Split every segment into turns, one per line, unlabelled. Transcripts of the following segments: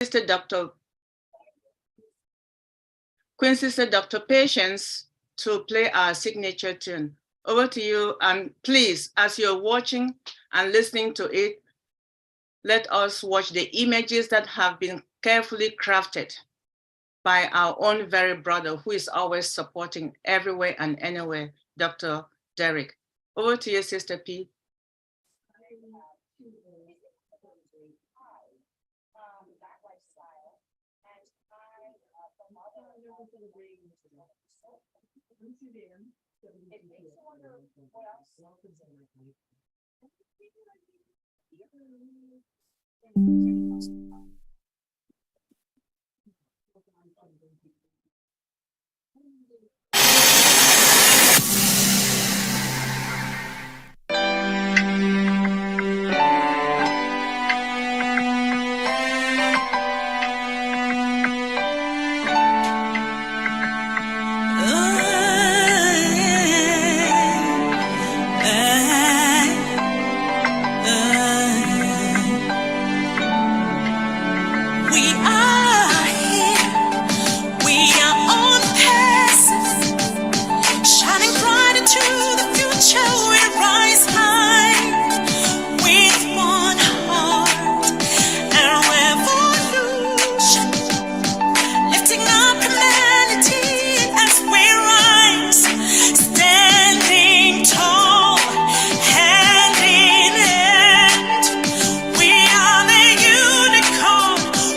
Sister Dr. Patience to play our signature tune. Over to you, and please, as you're watching and listening to it, let us watch the images that have been carefully crafted by our own very brother who is always supporting everywhere and anywhere, Dr. Derek. Over to you, Sister P.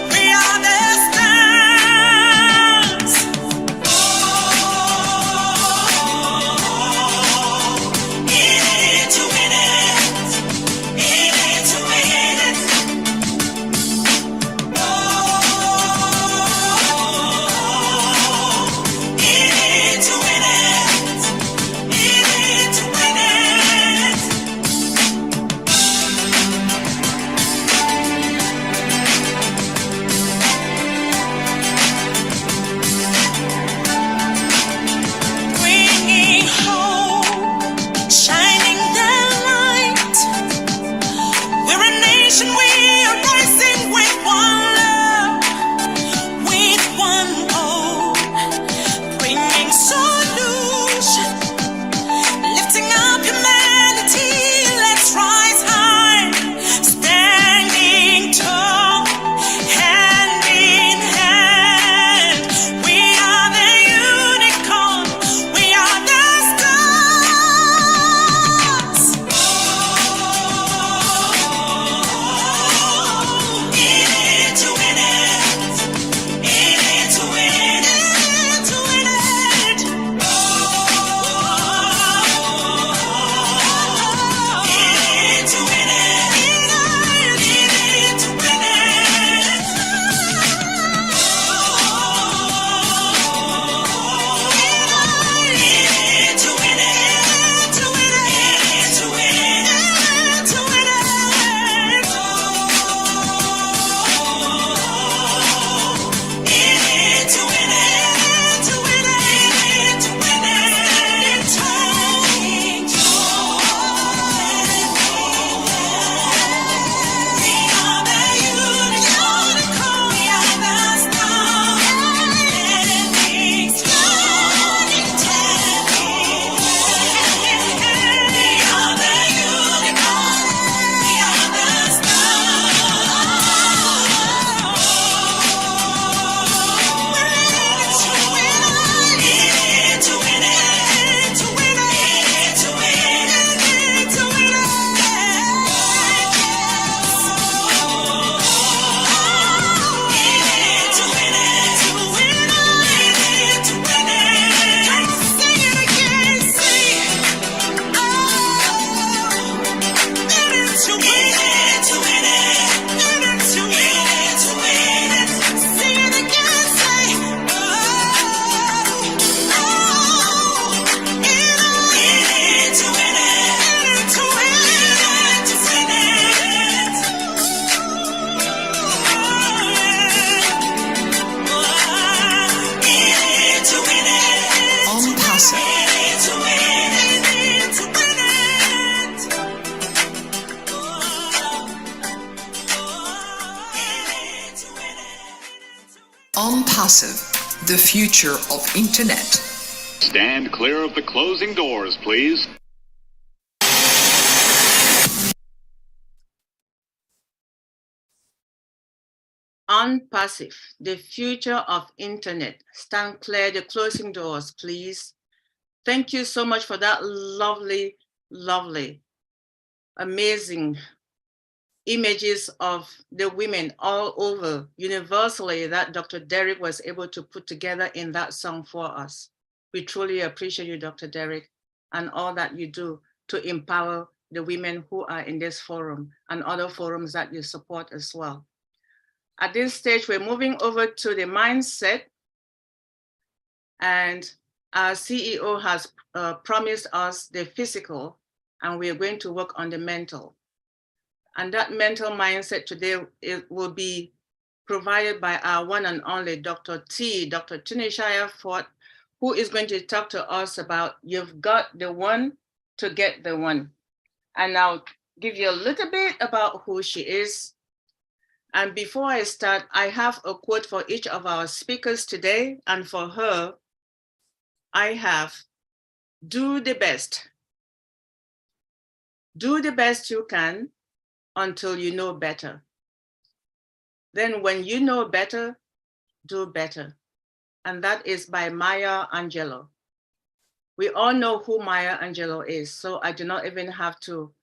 We are the ONPASSIVE, the future of Internet.
Stand clear of the closing doors, please.
ONPASSIVE, the future of Internet. Stand clear the closing doors, please. Thank you so much for that lovely, lovely, amazing images of the women all over universally that Dr. Derek was able to put together in that song for us. We truly appreciate you, Dr. Derek, and all that you do to empower the women who are in this forum and other forums that you support as well. At this stage, we're moving over to the mindset, and our CEO has promised us the physical, and we are going to work on the mental. And that mental mindset today will be provided by our one and only Dr. Tunishaya Ford, who is going to talk to us about you've got the one to get the one. And I'll give you a little bit about who she is. And before I start, I have a quote for each of our speakers today. And for her, I have, do the best. Do the best you can until you know better. Then when you know better, do better. And that is by Maya Angelou. We all know who Maya Angelou is, so I do not even have to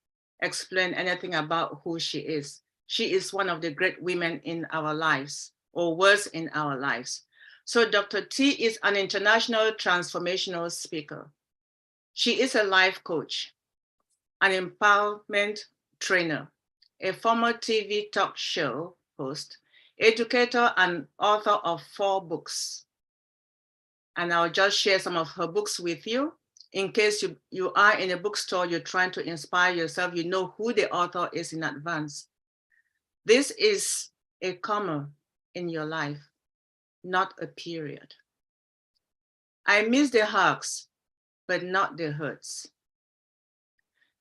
explain anything about who she is. She is one of the great women in our lives, or was in our lives. So Dr. T is an international transformational speaker. She is a life coach, an empowerment trainer, a former TV talk show host, educator, and author of 4 books. And I'll just share some of her books with you. In case you are in a bookstore, you're trying to inspire yourself, you know who the author is in advance. This is a comma in your life, not a period. I miss the hugs, but not the hurts.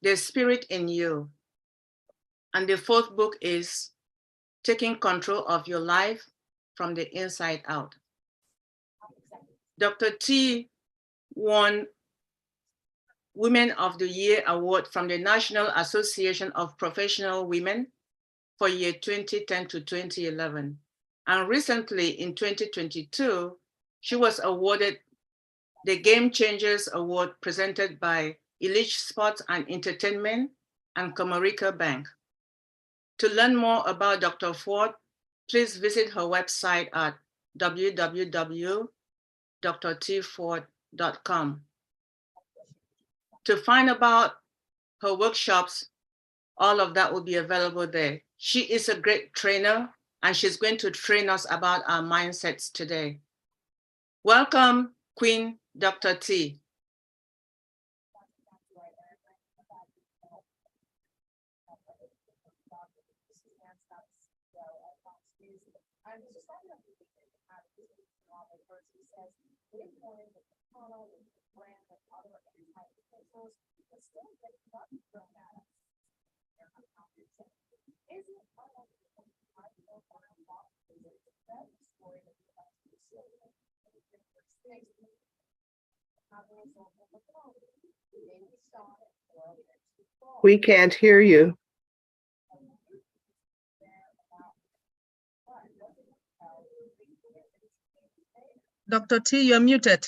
The spirit in you. And the 4th book is Taking Control of Your Life from the Inside Out. Dr. T won Women of the Year Award from the National Association of Professional Women for year 2010 to 2011. And recently in 2022, she was awarded the Game Changers Award presented by Elite Sports and Entertainment and Comerica Bank. To learn more about Dr. Ford, please visit her website at www.drtford.com. To find about her workshops, all of that will be available there. She is a great trainer, and she's going to train us about our mindsets today. Welcome, Queen Dr. T.
We can't hear you.
Dr. T, you're muted.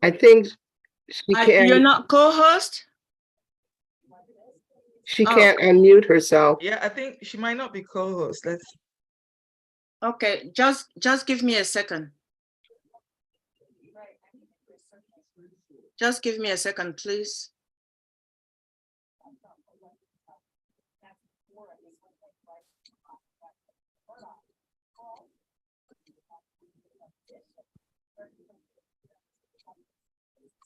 I think she can't.
You're not co-host?
She can't unmute herself.
Yeah, I think she might not be co-host. Let's.
Okay, just give me a second. Just give me a second, please.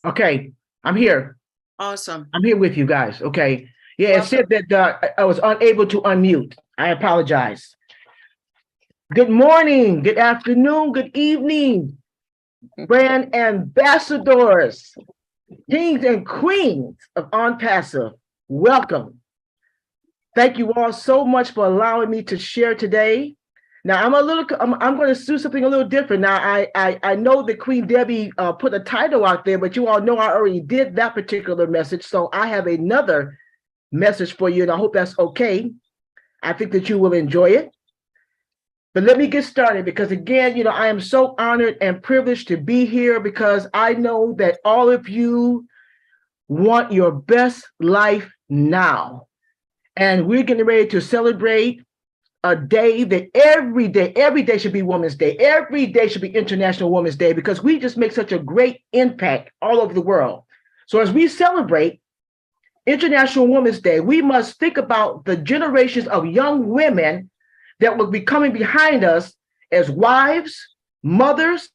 Okay, I'm here.
Awesome.
I'm here with you guys. Okay. Yeah, it said that I was unable to unmute. I apologize. Good morning, good afternoon, good evening, brand ambassadors, kings and queens of ONPASSIVE. Welcome. Thank you all so much for allowing me to share today. Now I'm going to do something a little different. Now I know that Queen Debbie put a title out there, but you all know I already did that particular message. So I have another message for you, and I hope that's okay. I think that you will enjoy it. But let me get started, because again, I am so honored and privileged to be here, because I know that all of you want your best life now. And we're getting ready to celebrate a day that every day should be Women's Day. Every day should be International Women's Day, because we just make such a great impact all over the world. So as we celebrate International Women's Day, we must think about the generations of young women that will be coming behind us as wives, mothers,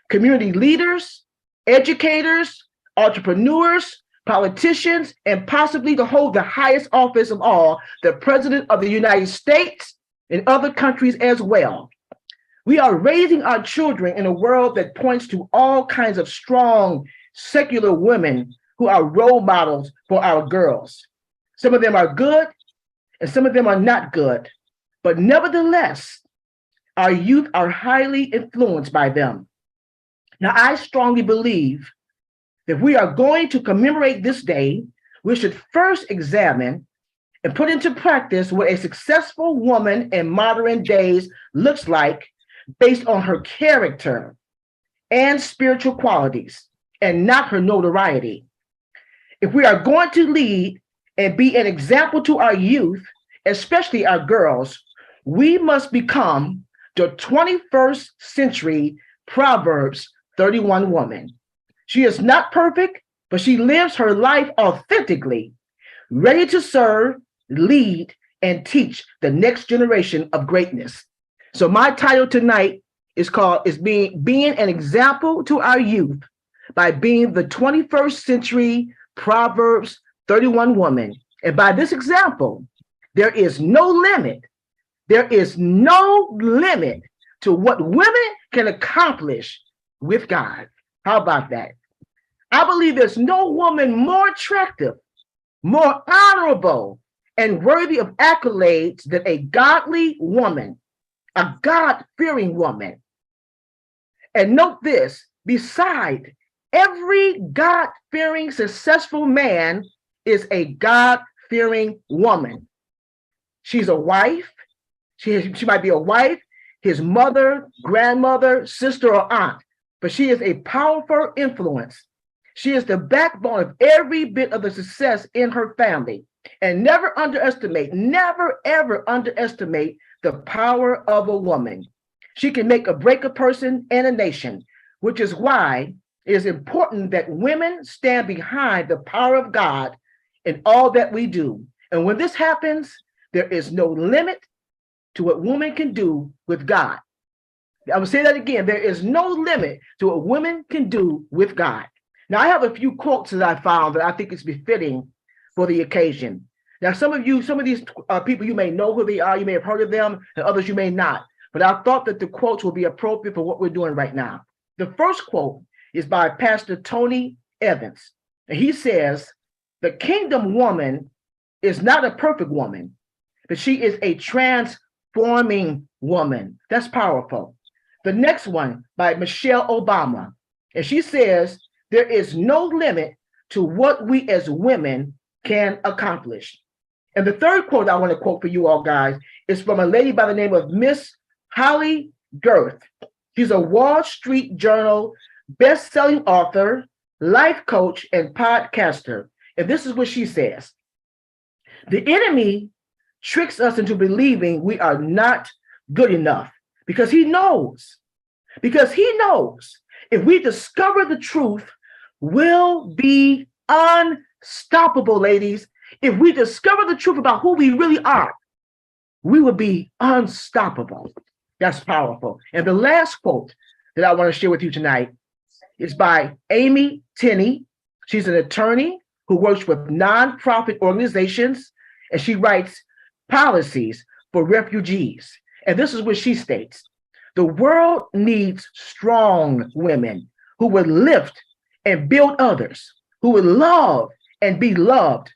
community leaders, educators, entrepreneurs, politicians, and possibly to hold the highest office of all, the President of the United States and other countries as well. We are raising our children in a world that points to all kinds of strong, secular women who are role models for our girls. Some of them are good, and some of them are not good. But nevertheless, our youth are highly influenced by them. Now, I strongly believe that if we are going to commemorate this day, we should first examine and put into practice what a successful woman in modern days looks like, based on her character and spiritual qualities, and not her notoriety. If we are going to lead and be an example to our youth, especially our girls, we must become the 21st century Proverbs 31 woman. She is not perfect, but she lives her life authentically, ready to serve, lead, and teach the next generation of greatness. So my title tonight is being an example to our youth by being the 21st century Proverbs 31 woman. And by this example, there is no limit. There is no limit to what women can accomplish with God. How about that? I believe there's no woman more attractive, more honorable, and worthy of accolades than a godly woman, a God-fearing woman. And note this, beside every God-fearing, successful man is a God-fearing woman. She's a wife. She might be a wife, his mother, grandmother, sister, or aunt, but she is a powerful influence. She is the backbone of every bit of the success in her family. And never ever underestimate the power of a woman. She can make or break a person and a nation, which is why it is important that women stand behind the power of God in all that we do. And when this happens, there is no limit to what women can do with God. I will say that again. There is no limit to what women can do with God. Now, I have a few quotes that I found that I think is befitting for the occasion. Now, some of these people, you may know who they are, you may have heard of them, and others you may not. But I thought that the quotes will be appropriate for what we're doing right now. The first quote is by Pastor Tony Evans. And he says, "The kingdom woman is not a perfect woman, but she is a transforming woman." That's powerful. The next one by Michelle Obama. And she says, "There is no limit to what we as women can accomplish." And the third quote I want to quote for you all guys is from a lady by the name of Miss Holly Girth. She's a Wall Street Journal best-selling author, life coach, and podcaster. And this is what she says: "The enemy tricks us into believing we are not good enough because he knows if we discover the truth, we'll be unstoppable, ladies. If we discover the truth about who we really are, we will be unstoppable." That's powerful. And the last quote that I want to share with you tonight is by Amy Tenney. She's an attorney who works with nonprofit organizations, and she writes policies for refugees. And this is what she states: "The world needs strong women who will lift and build others, who will love and be loved,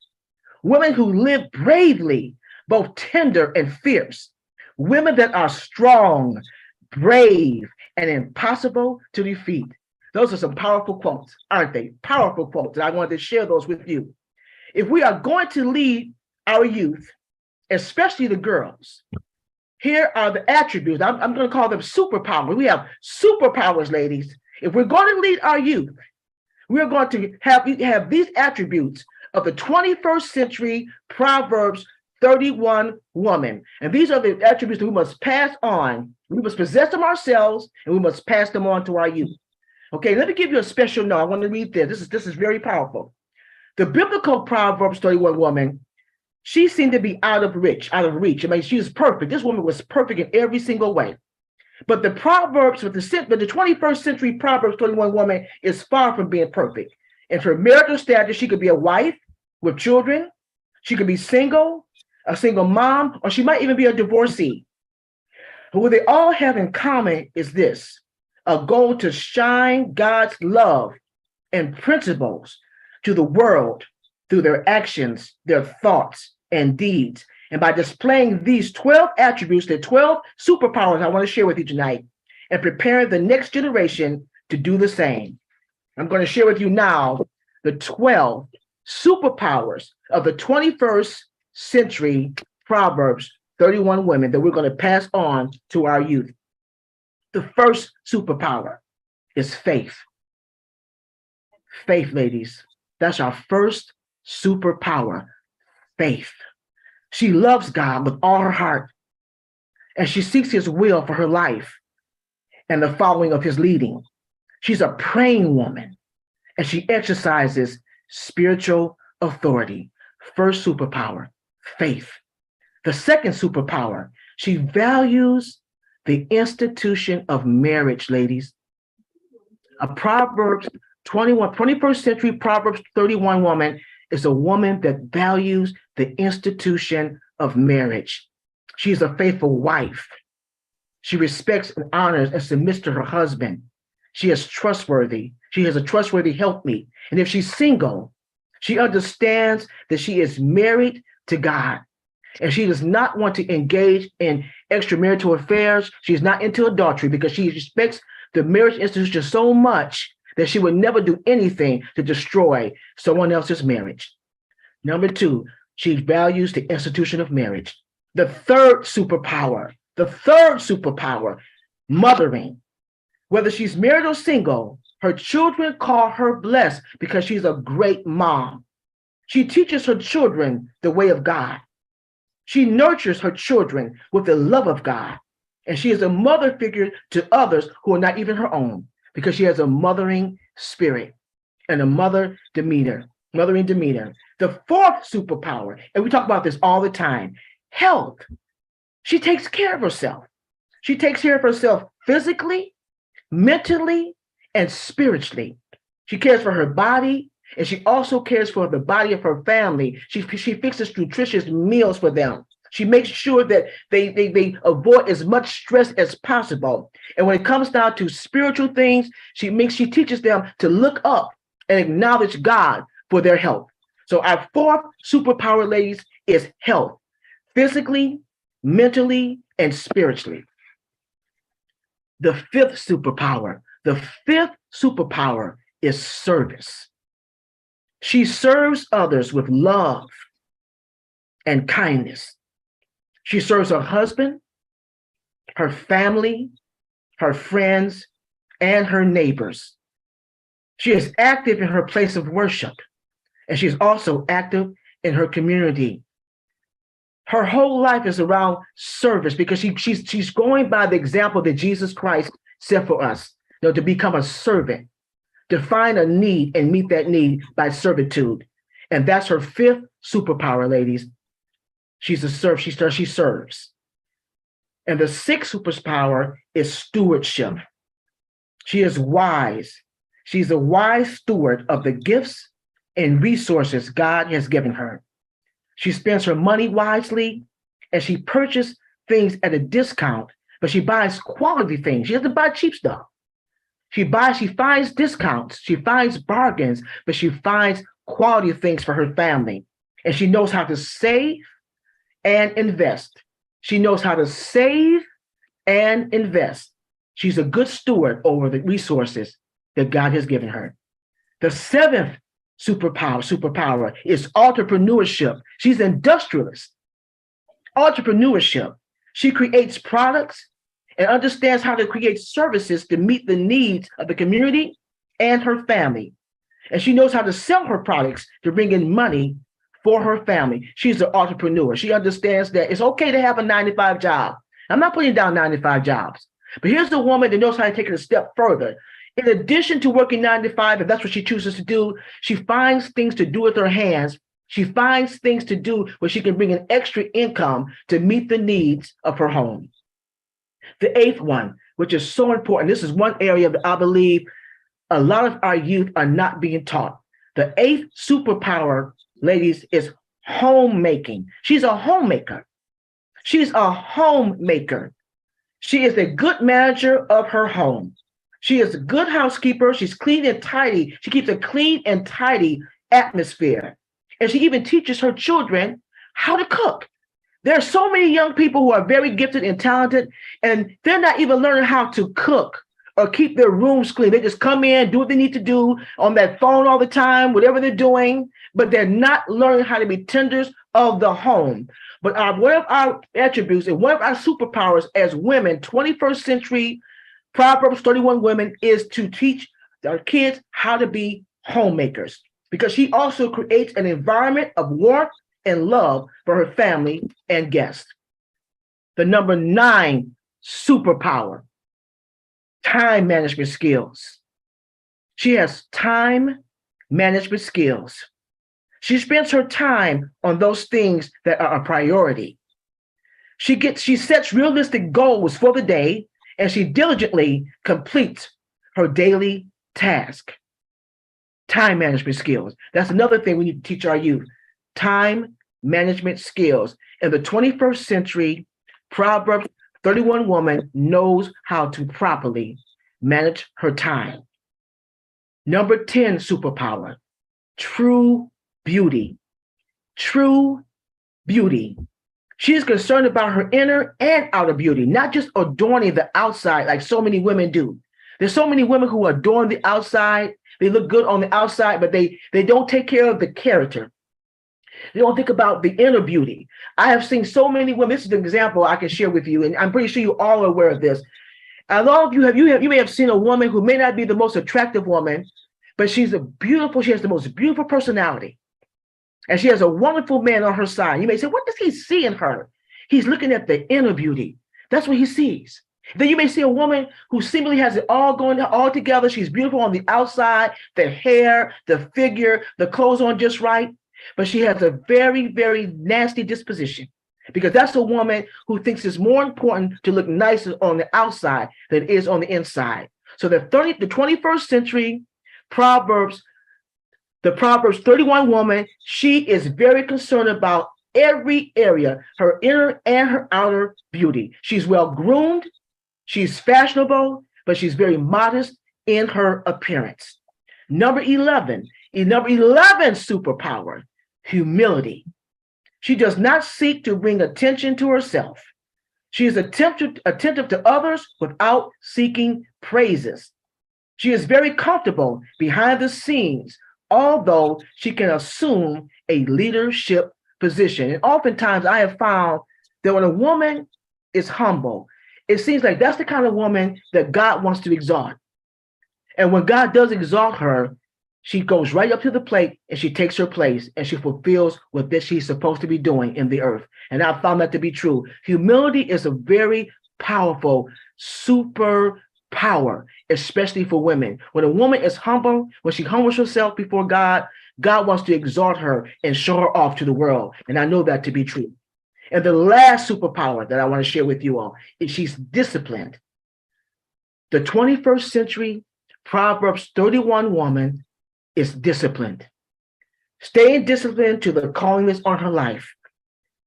women who live bravely, both tender and fierce, women that are strong, brave, and impossible to defeat. Those are some powerful quotes, aren't they? Powerful quotes. And I wanted to share those with you. If we are going to lead our youth, especially the girls, here are the attributes. I'm going to call them superpowers. We have superpowers, ladies. If we're going to lead our youth, we're going to have these attributes of the 21st century Proverbs 31 woman. And these are the attributes that we must pass on. We must possess them ourselves, and we must pass them on to our youth. Okay, let me give you a special note. I want to read this. This is very powerful. The biblical Proverbs 31 woman, she seemed to be out of reach. I mean, she was perfect. This woman was perfect in every single way. But the Proverbs, the 21st century Proverbs 31 woman is far from being perfect. In her marital status, she could be a wife with children. She could be single, a single mom, or she might even be a divorcee. But what they all have in common is this: a goal to shine God's love and principles to the world through their actions, their thoughts, and deeds. And by displaying these 12 attributes, the 12 superpowers I want to share with you tonight, and preparing the next generation to do the same. I'm going to share with you now the 12 superpowers of the 21st century Proverbs 31 women that we're going to pass on to our youth. The first superpower is faith. Faith, ladies. That's our first superpower, faith. She loves God with all her heart, and she seeks his will for her life and the following of his leading. She's a praying woman, and she exercises spiritual authority. First superpower, faith. The second superpower, she values the institution of marriage, ladies. A Proverbs 21st century Proverbs 31 woman is a woman that values the institution of marriage. She is a faithful wife. She respects and honors and submits to her husband. She is trustworthy. She has a trustworthy helpmeet. And if she's single, she understands that she is married to God. And she does not want to engage in extramarital affairs. She's not into adultery because she respects the marriage institution so much that she would never do anything to destroy someone else's marriage. Number two, she values the institution of marriage. The third superpower, mothering. Whether she's married or single, her children call her blessed because she's a great mom. She teaches her children the way of God. She nurtures her children with the love of God. And she is a mother figure to others who are not even her own, because she has a mothering spirit and a mothering demeanor. The fourth superpower, and we talk about this all the time, health. She takes care of herself. She takes care of herself physically, mentally, and spiritually. She cares for her body, and she also cares for the body of her family. She fixes nutritious meals for them. She makes sure that they avoid as much stress as possible. And when it comes down to spiritual things, she teaches them to look up and acknowledge God for their health. So our fourth superpower, ladies, is health, physically, mentally, and spiritually. The fifth superpower is service. She serves others with love and kindness. She serves her husband, her family, her friends, and her neighbors. She is active in her place of worship, and she's also active in her community. Her whole life is around service because she's going by the example that Jesus Christ set for us, to become a servant, to find a need and meet that need by servitude. And that's her fifth superpower, ladies. She serves. And the sixth superpower is stewardship. She is wise. She's a wise steward of the gifts and resources God has given her. She spends her money wisely, and she purchases things at a discount, but she buys quality things. She doesn't buy cheap stuff. She finds discounts, she finds bargains, but she finds quality things for her family. And she knows how to save and invest. She knows how to save and invest. She's a good steward over the resources that God has given her. The seventh superpower is entrepreneurship. She's an industrialist. Entrepreneurship. She creates products and understands how to create services to meet the needs of the community and her family. And she knows how to sell her products to bring in money for her family. She's an entrepreneur. She understands that it's okay to have a 9-to-5 job. I'm not putting down 9-to-5 jobs, but here's a woman that knows how to take it a step further. In addition to working 9-to-5, if that's what she chooses to do, she finds things to do with her hands. She finds things to do where she can bring in extra income to meet the needs of her home. The eighth one, which is so important, this is one area that I believe a lot of our youth are not being taught. The eighth superpower, ladies, is homemaking. She's a homemaker. She's a homemaker. She is a good manager of her home. She is a good housekeeper. She's clean and tidy. She keeps a clean and tidy atmosphere. And she even teaches her children how to cook. There are so many young people who are very gifted and talented, and they're not even learning how to cook or keep their rooms clean. They just come in, do what they need to do on that phone all the time, whatever they're doing, but they're not learning how to be tenders of the home. But one of our attributes and one of our superpowers as women, 21st century Proverbs 31 women, is to teach our kids how to be homemakers, because she also creates an environment of warmth and love for her family and guests. The number 9 superpower, time management skills. She has time management skills. She spends her time on those things that are a priority. She sets realistic goals for the day, and she diligently completes her daily task. Time management skills. That's another thing we need to teach our youth. Time management skills. In the 21st century, Proverbs 31 woman knows how to properly manage her time. Number 10 superpower, true beauty. True beauty. She is concerned about her inner and outer beauty, not just adorning the outside like so many women do. There's so many women who adorn the outside. They look good on the outside, but they don't take care of the character. They don't think about the inner beauty. I have seen so many women. This is an example I can share with you, and I'm pretty sure you all are aware of this. A lot of you may have seen a woman who may not be the most attractive woman, but she has the most beautiful personality. And she has a wonderful man on her side. You may say, what does he see in her? He's looking at the inner beauty. That's what he sees. Then you may see a woman who seemingly has it all going all together. She's beautiful on the outside, the hair, the figure, the clothes on just right. But she has a very, very nasty disposition, because that's a woman who thinks it's more important to look nice on the outside than it is on the inside. So the 21st century Proverbs 31 woman, she is very concerned about every area, her inner and her outer beauty. She's well groomed, she's fashionable, but she's very modest in her appearance. Number 11 superpower, humility. She does not seek to bring attention to herself. She is attentive to others without seeking praises. She is very comfortable behind the scenes, although she can assume a leadership position. And oftentimes I have found that when a woman is humble, it seems like that's the kind of woman that God wants to exalt. And when God does exalt her, she goes right up to the plate and she takes her place and she fulfills what she's supposed to be doing in the earth. And I found that to be true. Humility is a very powerful superpower, especially for women. When a woman is humble, when she humbles herself before God, God wants to exalt her and show her off to the world. And I know that to be true. And the last superpower that I want to share with you all is she's disciplined. The 21st century Proverbs 31 woman is disciplined. Staying disciplined to the calling that's on her life.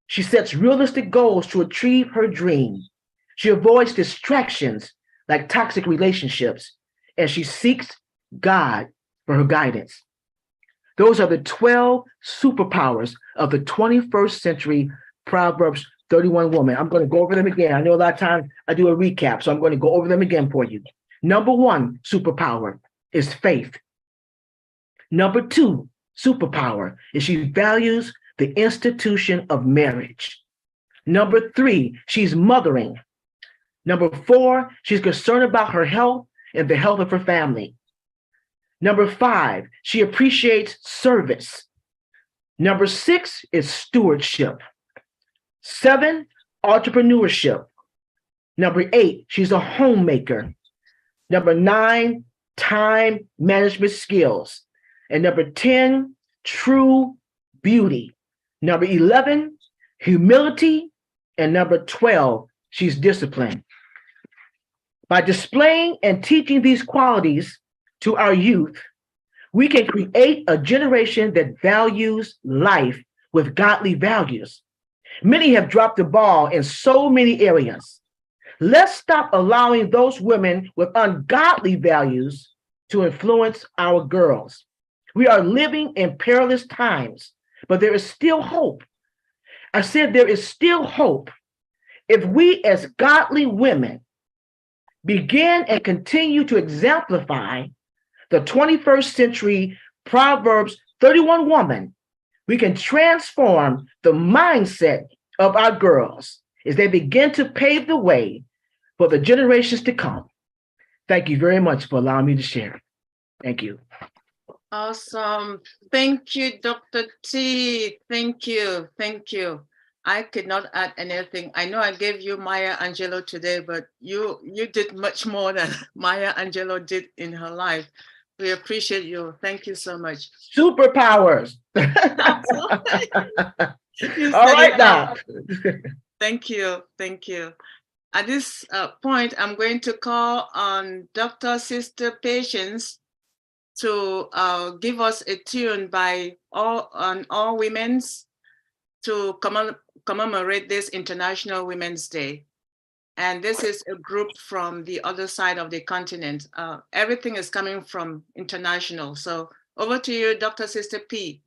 She sets realistic goals to achieve her dream. She avoids distractions like toxic relationships, and she seeks God for her guidance. Those are the 12 superpowers of the 21st century Proverbs 31 women. I'm going to go over them again. I know a lot of times I do a recap, so I'm going to go over them again for you. Number one superpower is faith. Number two superpower is she values the institution of marriage. Number three, she's mothering. Number four, she's concerned about her health and the health of her family. Number five, she appreciates service. Number six is stewardship. 7, entrepreneurship. Number 8, she's a homemaker. Number 9, time management skills. And number 10, true beauty. Number 11, humility. And number 12, she's disciplined. By displaying and teaching these qualities to our youth, we can create a generation that values life with godly values. Many have dropped the ball in so many areas. Let's stop allowing those women with ungodly values to influence our girls. We are living in perilous times, but there is still hope. I said there is still hope if we as godly women begin and continue to exemplify the 21st century Proverbs 31 woman. We can transform the mindset of our girls as they begin to pave the way for the generations to come. Thank you very much for allowing me to share. Thank you.
Awesome. Thank you, Dr. T. Thank you. Thank you. I could not add anything. I know I gave you Maya Angelou today, but you did much more than Maya Angelou did in her life. We appreciate you. Thank you so much.
Superpowers. All right now.
Thank you. Thank you. At this point, I'm going to call on Dr. Sister Patience to give us a tune by all women's to commemorate this International Women's Day. And this is a group from the other side of the continent. Everything is coming from international. So over to you, Dr. Sister P.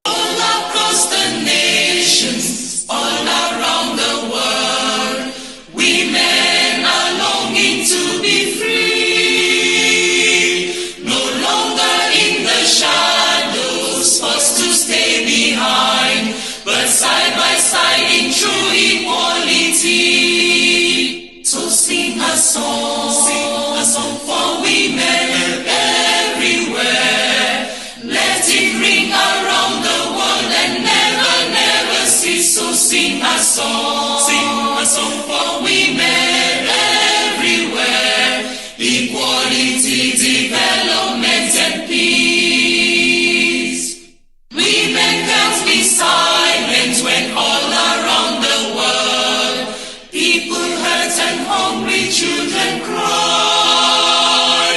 All across the nations, all around the world, women are longing to be free, no longer in the shadows, forced to stay behind, but side by side in true equality. So sing a song for women everywhere. Let it ring around the world and never cease. So sing a song for women everywhere. Equality, development, and peace. Women can't be silent when all around the world people hurt and hungry children cry.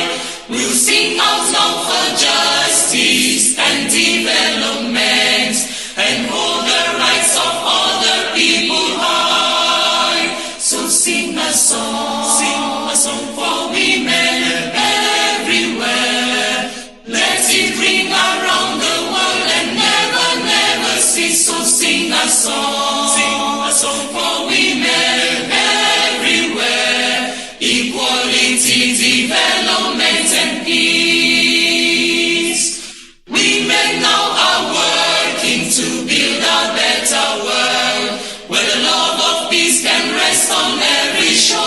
We'll sing out loud for justice and development and hold the rights of other people high. So sing a song for women everywhere. Let it ring around the world and never cease. So sing a song for women everywhere. Equality, development, and peace. Women now are working to build a better world where the love of peace can rest on every shore,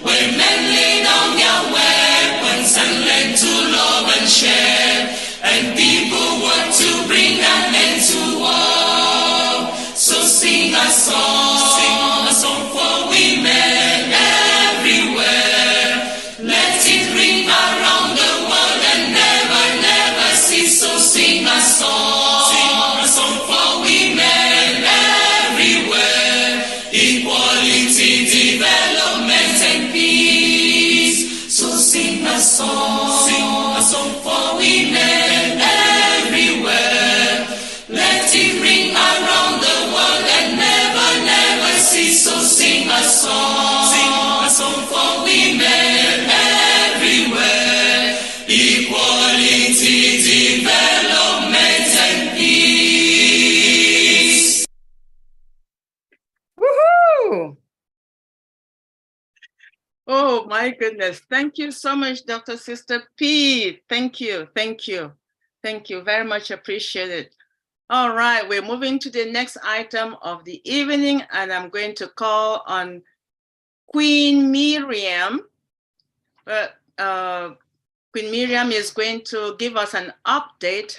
where men lay down their weapons and learn to love and share, and people work to bring an end to war. So sing a song for women everywhere. Let it ring around the world and never cease. So sing a song for women everywhere. Equality, development, and peace. So sing a song for women everywhere.
my goodness. Thank you so much, Dr. Sister P. Thank you. Thank you. Thank you. Very much appreciated. All right, we're moving to the next item of the evening, and I'm going to call on Queen Miriam. Queen Miriam is going to give us an update,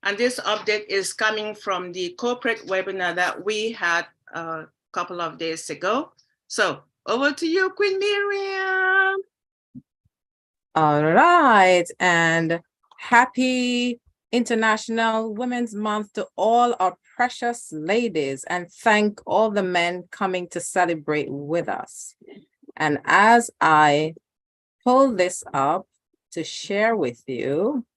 and this update is coming from the corporate webinar that we had a couple of days ago. So over to you, Queen Miriam.
All right, and happy International Women's Month to all our precious ladies, and thank all the men coming to celebrate with us. And as I pull this up to share with you,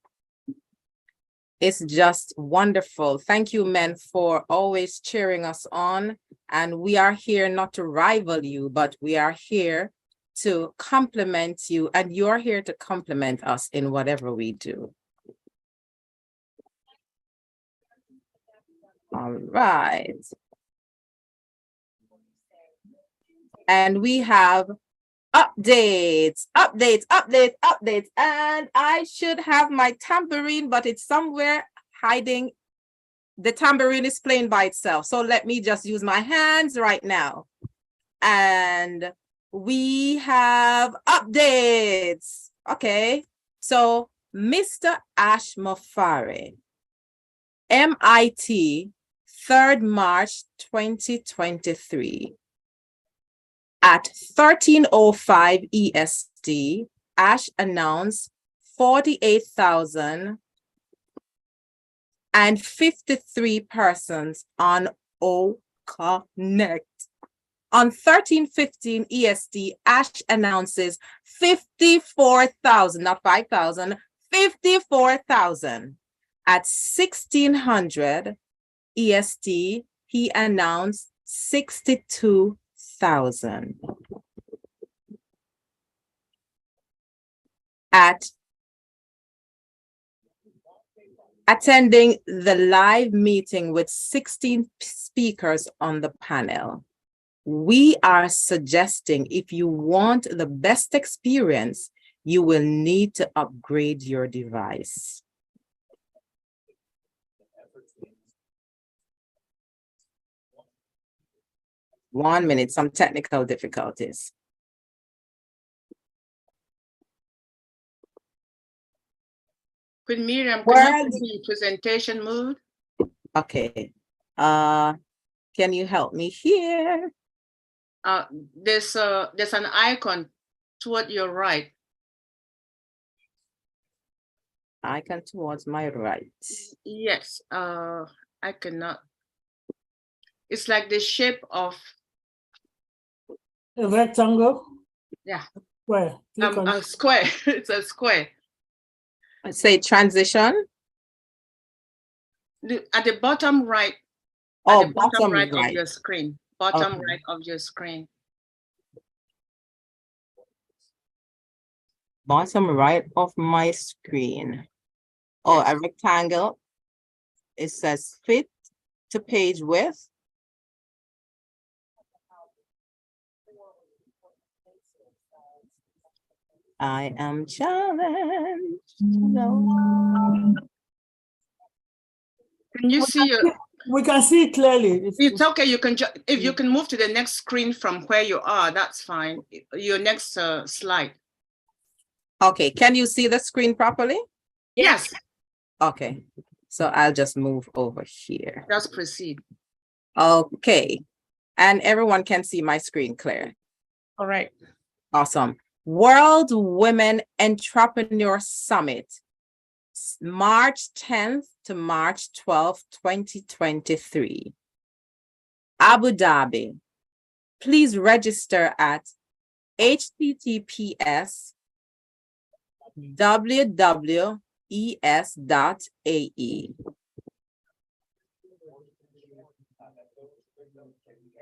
it's just wonderful. Thank you, men, for always cheering us on. And we are here not to rival you, but we are here to compliment you, and you're here to compliment us in whatever we do. All right. And we have updates. And I should have my tambourine, but it's somewhere hiding. The tambourine is playing by itself. So let me just use my hands right now. And we have updates. Okay. So Mr. Ash Mofare, MIT, 3rd March 2023. At 13:05 EST, Ash announced 48,053 persons on O-Connect. On 13:15 EST, Ash announces 54,000, not 5,000, 54,000. At 1600 EST, he announced 62,000. At attending the live meeting with 16 speakers on the panel, we are suggesting if you want the best experience, you will need to upgrade your device. One minute, some technical difficulties.
Queen Miriam, can you put me in presentation mode?
Okay. Can you help me here?
There's an icon toward your right.
Icon towards my right.
Yes, I cannot. It's like the shape of
a rectangle?
Yeah.
Square. Click on
a square. It's a square.
Say transition.
At the bottom right.
Oh,
at the bottom right
right
of your screen. Bottom
Okay.
right of your screen.
Bottom right of my screen. Oh, a rectangle. It says fit to page width. I am challenged. No.
Can you see your?
We can see it clearly.
It's okay. You can if you can move to the next screen from where you are, that's fine. Your next slide.
Okay, can you see the screen properly?
Yes.
Okay, so I'll just move over here.
Just proceed.
Okay, and everyone can see my screen clear.
All right.
Awesome. World Women Entrepreneur Summit, March 10th to March 12th, 2023. Abu Dhabi. Please register at https://www.es.ae.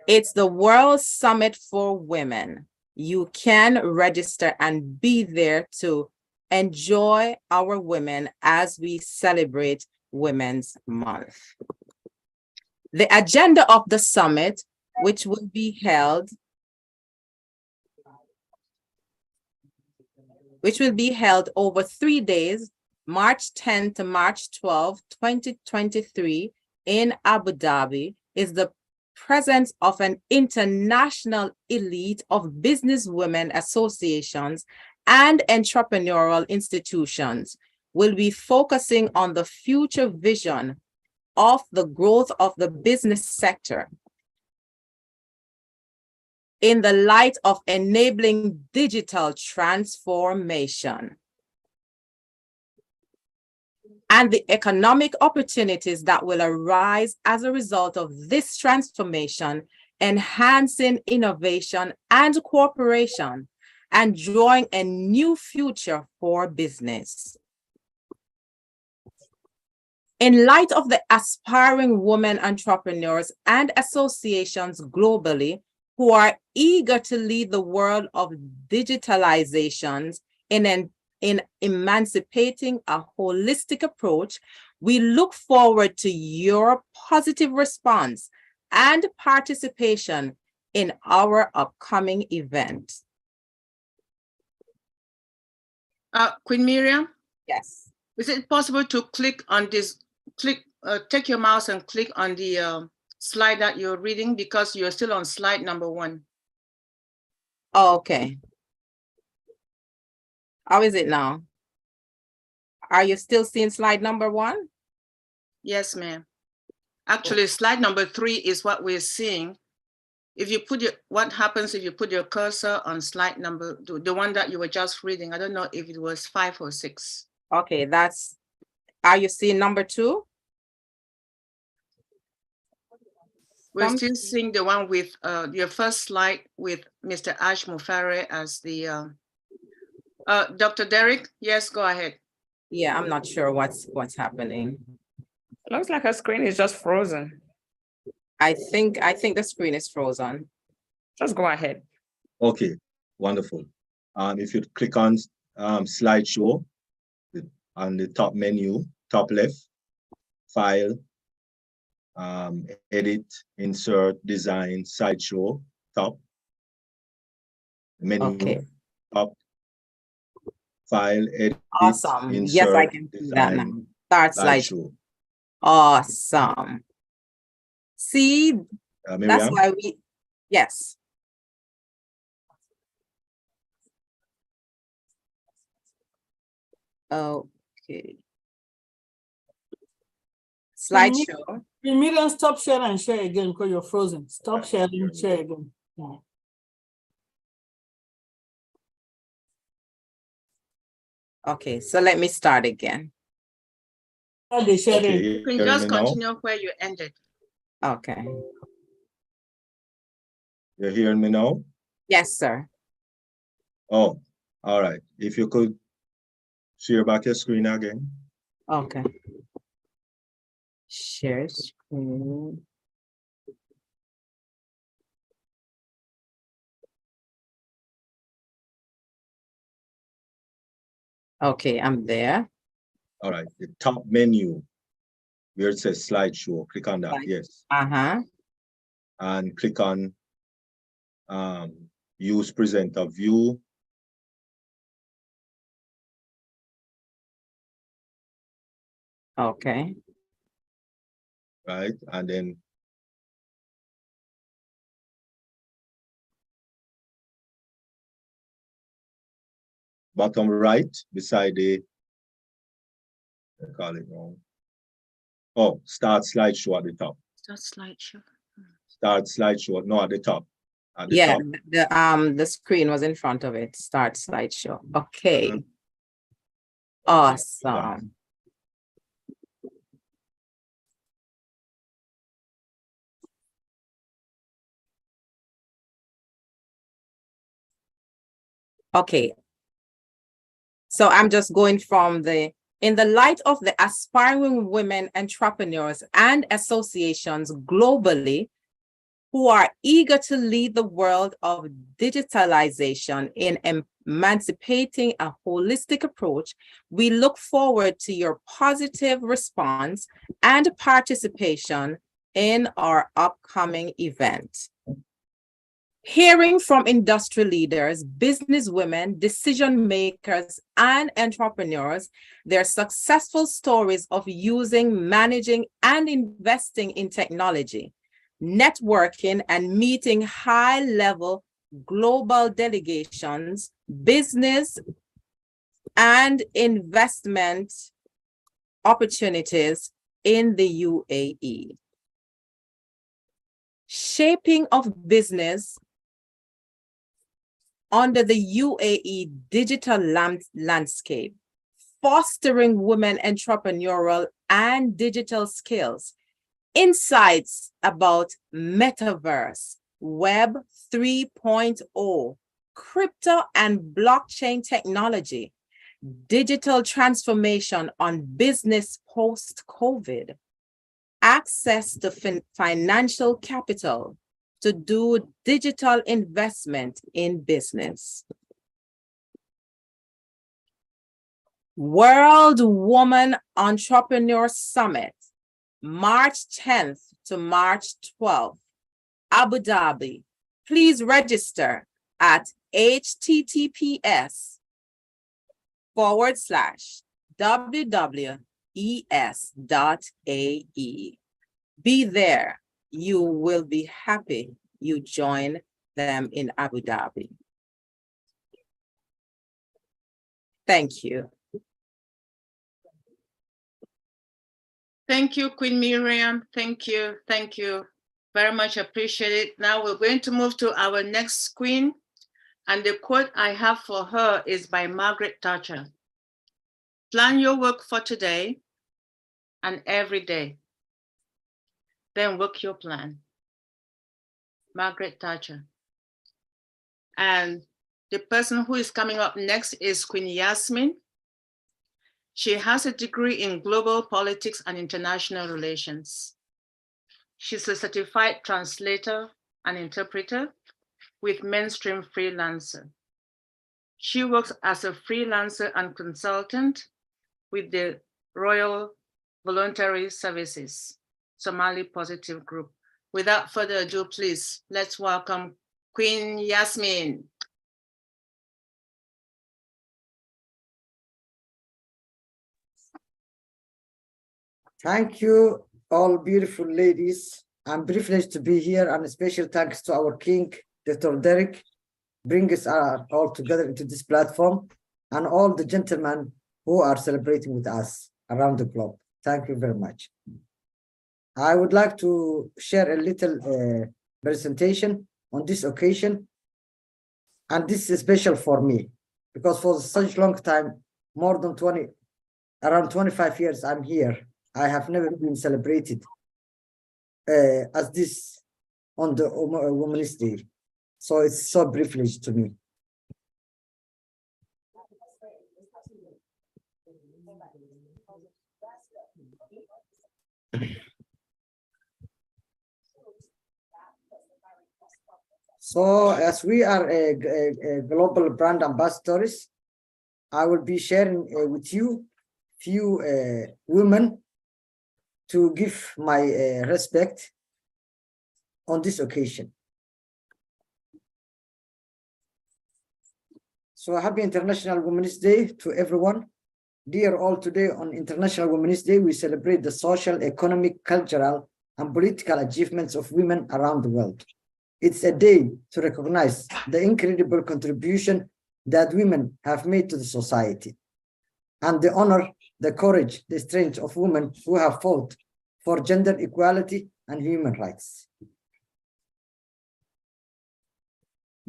It's the World Summit for Women. You can register and be there to enjoy our women as we celebrate Women's Month. The agenda of the summit, which will be held which will be held over 3 days, March 10 to March 12, 2023 in Abu Dhabi, is the presence of an international elite of businesswomen associations and entrepreneurial institutions. Will be focusing on the future vision of the growth of the business sector in the light of enabling digital transformation and the economic opportunities that will arise as a result of this transformation, enhancing innovation and cooperation, and drawing a new future for business. In light of the aspiring women entrepreneurs and associations globally who are eager to lead the world of digitalizations in emancipating a holistic approach, we look forward to your positive response and participation in our upcoming event.
Queen Miriam,
Yes.
is it possible to click on this, take your mouse and click on the slide that you're reading, because you're still on slide number 1.
Okay. How is it now? Are you still seeing slide number 1?
Yes, ma'am. Actually, slide number 3 is what we're seeing. If you put what happens if you put your cursor on slide number, the one that you were just reading? I don't know if it was 5 or 6.
Okay, are you seeing number 2?
We're still seeing the one with your first slide with Mr. Ash Mufare as the, Dr. Derek, yes, go ahead.
Yeah, I'm not sure what's happening.
Looks like her screen is just frozen.
I think the screen is frozen.
Just go ahead.
Okay, wonderful. If you click on slideshow on the top menu, top left, file, edit, insert, design, slideshow, top menu,
Okay.
top, file, edit,
Awesome.
insert,
Yes, I can see that now. Start slideshow. Awesome. See, that's
Miriam?
why yes. Okay. Slideshow.
Miriam, stop share and share again because you're frozen. Stop sharing, share again. Yeah.
Okay, so let me start again.
They share
Okay,
You can just continue where you ended.
Okay.
You're hearing me now?
Yes, sir.
Oh, all right. If you could share back your screen again.
Okay. Share screen. Okay, I'm there.
All right, the top menu where it says slideshow, click on that, yes.
Uh-huh.
And click on use presenter view.
Okay.
Right, and then bottom right beside the, I call it wrong. Oh, start slideshow at the top.
Start slideshow.
Start slideshow, no, at the top. At the
Yeah,
top.
the screen was in front of it. Start slideshow. Okay. Awesome. Okay. So I'm just going from in the light of the aspiring women entrepreneurs and associations globally who are eager to lead the world of digitalization in emancipating a holistic approach, we look forward to your positive response and participation in our upcoming event. Hearing from industry leaders, business women, decision makers, and entrepreneurs, their successful stories of using, managing, and investing in technology, networking, and meeting high-level global delegations, business and investment opportunities in the UAE. Shaping of business under the UAE digital landscape, fostering women entrepreneurial and digital skills, insights about metaverse, Web 3.0, crypto and blockchain technology, digital transformation on business post-COVID, access to financial capital to do digital investment in business. World Woman Entrepreneur Summit, March 10th to March 12th, Abu Dhabi. Please register at https://www.es.ae. Be there. You will be happy you join them in Abu Dhabi. Thank you.
Thank you, Queen Miriam. Thank you. Thank you. Very much appreciate it. Now we're going to move to our next queen. And the quote I have for her is by Margaret Thatcher. Plan your work for today and every day. Then work your plan. Margaret Thatcher. And the person who is coming up next is Queen Yasmin. She has a degree in global politics and international relations. She's a certified translator and interpreter with Mainstream Freelancer. She works as a freelancer and consultant with the Royal Voluntary Services, Somali Positive Group. Without further ado, please, let's welcome Queen Yasmin.
Thank you, all beautiful ladies. I'm privileged to be here, and a special thanks to our king, Dr. Derek, bring us all together into this platform, and all the gentlemen who are celebrating with us around the globe. Thank you very much. I would like to share a little presentation on this occasion, and this is special for me because for such long time, more than around 25 years I'm here, I have never been celebrated as this on the Women's Day. So it's so privileged to me. So as we are a global brand ambassadors, I will be sharing with you few women to give my respect on this occasion. So happy International Women's Day to everyone. Dear all, today on International Women's Day, we celebrate the social, economic, cultural, and political achievements of women around the world. It's a day to recognize the incredible contribution that women have made to the society, and the honor, the courage, the strength of women who have fought for gender equality and human rights.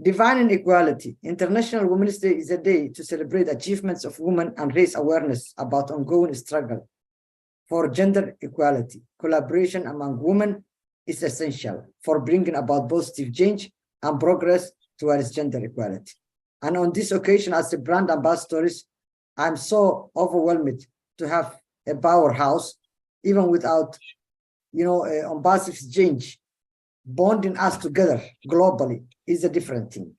Divine Inequality. International Women's Day is a day to celebrate achievements of women and raise awareness about ongoing struggle for gender equality. Collaboration among women is essential for bringing about positive change and progress towards gender equality. And on this occasion, as a brand ambassadors, I'm so overwhelmed to have a powerhouse, even without, ONPASSIVE change, bonding us together globally is a different thing.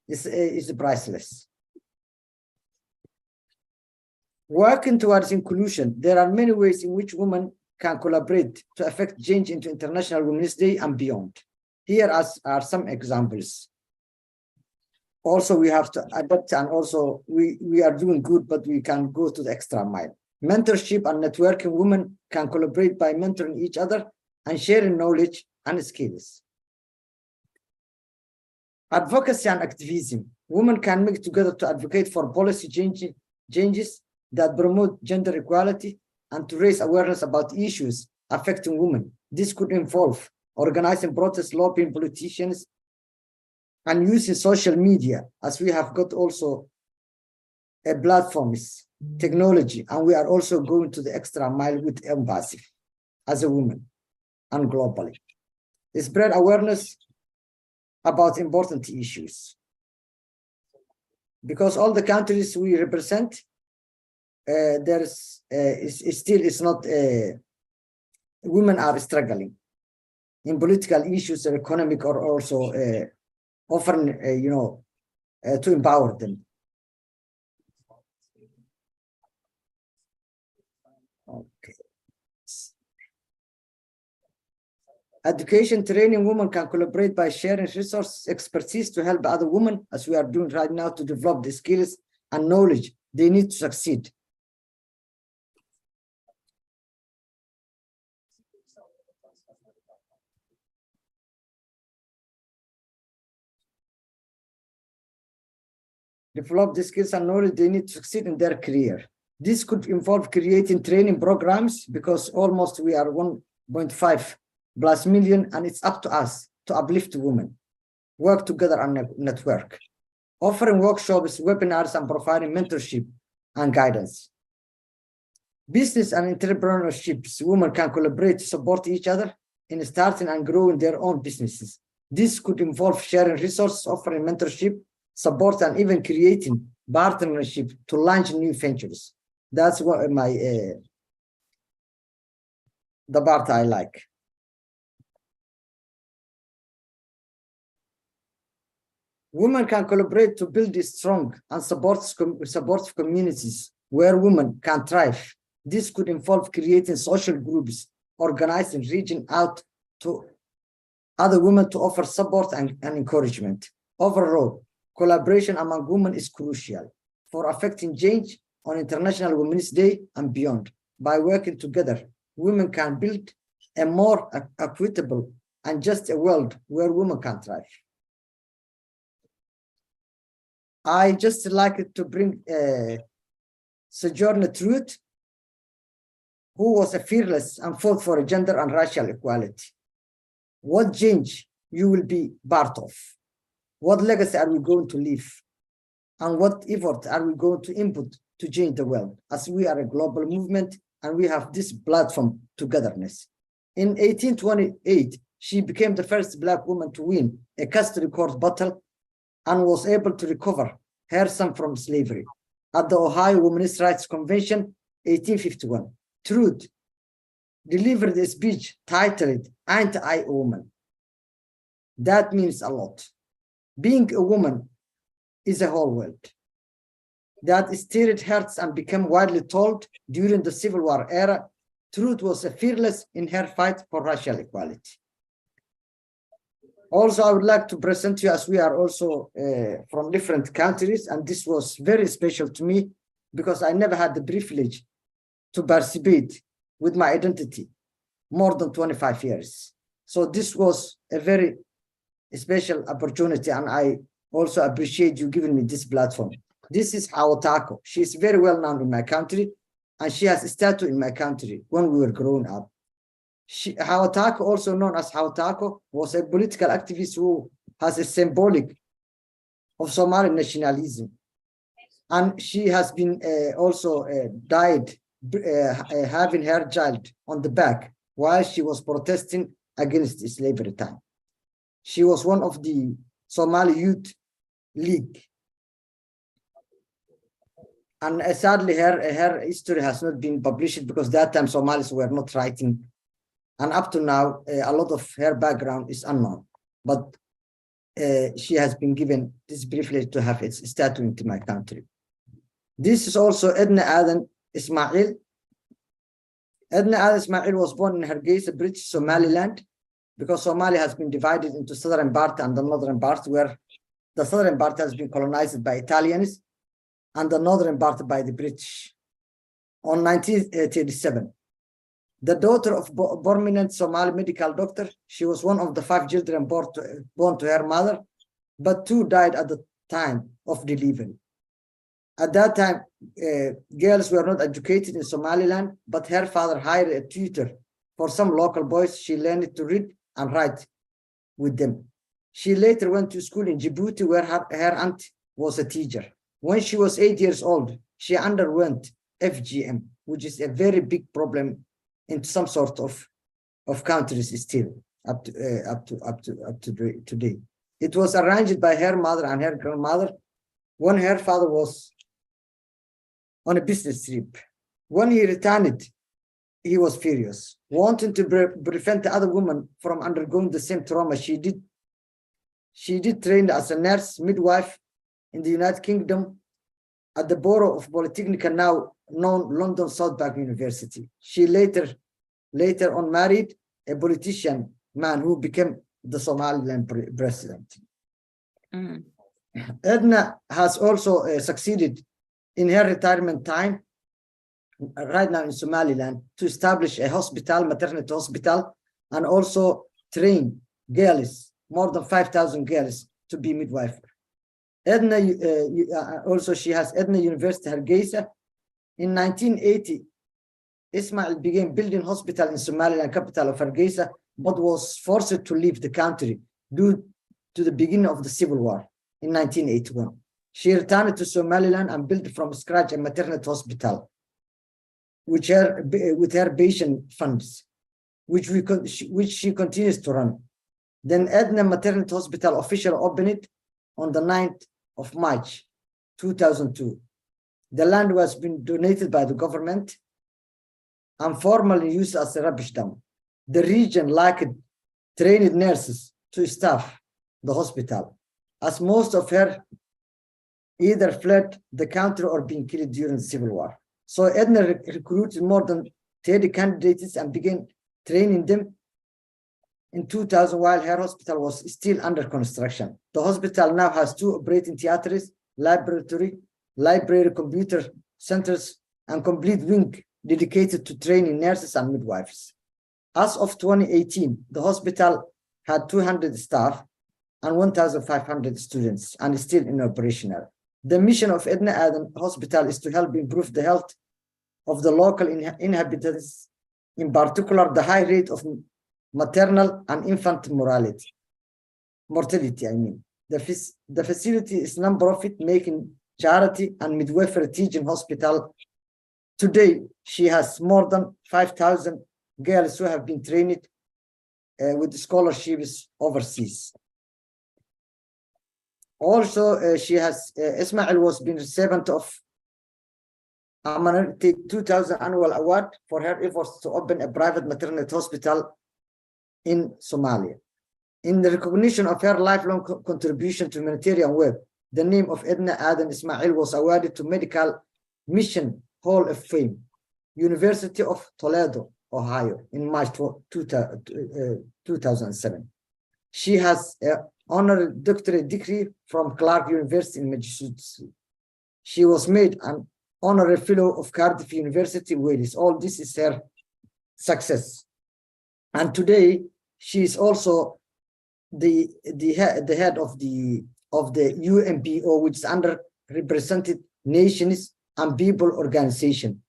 It's priceless. Working towards inclusion, there are many ways in which women can collaborate to affect change into International Women's Day and beyond. Here are some examples. Also, we have to adapt, and also we are doing good, but we can go to the extra mile. Mentorship and networking. Women can collaborate by mentoring each other and sharing knowledge and skills. Advocacy and activism. Women can make together to advocate for policy changes that promote gender equality and to raise awareness about issues affecting women. This could involve organizing protests, lobbying politicians, and using social media, as we have got also a platforms, technology, and we are also going to the extra mile with ONPASSIVE as a woman and globally. Spread awareness about important issues. Because all the countries we represent, women are struggling in political issues or economic, or also offering, to empower them. Okay. Education training. Women can collaborate by sharing resources, expertise to help other women, as we are doing right now, to develop the skills and knowledge they need to succeed. Develop the skills and knowledge they need to succeed in their career. This could involve creating training programs, because almost we are 1.5+ million, and it's up to us to uplift women, work together and network. Offering workshops, webinars, and providing mentorship and guidance. Business and entrepreneurships. Women can collaborate to support each other in starting and growing their own businesses. This could involve sharing resources, offering mentorship, support, and even creating partnership to launch new ventures. That's what the part I like. Women can collaborate to build strong and supportive communities where women can thrive. This could involve creating social groups, organizing, reaching out to other women to offer support and encouragement. Overall, collaboration among women is crucial for affecting change on International Women's Day and beyond. By working together, women can build a more equitable and just a world where women can thrive. I just like to bring Sojourner Truth, who was a fearless and fought for gender and racial equality. What change you will be part of? What legacy are we going to leave? And what effort are we going to input to change the world, as we are a global movement and we have this platform togetherness? In 1828, she became the first Black woman to win a custody court battle and was able to recover her son from slavery. At the Ohio Women's Rights Convention, 1851, Truth delivered a speech titled Anti-Woman. That means a lot. Being a woman is a whole world. That stirred hearts and became widely told during the Civil War era. Truth was fearless in her fight for racial equality. Also, I would like to present you, as we are also from different countries, and this was very special to me because I never had the privilege to participate with my identity more than 25 years. So this was a very special opportunity, and I also appreciate you giving me this platform. This is Hawatako. She is very well known in my country, and she has a statue in my country when we were growing up. Hawatako, also known as Hawatako, was a political activist who has a symbolic of Somali nationalism. And she has been also died having her child on the back while she was protesting against slavery time. She was one of the Somali Youth League. And sadly, her history has not been published because that time Somalis were not writing. And up to now, a lot of her background is unknown. But she has been given this privilege to have its statue in my country. This is also Edna Adan Ismail. Edna Adan Ismail was born in Hargeisa, British Somaliland. because Somalia has been divided into southern part and the northern part, where the southern part has been colonized by Italians and the northern part by the British. On 1937, the daughter of prominent Somali medical doctor, she was one of the 5 children born to her mother, but 2 died at the time of delivery. At that time, girls were not educated in Somaliland, but her father hired a tutor for some local boys. She learned to read and write with them. She later went to school in Djibouti, where her aunt was a teacher. When she was 8 years old, she underwent FGM, which is a very big problem in some sort of countries still up to today. It was arranged by her mother and her grandmother when her father was on a business trip. When he returned, he was furious, wanting to prevent the other woman from undergoing the same trauma she did. She did train as a nurse midwife in the United Kingdom at the Borough of Polytechnica, now known London South Bank University. She later on married a politician man who became the Somaliland president. Edna has also succeeded in her retirement time right now in Somaliland to establish a hospital, maternity hospital, and also train girls, more than 5,000 girls, to be midwife. Edna, also she has Edna University Hargeisa. In 1980, Ismail began building hospital in Somaliland, capital of Hargeisa, but was forced to leave the country due to the beginning of the civil war in 1981. She returned to Somaliland and built from scratch a maternity hospital, with her patient funds, which she continues to run. Then Edna Maternity Hospital officially opened on the 9th of March, 2002. The land was been donated by the government and formerly used as a rubbish dump. The region lacked trained nurses to staff the hospital, as most of her either fled the country or been killed during the civil war. So Edna recruited more than 30 candidates and began training them in 2000 while her hospital was still under construction. The hospital now has 2 operating theaters, library, computer centers, and complete wing dedicated to training nurses and midwives. As of 2018, the hospital had 200 staff and 1,500 students and is still in operational. The mission of Edna Aden Hospital is to help improve the health of the local inhabitants, in particular the high rate of maternal and infant mortality. The facility is non-profit, making charity and midwifery teaching hospital. Today, she has more than 5,000 girls who have been trained with scholarships overseas. Also, she has Ismail was been recipient of a minority 2000 annual award for her efforts to open a private maternity hospital in Somalia. In the recognition of her lifelong contribution to humanitarian work, the name of Edna Aden Ismail was awarded to Medical Mission Hall of Fame, University of Toledo, Ohio, in March 2007. She has an honorary doctorate degree from Clark University in Massachusetts. She was made an honorary fellow of Cardiff University, Wales. All this is her success. And today, she is also the head of the UNPO, which is underrepresented nations and people organization,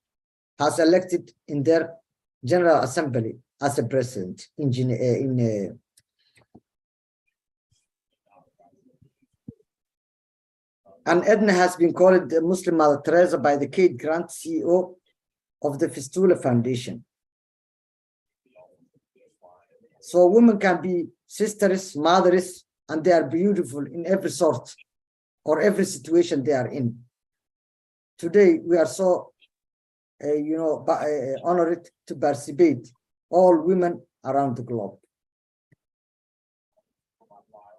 has elected in their General Assembly as a president and Edna has been called the Muslim Mother Teresa by the Kate Grant, CEO of the Fistula Foundation. So women can be sisters, mothers, and they are beautiful in every sort or every situation they are in. Today, we are so, honored to participate all women around the globe.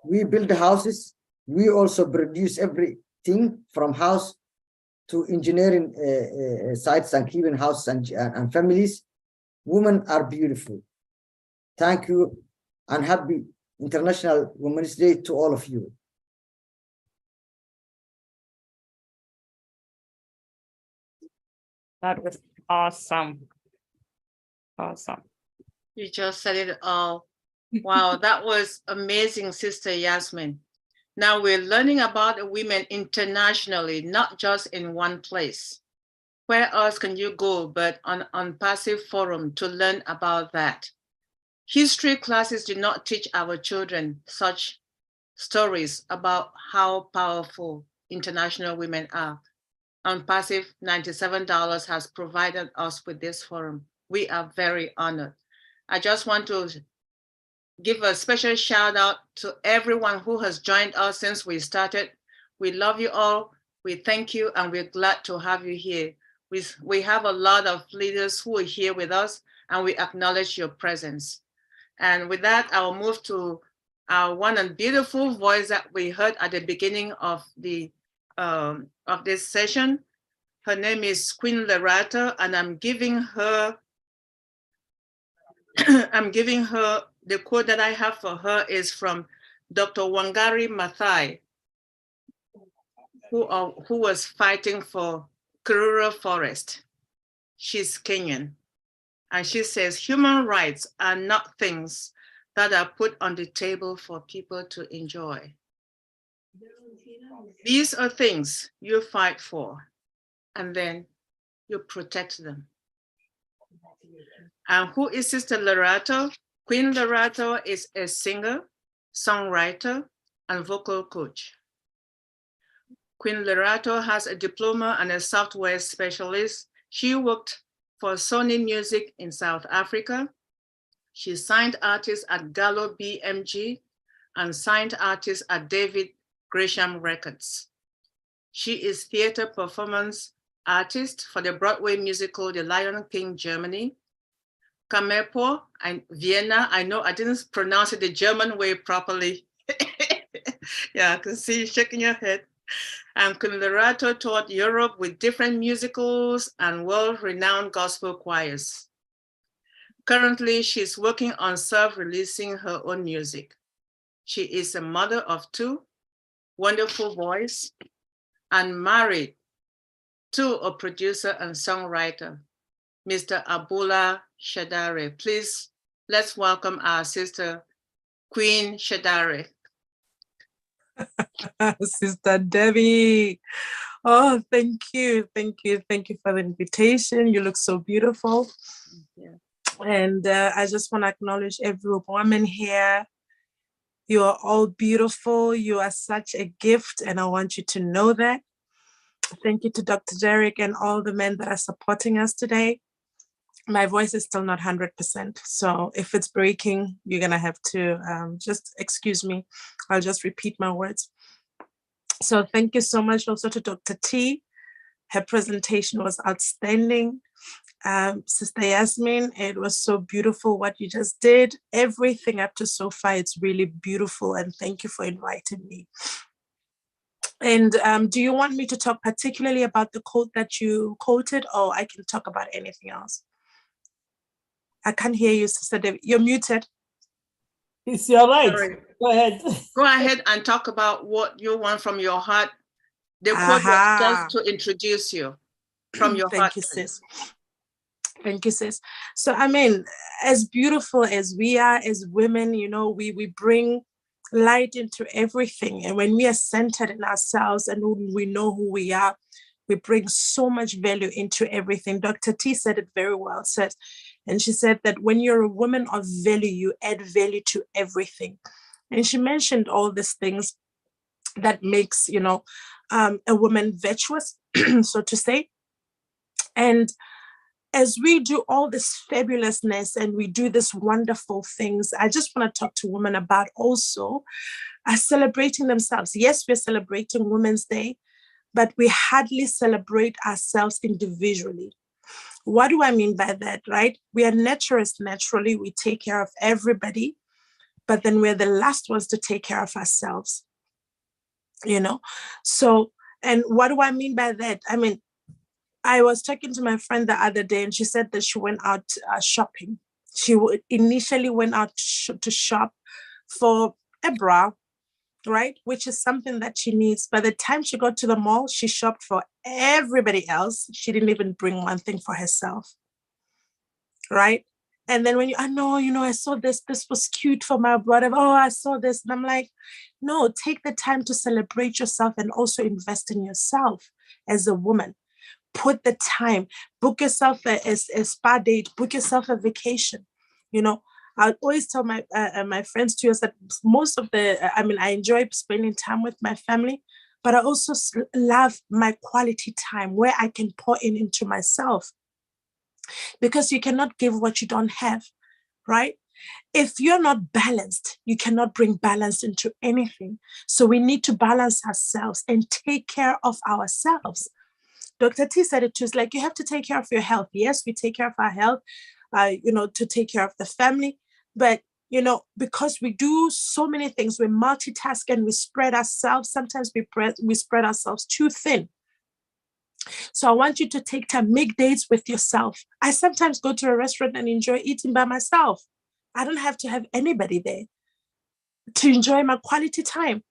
We build houses. We also produce everything from house to engineering sites and keeping houses and families. Women are beautiful. Thank you and happy International Women's Day to all of you.
That was awesome. Awesome.
You just said it all. Wow, that was amazing, Sister Yasmin. Now we're learning about women internationally, not just in one place. Where else can you go but on ONPASSIVE Forum to learn about that? History classes do not teach our children such stories about how powerful international women are. ONPASSIVE $97 has provided us with this forum. We are very honored. I just want to give a special shout out to everyone who has joined us since we started. We love you all. We thank you, and we're glad to have you here. We have a lot of leaders who are here with us, and we acknowledge your presence. And with that, I'll move to our one and beautiful voice that we heard at the beginning of this session. Her name is Queen Lerato, and I'm giving her the quote that I have for her is from Dr. Wangari Maathai, who was fighting for Karura Forest. She's Kenyan. And she says, human rights are not things that are put on the table for people to enjoy. These are things you fight for, and then you protect them. And who is Sister Lerato? Queen Lerato is a singer, songwriter, and vocal coach. Queen Lerato has a diploma and a software specialist. She worked for Sony Music in South Africa. She signed artists at Gallo BMG and signed artists at David Gresham Records. She is theater performance artist for the Broadway musical The Lion King, Germany. Kamepo and Vienna. I know I didn't pronounce it the German way properly. Yeah, I can see you shaking your head. And Queen Lerato taught Europe with different musicals and world-renowned gospel choirs. Currently, she's working on self-releasing her own music. She is a mother of two, wonderful voice, and married to a producer and songwriter, Mr. Abula Shadare. Please, let's welcome our sister, Queen Shadare.
Sister Debbie. Oh, thank you. Thank you. Thank you for the invitation. You look so beautiful.
Yeah.
And I just want to acknowledge every woman here. You are all beautiful. You are such a gift, and I want you to know that. Thank you to Dr. Derek and all the men that are supporting us today. My voice is still not 100%. So if it's breaking, you're going to have to just excuse me. I'll just repeat my words. So thank you so much also to Dr. T. Her presentation was outstanding. Sister Yasmin, it was so beautiful what you just did. Everything up to so far, it's really beautiful. And thank you for inviting me. And do you want me to talk particularly about the quote that you quoted, or I can talk about anything else? I can't hear you, Sister David. You're muted.
It's your right.
Sorry.
Go ahead.
Go ahead and talk about what you want from your heart. The quote was just to introduce you from your heart.
Thank you, sis. Thank you, sis. So, I mean, as beautiful as we are as women, you know, we bring light into everything. And when we are centered in ourselves and we know who we are, we bring so much value into everything. Dr. T said it very well, and she said that when you're a woman of value, you add value to everything. And she mentioned all these things that makes, you know, a woman virtuous, so to say. And as we do all this fabulousness and we do this wonderful things, I just want to talk to women about also celebrating themselves. Yes, we're celebrating Women's Day, but we hardly celebrate ourselves individually. What do I mean by that, right? We are naturists naturally. We take care of everybody, but then we're the last ones to take care of ourselves, you know? So, and what do I mean by that? I mean, I was talking to my friend the other day and she said that she went out shopping. She initially went out to shop for a bra, right? Which is something that she needs. By the time she got to the mall, she shopped for everybody else. She didn't even bring one thing for herself, right? And then when I know, I saw this was cute for my brother. Oh, I saw this. And I'm like, no, take the time to celebrate yourself and also invest in yourself as a woman. Put the time, book yourself a spa date, book yourself a vacation. I always tell my my friends too is that most of I enjoy spending time with my family, but I also love my quality time where I can pour into myself, because you cannot give what you don't have, right? If you're not balanced, you cannot bring balance into anything. So we need to balance ourselves and take care of ourselves. Dr. T said it too. It's like you have to take care of your health. Yes, we take care of our health, to take care of the family. But, because we do so many things, we multitask and we spread ourselves. Sometimes we spread ourselves too thin. So I want you to take time, make dates with yourself. I sometimes go to a restaurant and enjoy eating by myself. I don't have to have anybody there to enjoy my quality time.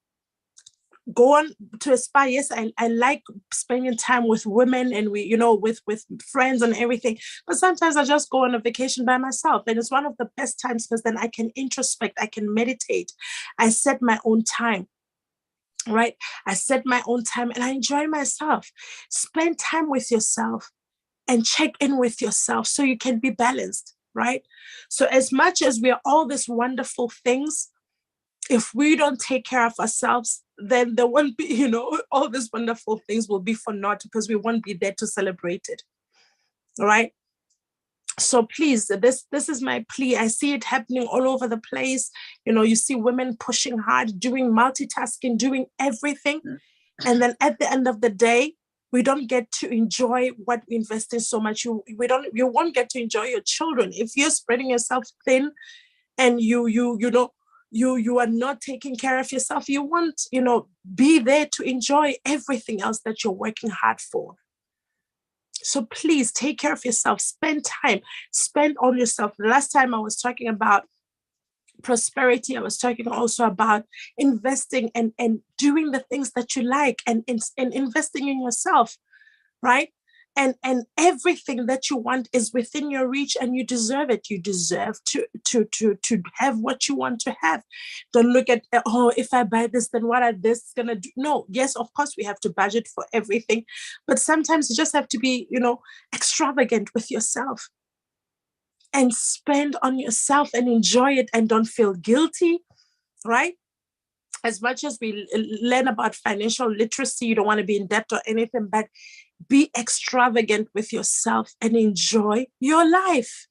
Go on to a spa. Yes, I like spending time with women and with friends and everything. But sometimes I just go on a vacation by myself. And it's one of the best times because then I can introspect, I can meditate. I set my own time, right? I set my own time and I enjoy myself. Spend time with yourself and check in with yourself so you can be balanced, right? So as much as we are all these wonderful things, if we don't take care of ourselves, then there won't be, all these wonderful things will be for naught because we won't be there to celebrate it. All right. So please, this is my plea. I see it happening all over the place. You see women pushing hard, doing multitasking, doing everything. And then at the end of the day, we don't get to enjoy what we invest in so much. You won't get to enjoy your children. If you're spreading yourself thin and you are not taking care of yourself, you won't, be there to enjoy everything else that you're working hard for. So please take care of yourself, spend time, spend on yourself. The last time I was talking about prosperity, I was talking also about investing and doing the things that you like and investing in yourself, right? And everything that you want is within your reach and you deserve it. You deserve to have what you want to have. Don't look at, if I buy this, then what are this gonna do? No, yes, of course we have to budget for everything, but sometimes you just have to be, extravagant with yourself and spend on yourself and enjoy it and don't feel guilty, right? As much as we learn about financial literacy, you don't want to be in debt or anything, but be extravagant with yourself and enjoy your life.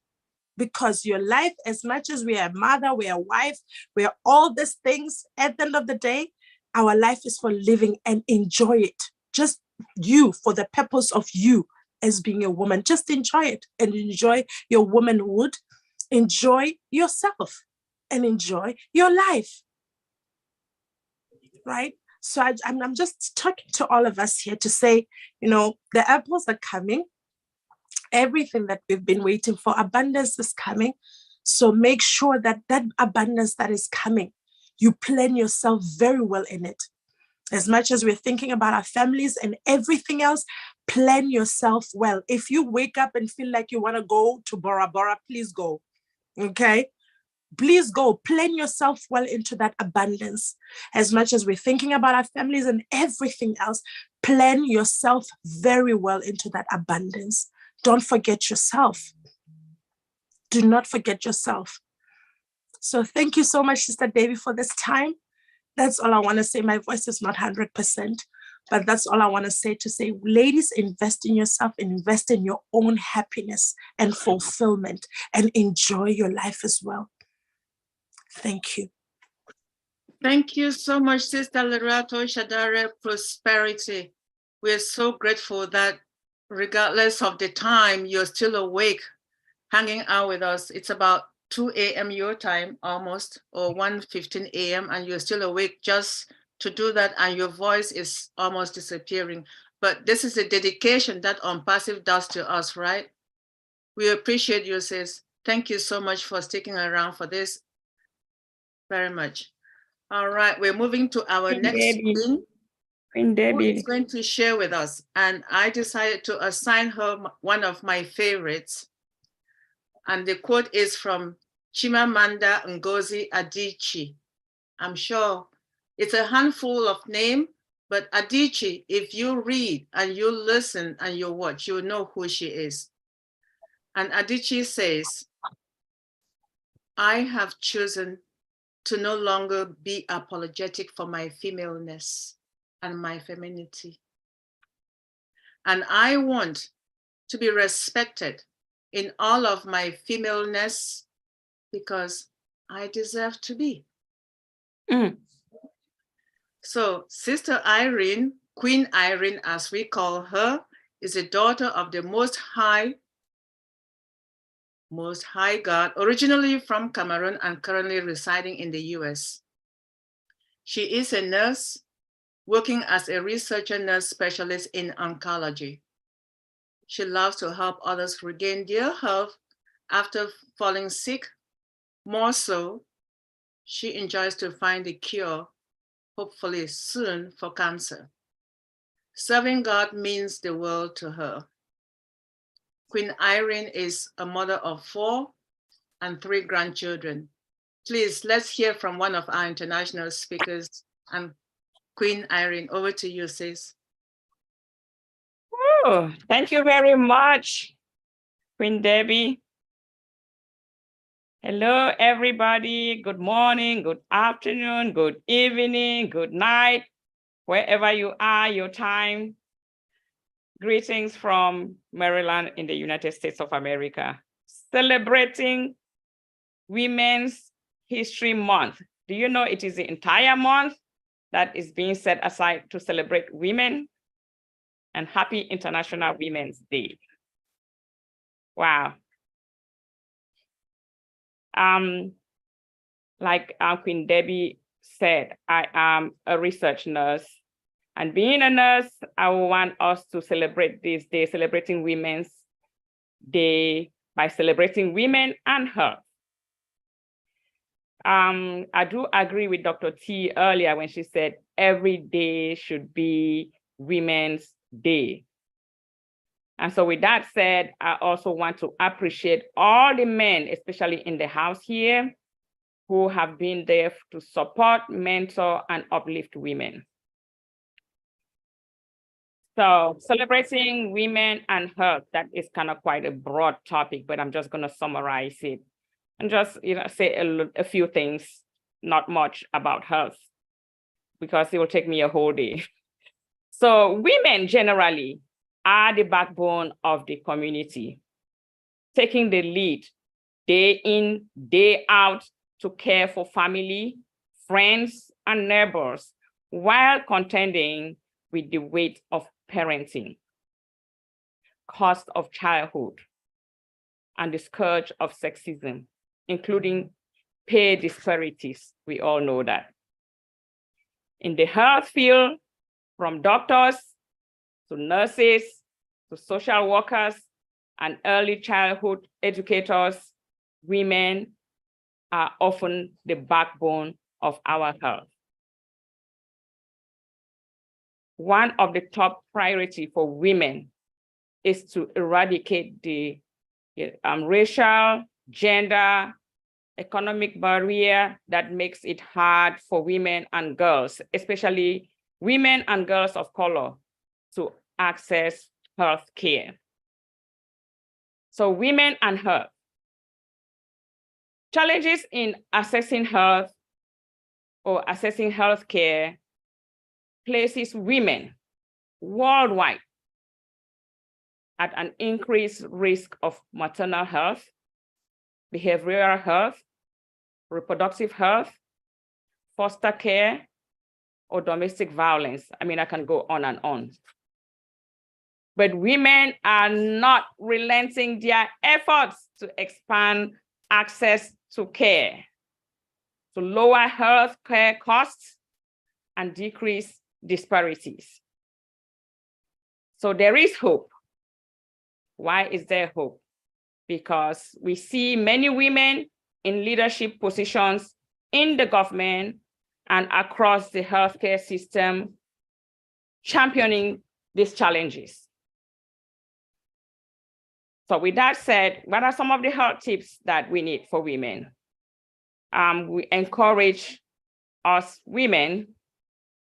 Because your life, as much as we are a mother, we are a wife, we are all these things, at the end of the day, our life is for living and enjoy it. Just you, for the purpose of you as being a woman, just enjoy it and enjoy your womanhood, enjoy yourself and enjoy your life, right? So I'm just talking to all of us here to say, the apples are coming. Everything that we've been waiting for, abundance is coming. So make sure that abundance that is coming, you plan yourself very well in it. As much as we're thinking about our families and everything else, plan yourself well. If you wake up and feel like you want to go to Bora Bora, please go. Okay? Please go, plan yourself well into that abundance. As much as we're thinking about our families and everything else, plan yourself very well into that abundance. Don't forget yourself. Do not forget yourself. So thank you so much, Sister Davy, for this time. That's all I want to say. My voice is not 100%, but that's all I want to say, ladies, invest in yourself, invest in your own happiness and fulfillment, and enjoy your life as well. Thank you.
Thank you so much, Sister Lerato Shadare Prosperity. We're so grateful that regardless of the time, you're still awake, hanging out with us. It's about 2 a.m. your time almost, or 1:15 a.m. and you're still awake just to do that, and your voice is almost disappearing. But this is a dedication that ONPASSIVE does to us, right? We appreciate you, sis. Thank you so much for sticking around for this. Very much. All right, we're moving to our
Queen
next
Debbie.
queen,
Queen
who
Debbie.
is going to share with us. And I decided to assign her one of my favorites. And the quote is from Chimamanda Ngozi Adichie. I'm sure it's a handful of name, but Adichie, if you read and you listen and you watch, you know who she is. And Adichie says, I have chosen to no longer be apologetic for my femaleness and my femininity. And I want to be respected in all of my femaleness because I deserve to be. So Sister Irene, Queen Irene, as we call her, is a daughter of the Most High God, originally from Cameroon and currently residing in the US. She is a nurse working as a researcher nurse specialist in oncology. She loves to help others regain their health after falling sick. More so, she enjoys to find a cure, hopefully soon, for cancer. Serving God means the world to her. Queen Irene is a mother of 4 and 3 grandchildren. Please, let's hear from one of our international speakers. And Queen Irene, over to you, sis.
Oh, thank you very much, Queen Debbie. Hello, everybody. Good morning, good afternoon, good evening, good night, wherever you are, your time. Greetings from Maryland in the United States of America, celebrating Women's History Month. Do you know it is the entire month that is being set aside to celebrate women? And happy International Women's Day. Wow. Like Queen Debbie said, I am a research nurse. And being a nurse, I want us to celebrate this day, celebrating Women's Day by celebrating women and health. I do agree with Dr. T earlier when she said every day should be Women's Day. And so with that said, I also want to appreciate all the men, especially in the house here, who have been there to support, mentor, and uplift women. So celebrating women and health, that is kind of quite a broad topic, but I'm just going to summarize it and just say a few things, not much about health, because it will take me a whole day. So women generally are the backbone of the community, taking the lead day in, day out to care for family, friends, and neighbors while contending with the weight of parenting, cost of childhood, and the scourge of sexism, including pay disparities. We all know that. In the health field, from doctors to nurses to social workers and early childhood educators, women are often the backbone of our health. One of the top priorities for women is to eradicate the racial, gender, economic barrier that makes it hard for women and girls, especially women and girls of color, to access health care. So women and health. Challenges in accessing health or accessing health care places women worldwide at an increased risk of maternal health, behavioral health, reproductive health, foster care, or domestic violence. I mean, I can go on and on. But women are not relenting their efforts to expand access to care, to lower health care costs and decrease disparities. So there is hope. Why is there hope? because we see many women in leadership positions in the government and across the healthcare system championing these challenges. So with that said, what are some of the health tips that we need for women? We encourage us women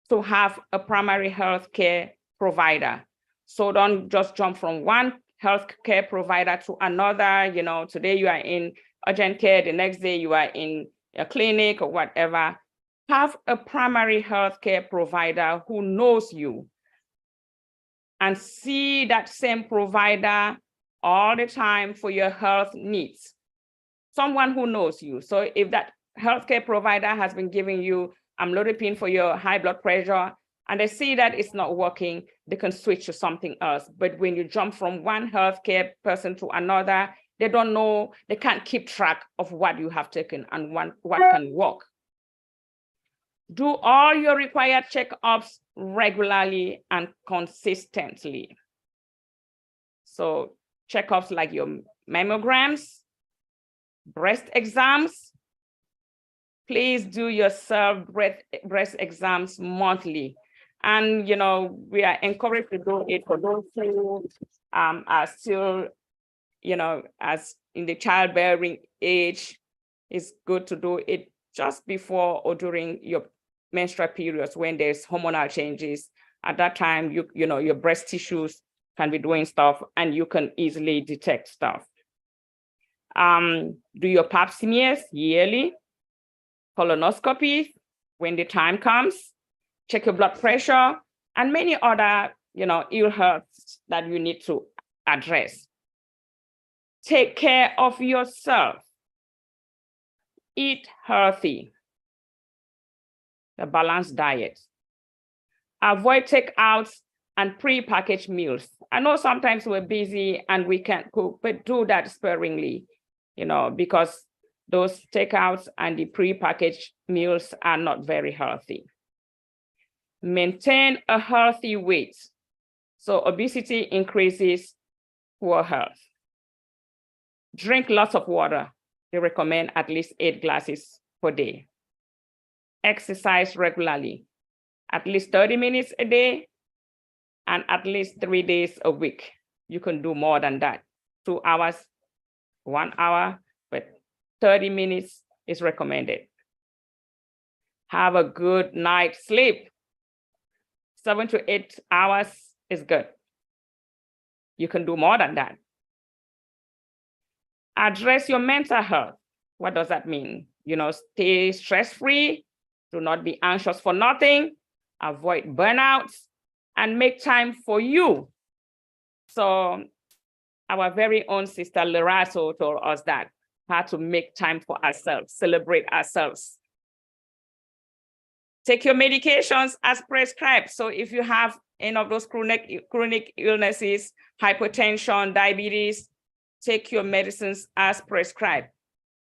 to have a primary health care provider. So don't just jump from one healthcare provider to another. You know, today you are in urgent care, the next day you are in a clinic or whatever. Have a primary healthcare provider who knows you, and see that same provider all the time for your health needs. Someone who knows you. So if that healthcare provider has been giving you amlodipine for your high blood pressure, and they see that it's not working, they can switch to something else. But when you jump from one healthcare person to another, they don't know, they can't keep track of what you have taken and what can work. Do all your required checkups regularly and consistently. So checkups like your mammograms, breast exams. Please do your breast exams monthly. And, you know, we are encouraged to do it for those who are still, you know, as in the childbearing age. It's good to do it just before or during your menstrual periods when there's hormonal changes. At that time, you know, your breast tissues can be doing stuff and you can easily detect stuff. Do your pap smears yearly, colonoscopy when the time comes, check your blood pressure, and many other, you know, ill healths that you need to address. Take care of yourself. Eat healthy, a balanced diet. Avoid takeouts and pre-packaged meals. I know sometimes we're busy and we can't cook, but do that sparingly, you know, because those takeouts and the pre-packaged meals are not very healthy. Maintain a healthy weight. So obesity increases poor health. Drink lots of water. They recommend at least 8 glasses per day. Exercise regularly, at least 30 minutes a day and at least 3 days a week. You can do more than that. 2 hours, 1 hour, but 30 minutes is recommended. Have a good night's sleep. 7 to 8 hours is good. You can do more than that. Address your mental health. What does that mean? You know, stay stress-free, do not be anxious for nothing, avoid burnouts, and make time for you. So our very own sister Lerato told us that, how to make time for ourselves, celebrate ourselves. Take your medications as prescribed. So if you have any of those chronic illnesses, hypertension, diabetes, take your medicines as prescribed.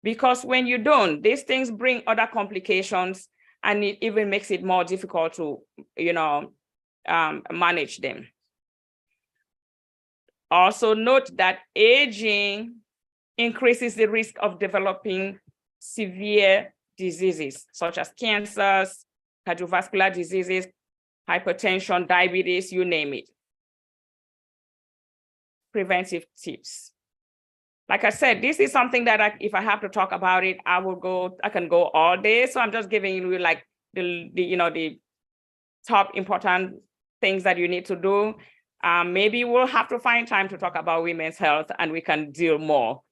Because when you don't, these things bring other complications and it even makes it more difficult to, you know, manage them. Also note that aging increases the risk of developing severe diseases such as cancers, cardiovascular diseases, hypertension, diabetes, you name it. Preventive tips. Like I said, this is something that if I have to talk about it, I can go all day. So I'm just giving you like the top important things that you need to do. Maybe we'll have to find time to talk about women's health and we can deal more.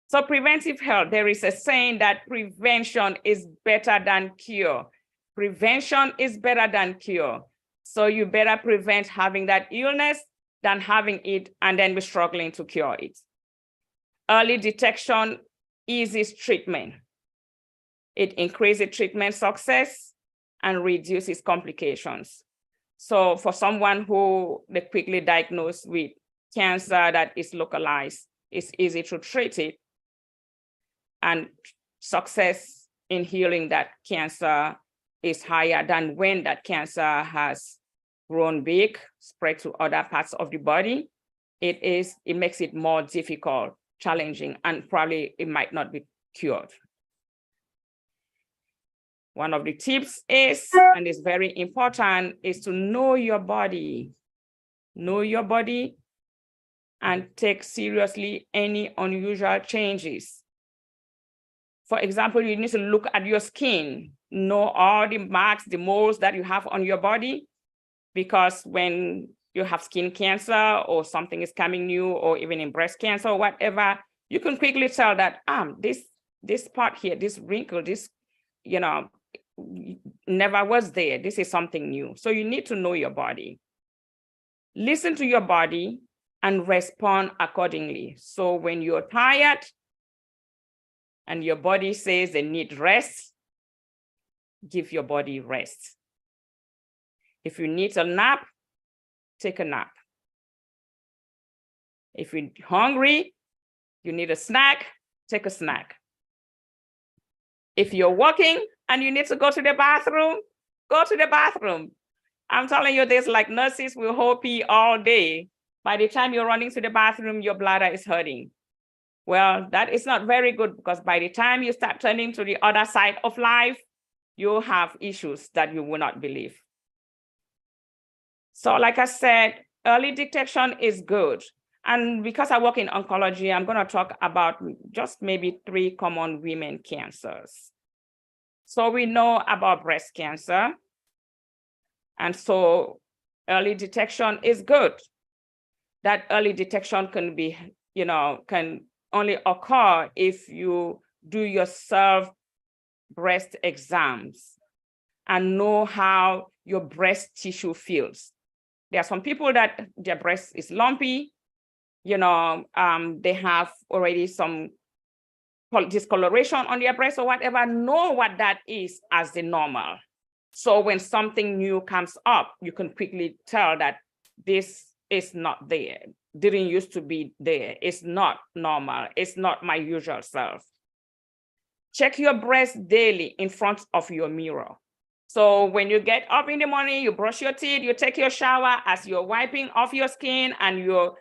So preventive health, there is a saying that prevention is better than cure. Prevention is better than cure. So you better prevent having that illness than having it and then be struggling to cure it. Early detection eases treatment. It increases treatment success and reduces complications. So for someone who they quickly diagnosed with cancer that is localized, it's easy to treat it. And success in healing that cancer is higher than when that cancer has grown big, spread to other parts of the body. It makes it more difficult challenging, and probably it might not be cured. One of the tips is, and it's very important, is to know your body. Know your body and take seriously any unusual changes. For example, you need to look at your skin, know all the marks, the moles that you have on your body, because when you have skin cancer or something is coming new, or even in breast cancer or whatever, you can quickly tell that this part here, this wrinkle, this, never was there. This is something new. So you need to know your body. Listen to your body and respond accordingly. So when you're tired and your body says they need rest, give your body rest. If you need a nap, take a nap. If you're hungry, you need a snack, take a snack. If you're walking and you need to go to the bathroom, go to the bathroom. I'm telling you, there's like nurses will hold pee all day. By the time you're running to the bathroom, your bladder is hurting. Well, that is not very good, because by the time you start turning to the other side of life, you'll have issues that you will not believe. So like I said, early detection is good. And because I work in oncology, I'm going to talk about just maybe 3 common women cancers. So we know about breast cancer. And so early detection is good. That early detection can be, can only occur if you do your breast exams and know how your breast tissue feels. There are some people that their breast is lumpy, they have already some discoloration on their breast or whatever. Know what that is as the normal. So when something new comes up, you can quickly tell that this is not there. Didn't used to be there. It's not normal. It's not my usual self. Check your breast daily in front of your mirror. So when you get up in the morning, you brush your teeth, you take your shower, as you're wiping off your skin and you're,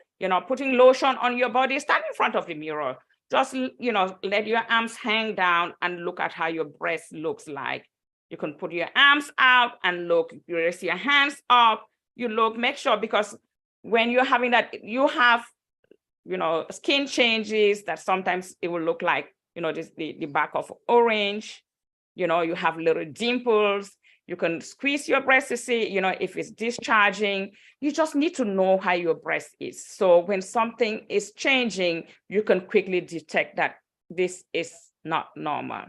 putting lotion on your body, stand in front of the mirror. Just, let your arms hang down and look at how your breast looks like. You can put your arms out and look, you raise your hands up, you look, make sure, because when you're having that, you have, skin changes that sometimes it will look like, the back of orange, you have little dimples. You can squeeze your breast to see, if it's discharging. You just need to know how your breast is. So when something is changing, you can quickly detect that this is not normal.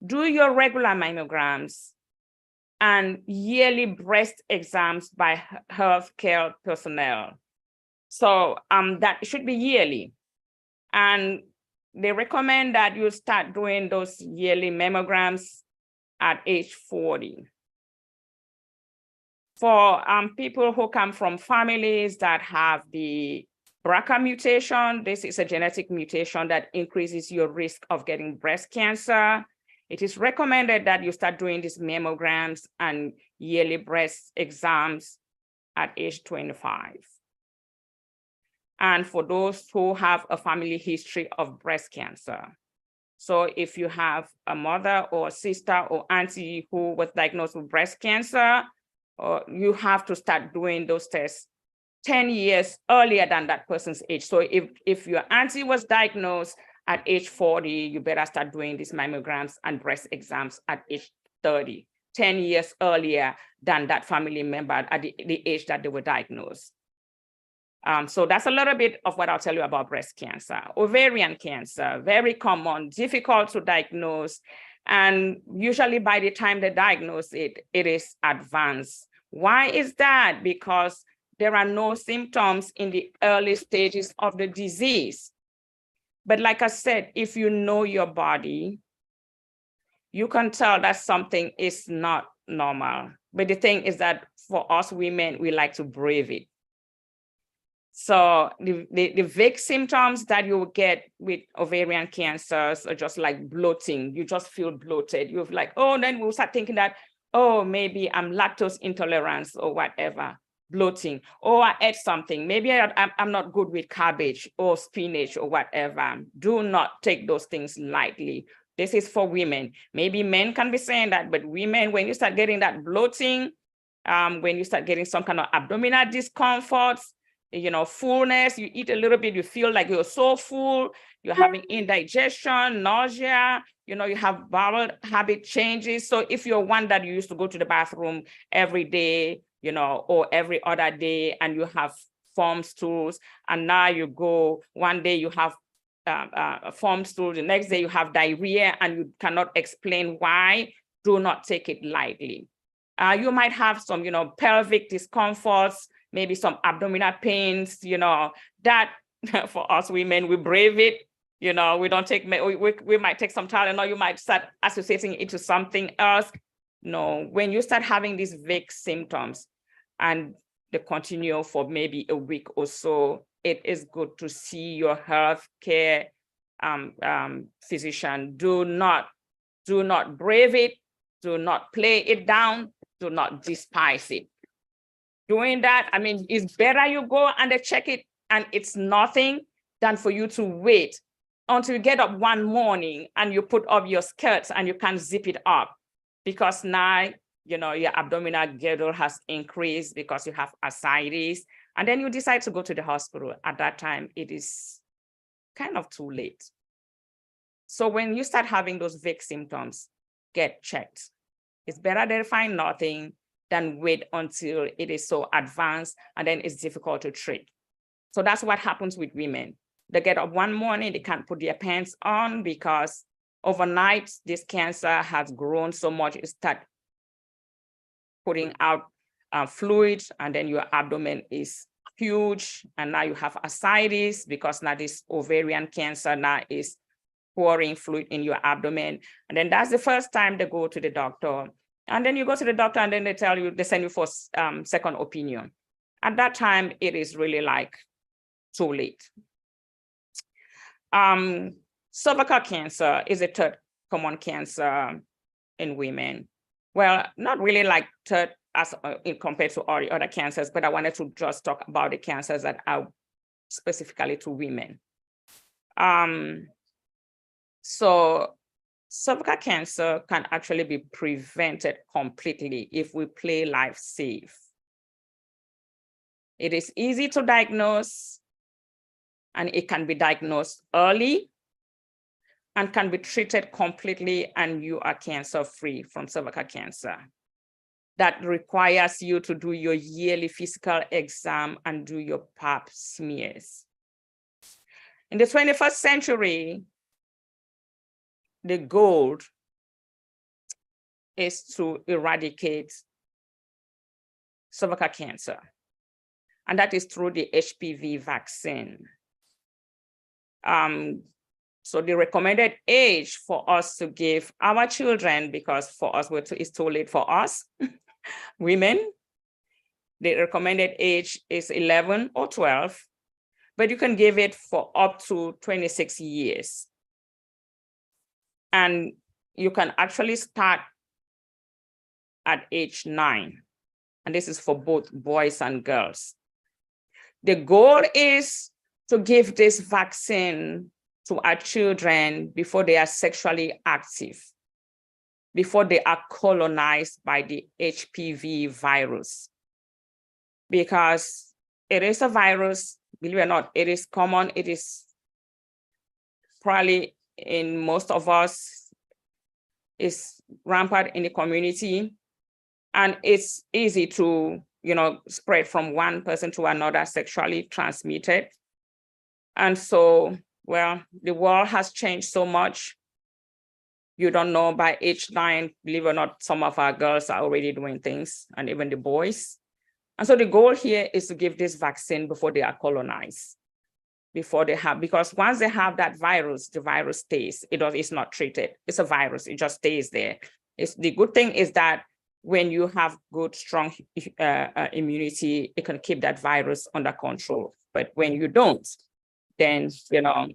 Do your regular mammograms and yearly breast exams by healthcare personnel. So that should be yearly. And they recommend that you start doing those yearly mammograms at age 40. For people who come from families that have the BRCA mutation, this is a genetic mutation that increases your risk of getting breast cancer. It is recommended that you start doing these mammograms and yearly breast exams at age 25. And for those who have a family history of breast cancer. So if you have a mother or a sister or auntie who was diagnosed with breast cancer, you have to start doing those tests 10 years earlier than that person's age. So if your auntie was diagnosed at age 40, you better start doing these mammograms and breast exams at age 30, 10 years earlier than that family member at the age that they were diagnosed. So that's a little bit of what I'll tell you about breast cancer. Ovarian cancer, very common, difficult to diagnose. And usually by the time they diagnose it, it is advanced. Why is that? Because there are no symptoms in the early stages of the disease. But like I said, if you know your body, you can tell that something is not normal. But the thing is that for us women, we like to brave it. So the vague symptoms that you will get with ovarian cancers are just like bloating. You just feel bloated. You're like, oh, then we'll start thinking that, oh, maybe I'm lactose intolerant or whatever. bloating, or I ate something, maybe I'm not good with cabbage or spinach or whatever. Do not take those things lightly. This is for women. Maybe men can be saying that, but women, when you start getting that bloating, when you start getting some kind of abdominal discomforts, you know, fullness, you eat a little bit, you feel like you're so full, you're having indigestion, nausea, you know, you have bowel habit changes. So if you're one that you used to go to the bathroom every day, you know, or every other day, and you have form stools, and now you go, one day you have form stool, the next day you have diarrhea, and you cannot explain why, do not take it lightly. You might have some, you know, pelvic discomforts, maybe some abdominal pains, you know, that for us women, we brave it. You know, we don't take, we might take some Tylenol, you might start associating it to something else. No, when you start having these vague symptoms and they continue for maybe a week or so, it is good to see your healthcare physician. Do not brave it. Do not play it down. Do not despise it. Doing that, I mean, it's better you go and they check it and it's nothing than for you to wait until you get up one morning and you put up your skirts and you can't zip it up because now, you know, your abdominal girdle has increased because you have ascites, and then you decide to go to the hospital. At that time, it is kind of too late. So when you start having those vague symptoms, get checked. It's better they find nothing than wait until it is so advanced and then it's difficult to treat. So that's what happens with women. They get up one morning, they can't put their pants on because overnight, this cancer has grown so much, it starts putting out fluid, and then your abdomen is huge, and now you have ascites because now this ovarian cancer now is pouring fluid in your abdomen. And then that's the first time they go to the doctor. And then you go to the doctor and then they tell you, they send you for second opinion. At that time, it is really like too late. Cervical cancer is a third common cancer in women. Well, not really like third as compared to all the other cancers, but I wanted to just talk about the cancers that are specifically to women. So cervical cancer can actually be prevented completely if we play life safe. It is easy to diagnose, and it can be diagnosed early and can be treated completely, and you are cancer-free from cervical cancer. That requires you to do your yearly physical exam and do your pap smears. In the 21st century, the goal is to eradicate cervical cancer, and that is through the HPV vaccine. So the recommended age for us to give our children, because for us it's too late for us, women, the recommended age is 11 or 12, but you can give it for up to 26 years. And you can actually start at age 9. And this is for both boys and girls. The goal is to give this vaccine to our children before they are sexually active, before they are colonized by the HPV virus. Because it is a virus, believe it or not, it is common, it is probably in most of us, is rampant in the community, and it's easy to, you know, spread from one person to another, sexually transmitted. And so, well, the world has changed so much. You don't know, by age 9, believe it or not, some of our girls are already doing things, and even the boys. And so the goal here is to give this vaccine before they are colonized, before they have, because once they have that virus, the virus stays. It's not treated. It's a virus. It just stays there. The good thing is that when you have good, strong immunity, it can keep that virus under control. But when you don't, then, you know,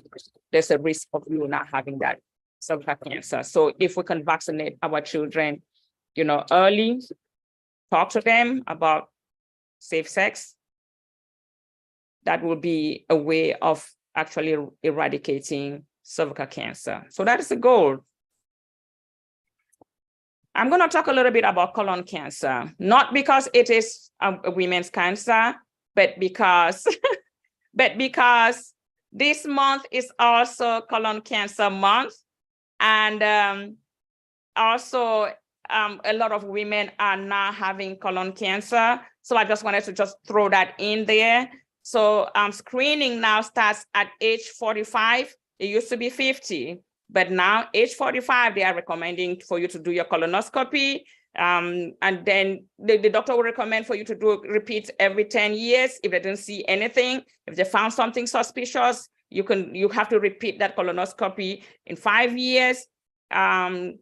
there's a risk of you not having that cervical cancer. So if we can vaccinate our children, you know, early, talk to them about safe sex, that will be a way of actually eradicating cervical cancer. So that is the goal. I'm going to talk a little bit about colon cancer, not because it is a women's cancer, but because, this month is also colon cancer month. And also a lot of women are now having colon cancer. So I just wanted to just throw that in there. So screening now starts at age 45. It used to be 50. But now, age 45, they are recommending for you to do your colonoscopy. And then the doctor will recommend for you to do repeats every 10 years. If they don't see anything, if they found something suspicious, you have to repeat that colonoscopy in 5 years. And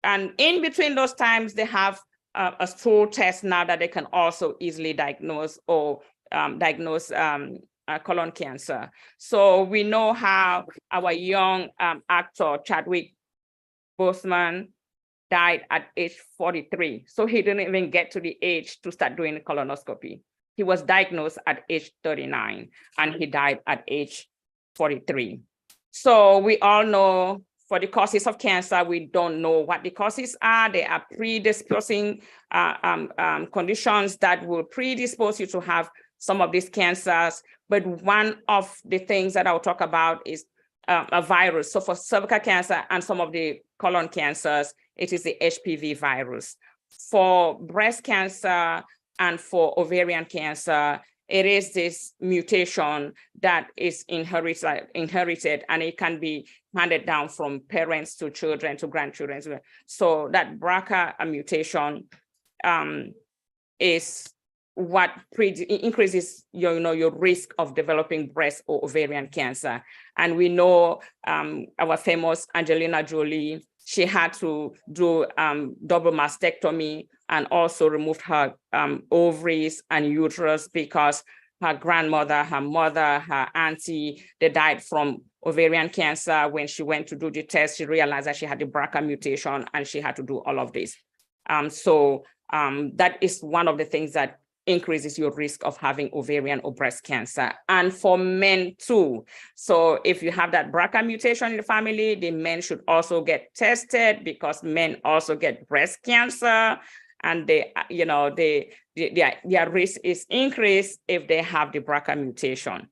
in between those times, they have a stool test now that they can also easily diagnose or diagnose colon cancer. So we know how our young actor Chadwick Boseman died at age 43. So he didn't even get to the age to start doing the colonoscopy. He was diagnosed at age 39 and he died at age 43. So we all know for the causes of cancer, we don't know what the causes are. They are predisposing conditions that will predispose you to have some of these cancers. But one of the things that I'll talk about is a virus. So for cervical cancer and some of the colon cancers, it is the HPV virus. For breast cancer and for ovarian cancer, it is this mutation that is inherited, and it can be handed down from parents to children to grandchildren. So that BRCA mutation is what increases your risk of developing breast or ovarian cancer. And we know our famous Angelina Jolie, she had to do double mastectomy and also removed her ovaries and uterus because her grandmother, her mother, her auntie, they died from ovarian cancer. When she went to do the test, she realized that she had the BRCA mutation and she had to do all of this. So that is one of the things that increases your risk of having ovarian or breast cancer, and for men too. So if you have that BRCA mutation in the family, the men should also get tested because men also get breast cancer, and their risk is increased if they have the BRCA mutation.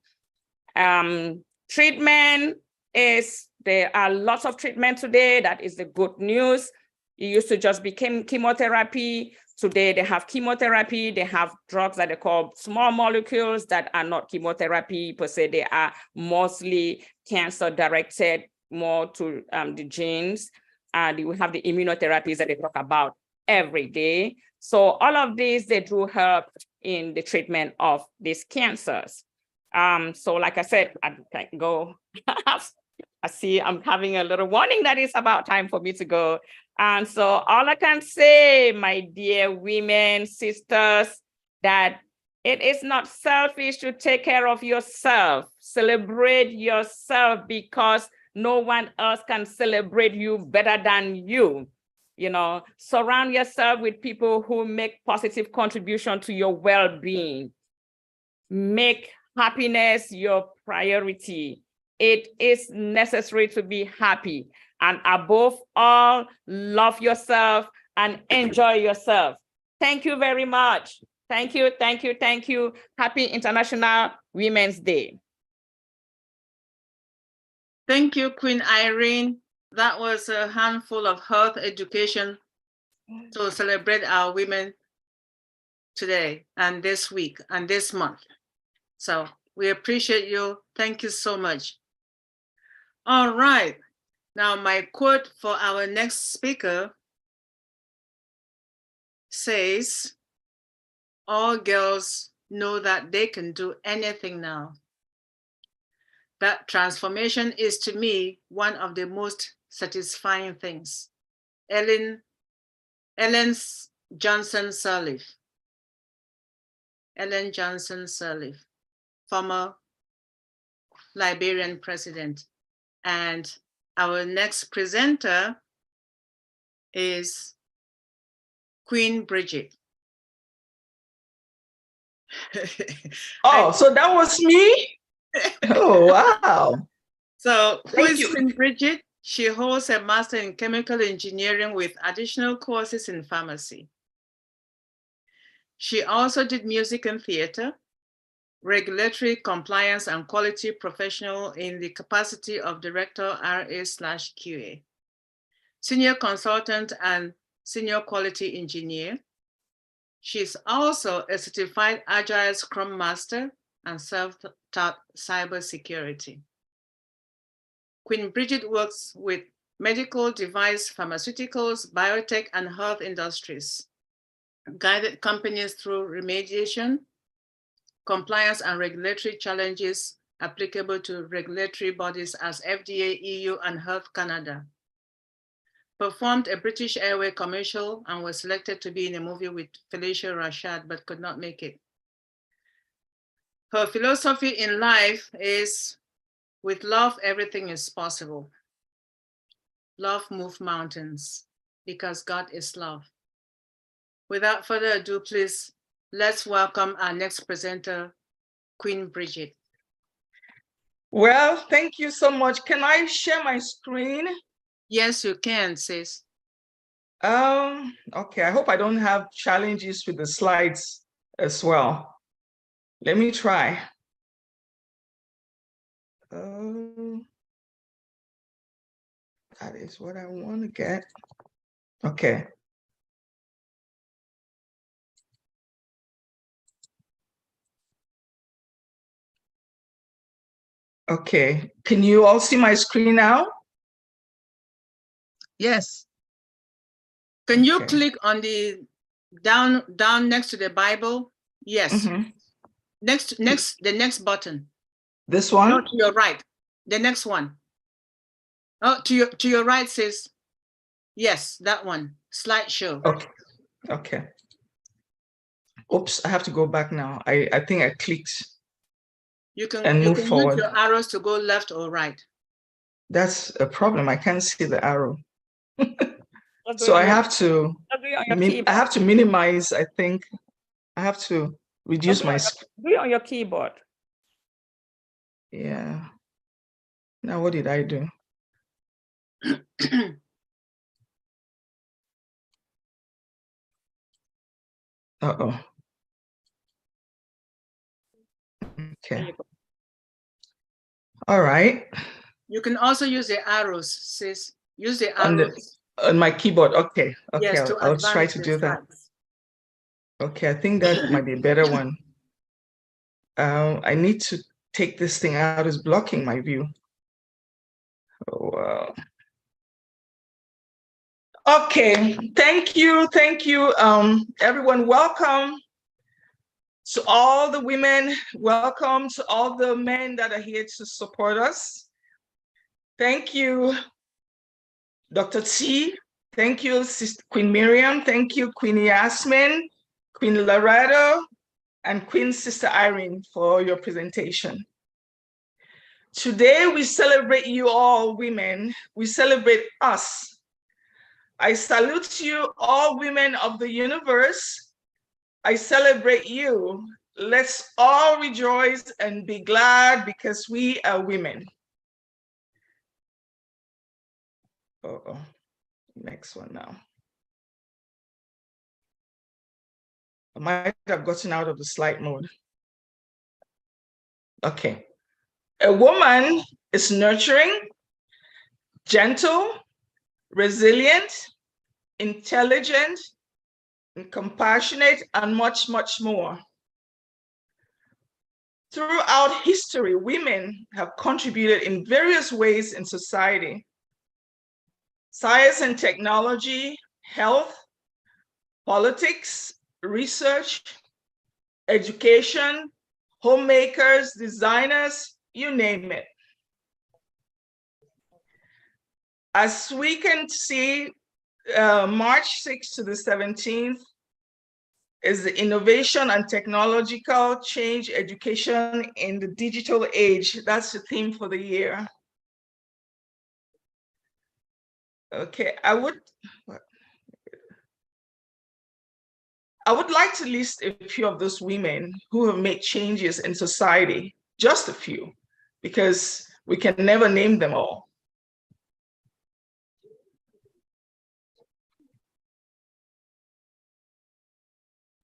Treatment is, there are lots of treatment today. That is the good news. It used to just become chemotherapy. Today they have chemotherapy, they have drugs that they call small molecules that are not chemotherapy per se. They are mostly cancer directed more to the genes. And we have the immunotherapies that they talk about every day. So all of these, they do help in the treatment of these cancers. So like I said, I can go. I see I'm having a little warning that it's about time for me to go. And so all I can say, my dear women, sisters, that it is not selfish to take care of yourself. Celebrate yourself because no one else can celebrate you better than you. Surround yourself with people who make positive contribution to your well-being. Make happiness your priority. It is necessary to be happy. And above all, love yourself and enjoy yourself. Thank you very much. Thank you, thank you, thank you. Happy International Women's Day.
Thank you, Queen Irene. That was a handful of health education to celebrate our women today and this week and this month. So we appreciate you. Thank you so much. All right. Now, my quote for our next speaker says, all girls know that they can do anything now. That transformation is, to me, one of the most satisfying things. Ellen Johnson Sirleaf, former Liberian president. And our next presenter is Queen Bridget.
Oh, so that was me? Oh, wow.
So who
Thank
is
you.
Queen Bridget? She holds a master in chemical engineering with additional courses in pharmacy. She also did music and theater, regulatory compliance and quality professional in the capacity of director RA/QA, senior consultant and senior quality engineer. She's also a certified Agile Scrum Master and self-taught cybersecurity. Queen Bridget works with medical device, pharmaceuticals, biotech, and health industries, guided companies through remediation, compliance, and regulatory challenges applicable to regulatory bodies as FDA, EU, and Health Canada. Performed a British Airways commercial and was selected to be in a movie with Felicia Rashad, but could not make it. Her philosophy in life is, with love, everything is possible. Love moves mountains because God is love. Without further ado, please, let's welcome our next presenter, Queen Bridget.
Well, thank you so much. Can I share my screen?
Yes, you can, sis.
Okay, I hope I don't have challenges with the slides as well. Let me try. That is what I want to get. Okay. Okay, can you all see my screen now? Yes.
Can you click on the down next to the Bible? Yes. The next button.
This one?
No, to your right. The next one. Oh, to your right says, yes, that one. Slideshow.
Okay. Okay. Oops, I have to go back now. I think I clicked.
You can
move forward.
use your arrows to go left or right.
That's a problem. I can't see the arrow. So I have to minimize, I think. I have to reduce my screen.
Do it on your keyboard.
Yeah. Now what did I do? Uh-oh. Okay. All right.
You can also use the arrows, sis. Use the arrows.
On my keyboard. Okay. Okay.
Yes,
I'll try to do that. Okay. I think that might be a better one. I need to take this thing out. It's blocking my view. Oh, wow. Okay. Thank you. Thank you. Everyone, welcome to all the women. Welcome to all the men that are here to support us. Thank you, Dr. T. Thank you, Sister Queen Miriam. Thank you, Queen Yasmin, Queen Loretta, and Queen Sister Irene for your presentation. Today, we celebrate you all women. We celebrate us. I salute you, all women of the universe. I celebrate you. Let's all rejoice and be glad because we are women. Uh-oh. Next one now. I might have gotten out of the slide mode. Okay. A woman is nurturing, gentle, resilient, intelligent, and compassionate, and much, much more. Throughout history, women have contributed in various ways in society. Science and technology, health, politics, research, education, homemakers, designers, you name it. As we can see, March 6th to the 17th is the Innovation and Technological Change Education in the Digital Age. That's the theme for the year. Okay, I would like to list a few of those women who have made changes in society, just a few, because we can never name them all.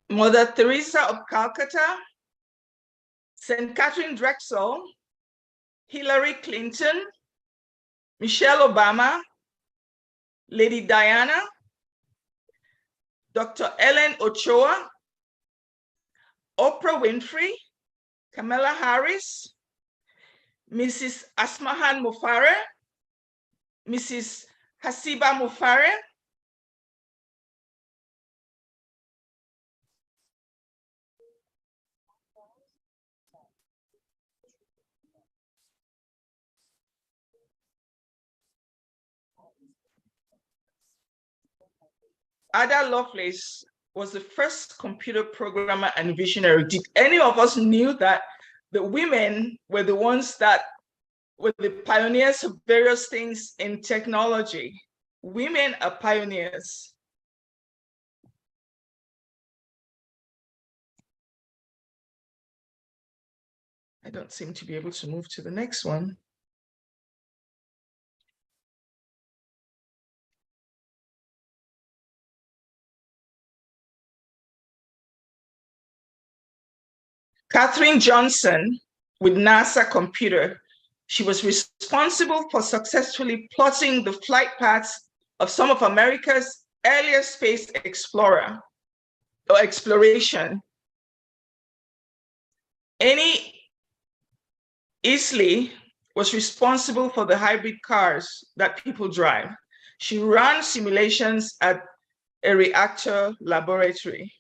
Mother Teresa of Calcutta, St. Catherine Drexel, Hillary Clinton, Michelle Obama, Lady Diana, Dr. Ellen Ochoa, Oprah Winfrey, Kamala Harris, Mrs. Asmahan Mufare, Mrs. Hasiba Mufare, Ada Lovelace was the first computer programmer and visionary. Did any of us knew that the women were the ones that were the pioneers of various things in technology? Women are pioneers. I don't seem to be able to move to the next one. Katherine Johnson with NASA Computer. She was responsible for successfully plotting the flight paths of some of America's earliest space exploration. Annie Easley was responsible for the hybrid cars that people drive. She ran simulations at a reactor laboratory.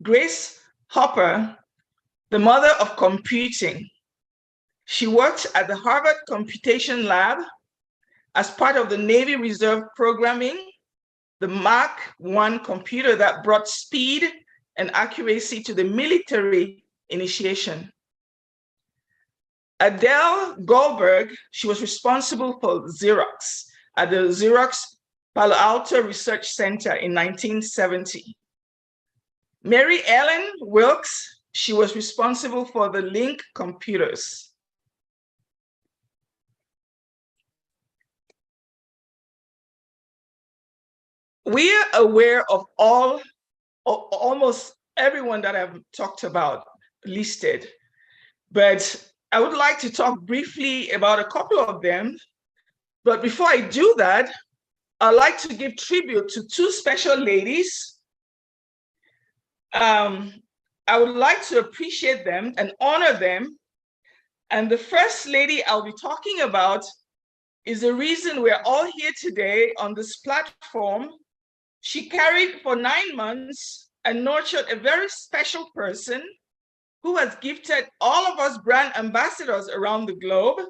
Grace Hopper, the mother of computing. She worked at the Harvard Computation Lab as part of the Navy Reserve programming, the Mark I computer that brought speed and accuracy to the military initiation. Adele Goldberg, she was responsible for Xerox at the Xerox Palo Alto Research Center in 1970. Mary Ellen Wilkes, she was responsible for the Link computers. We are aware of almost everyone that I've talked about, listed, but I would like to talk briefly about a couple of them. But before I do that, I'd like to give tribute to two special ladies. I would like to appreciate them and honor them. And the first lady I'll be talking about is the reason we're all here today on this platform. She carried for 9 months and nurtured a very special person who has gifted all of us brand ambassadors around the globe.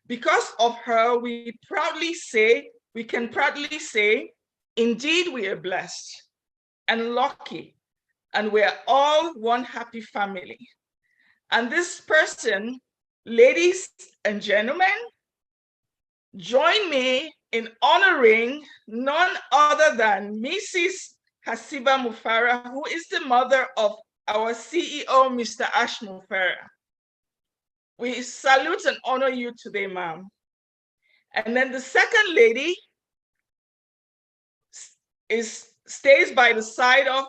Because of her, we can proudly say, indeed we are blessed and lucky, and we're all one happy family. And this person, ladies and gentlemen, join me in honoring none other than Mrs. Hasiba Mufare, who is the mother of our CEO, Mr. Ash Mufare. We salute and honor you today, ma'am. And then the second lady stays by the side of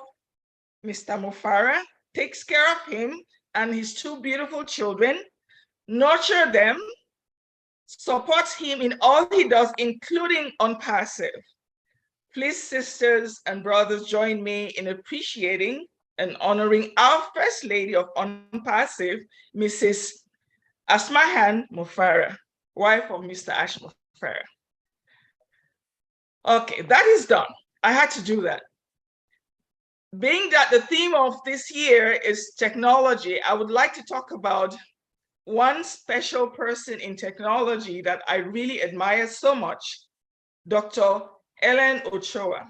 Mr. Mufare, takes care of him and his two beautiful children, nurture them, supports him in all he does, including ONPASSIVE. Please, sisters and brothers, join me in appreciating and honoring our First Lady of ONPASSIVE, Mrs. Asmahan Mufare, wife of Mr. Ash Mufare. Okay, that is done. I had to do that. Being that the theme of this year is technology, I would like to talk about one special person in technology that I really admire so much, Dr. Ellen Ochoa.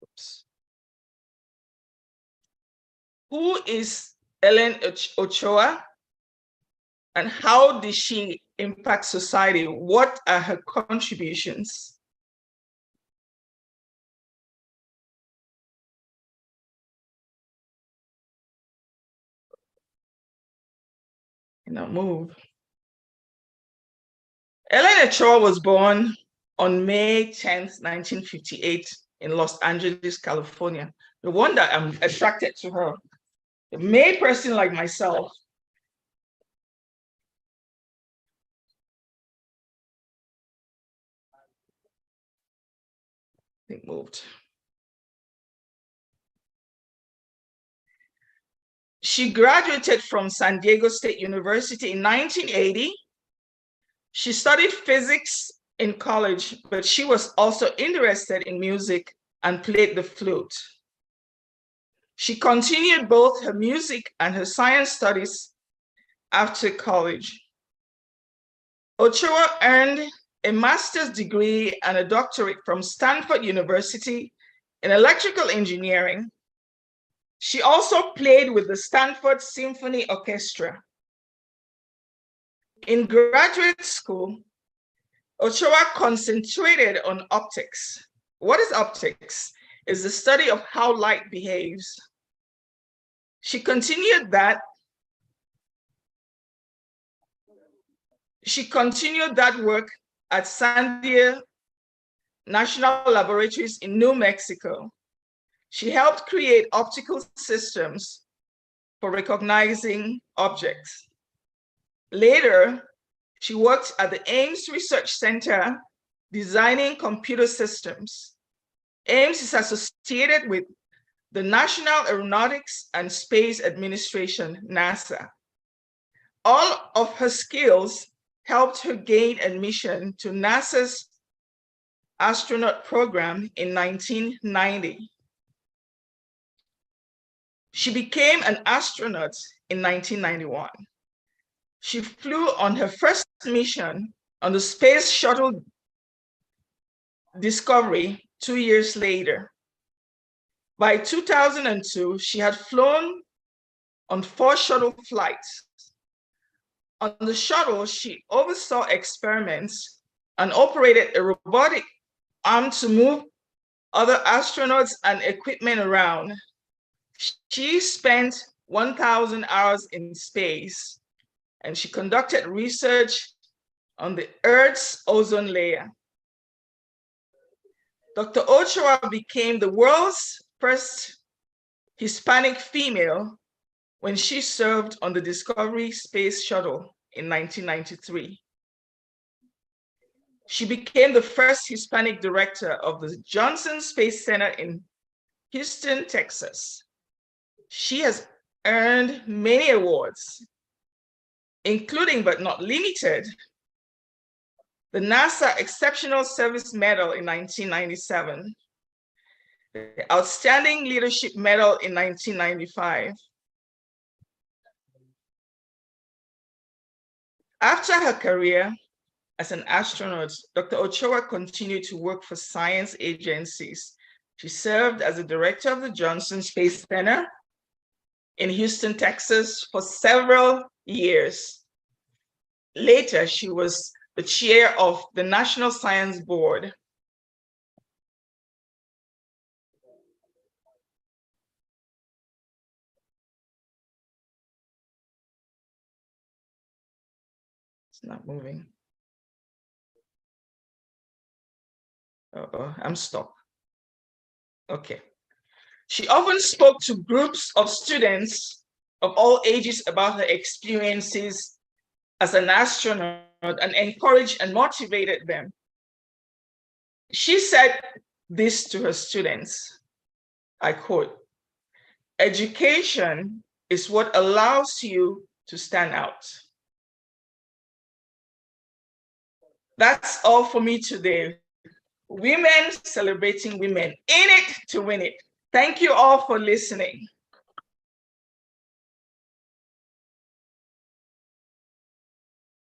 Oops. Who is Ellen Ochoa? And how did she impact society? What are her contributions? Now move. Ellen Ochoa was born on May 10th, 1958 in Los Angeles, California. No wonder I'm attracted to her. A May person like myself. It moved. She graduated from San Diego State University in 1980. She studied physics in college, but she was also interested in music and played the flute. She continued both her music and her science studies after college. Ochoa earned a master's degree and a doctorate from Stanford University in electrical engineering. She also played with the Stanford Symphony Orchestra. In graduate school, Ochoa concentrated on optics. What is optics? It's the study of how light behaves. She continued that work at Sandia National Laboratories in New Mexico. She helped create optical systems for recognizing objects. Later, she worked at the Ames Research Center designing computer systems. Ames is associated with the National Aeronautics and Space Administration, NASA. All of her skills helped her gain admission to NASA's astronaut program in 1990. She became an astronaut in 1991. She flew on her first mission on the Space Shuttle Discovery 2 years later. By 2002, she had flown on 4 shuttle flights. On the shuttle, she oversaw experiments and operated a robotic arm to move other astronauts and equipment around. She spent 1,000 hours in space, and she conducted research on the Earth's ozone layer. Dr. Ochoa became the world's first Hispanic female when she served on the Discovery Space Shuttle in 1993. She became the first Hispanic director of the Johnson Space Center in Houston, Texas. She has earned many awards, including but not limited the NASA Exceptional Service Medal in 1997, the Outstanding Leadership Medal in 1995. After her career as an astronaut, Dr. Ochoa continued to work for science agencies. She served as the director of the Johnson Space Center in Houston, Texas for several years. Later, she was the chair of the National Science Board. It's not moving. Uh-oh, I'm stuck. Okay. She often spoke to groups of students of all ages about her experiences as an astronaut and encouraged and motivated them. She said this to her students, I quote, "Education is what allows you to stand out." That's all for me today. Women celebrating women, in it to win it. Thank you all for listening.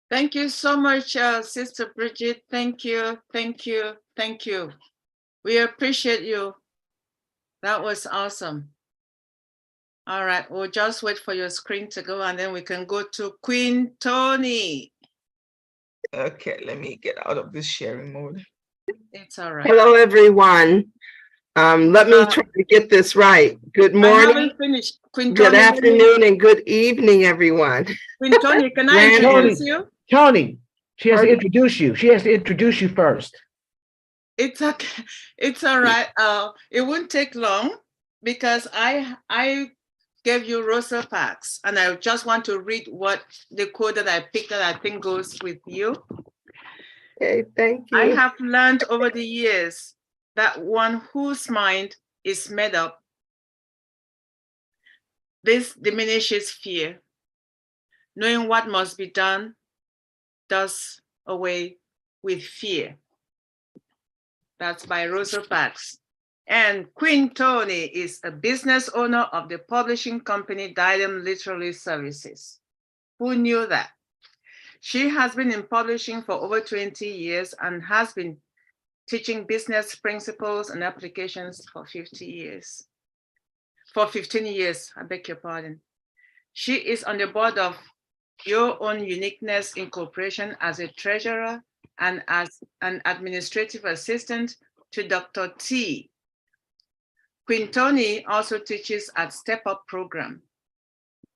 Thank you so much, Sister Bridget. Thank you, thank you, thank you. We appreciate you. That was awesome. All right, we'll just wait for your screen to go and then we can go to Queen Tony.
Okay, let me get out of this sharing mode.
It's all right.
Hello, everyone. Let me try to get this right. Good
I
morning,
haven't finished. Queen
good
Tony,
afternoon, and good evening, everyone.
Queen Tony, can I
Brandon.
introduce you?
Tony, she has to
Pardon?
introduce you. She has to introduce you first.
It's okay. It's all right. It won't take long because I gave you Rosa Parks and I just want to read what the code that I picked that I think goes with you.
Okay, thank you.
I have learned over the years that one whose mind is made up, this diminishes fear. Knowing what must be done does away with fear. That's by Rosa Parks. And Queen Tony is a business owner of the publishing company Diadem Literary Services. Who knew that? She has been in publishing for over 20 years and has been teaching business principles and applications for 50 years. For 15 years, I beg your pardon. She is on the board of Your Own Uniqueness Incorporation as a treasurer and as an administrative assistant to Dr. T. Queen Tony also teaches at Step Up program,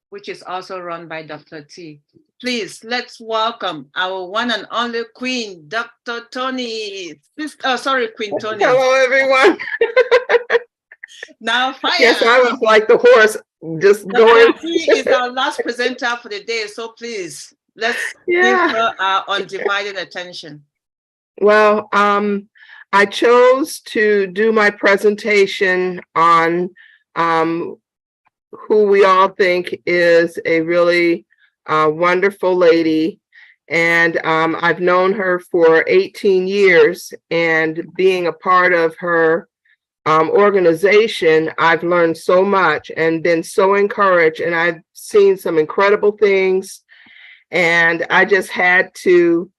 which is also run by Dr. T. Please, let's welcome our one and only Queen, Dr. Tony. Queen Tony.
Hello, everyone.
Now, fire.
Yes, I was like the horse, just going.
Dr. T is our last presenter for the day, so please, let's give her our undivided attention.
Well, I chose to do my presentation on who we all think is a really wonderful lady. And I've known her for 18 years, and being a part of her organization, I've learned so much and been so encouraged, and I've seen some incredible things. And I just had to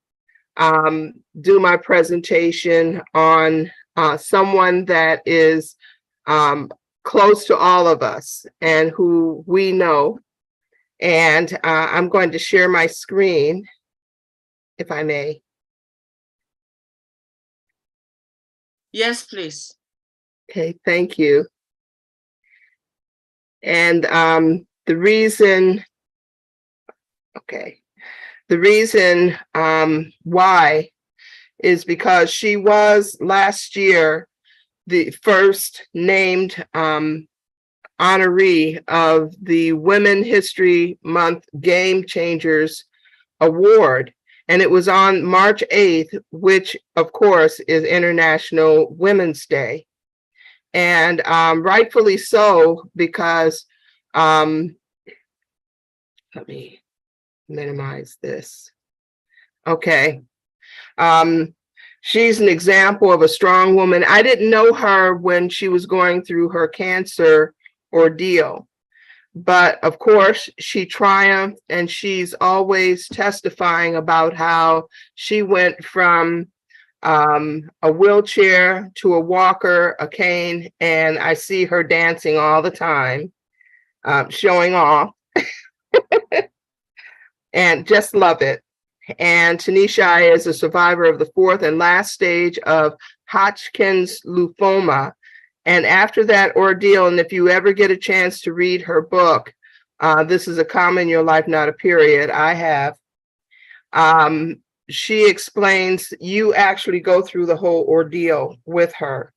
do my presentation on someone that is close to all of us and who we know. And I'm going to share my screen, if I may.
Yes, please.
Okay, thank you. And the reason why is because she was last year the first named honoree of the Women History Month Game Changers Award. And it was on March 8th, which of course is International Women's Day. And rightfully so, because let me minimize this. Okay. She's an example of a strong woman. I didn't know her when she was going through her cancer ordeal, but of course she triumphed, and she's always testifying about how she went from a wheelchair to a walker, a cane, and I see her dancing all the time, showing off. And just love it. And Tanisha is a survivor of the 4th and last stage of Hodgkin's lymphoma. And after that ordeal, and if you ever get a chance to read her book, This is a Comma in Your Life, Not a Period, I have, she explains you actually go through the whole ordeal with her.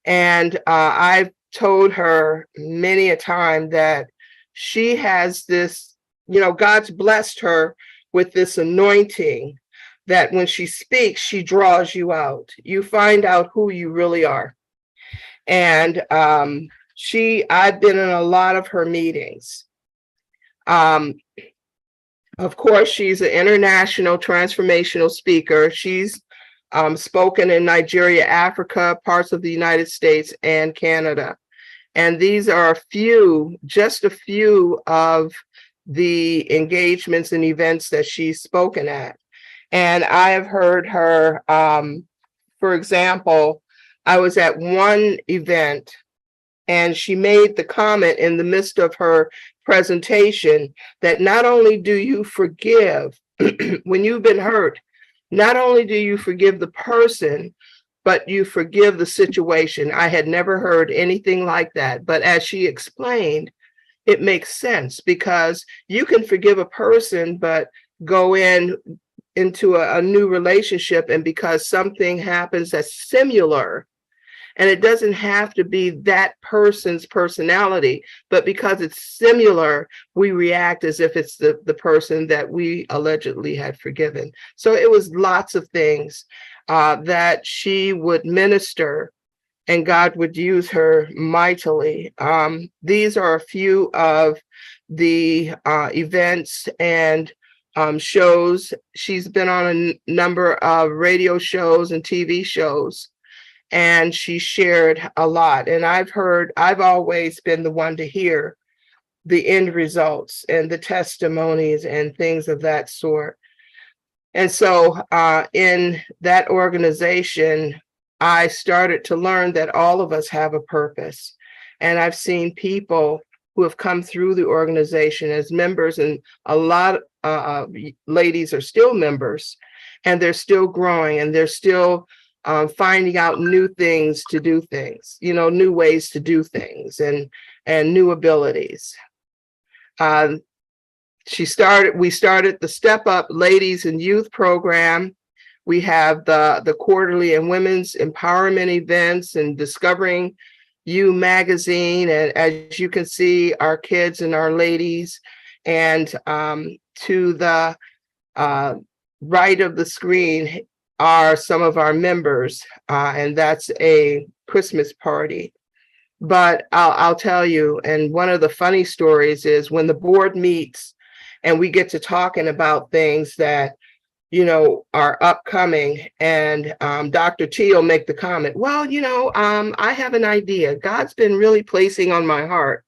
And I've told her many a time that she has this, God's blessed her with this anointing that when she speaks, she draws you out. You find out who you really are. And I've been in a lot of her meetings. Of course, she's an international transformational speaker. She's spoken in Nigeria, Africa, parts of the United States, and Canada. And these are just a few of the engagements and events that she's spoken at. And I have heard her, for example, I was at one event And she made the comment in the midst of her presentation that not only do you forgive when you've been hurt, not only do you forgive the person, but you forgive the situation. I had never heard anything like that. But as she explained, it makes sense, because you can forgive a person, but go into a new relationship, and because something happens that's similar, and it doesn't have to be that person's personality, but because it's similar, we react as if it's the person that we allegedly had forgiven. So it was lots of things that she would minister, and God would use her mightily. These are a few of the events and shows. She's been on a number of radio shows and TV shows, and she shared a lot. And I've always been the one to hear the end results and the testimonies and things of that sort. And so in that organization, I started to learn that all of us have a purpose. And I've seen people who have come through the organization as members, and a lot of ladies are still members, and they're still growing, and they're still finding out new things to do things, new ways to do things, and new abilities. We started the Step Up Ladies and Youth program. We have the quarterly and women's empowerment events and Discovering You magazine. And as you can see, our kids and our ladies, and to the right of the screen are some of our members, and that's a Christmas party. But I'll tell you, and one of the funny stories is when the board meets and we get to talking about things that, are upcoming, and Dr. T will make the comment, well, I have an idea. God's been really placing on my heart.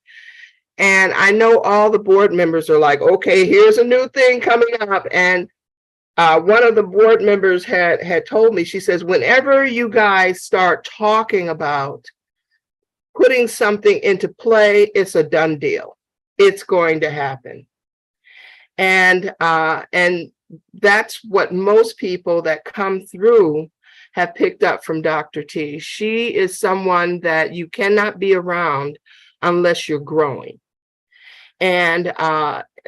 And I know all the board members are like, okay, here's a new thing coming up. And one of the board members had told me, she says, whenever you guys start talking about putting something into play, it's a done deal. It's going to happen. And that's what most people that come through have picked up from Dr. T. She is someone that you cannot be around unless you're growing. And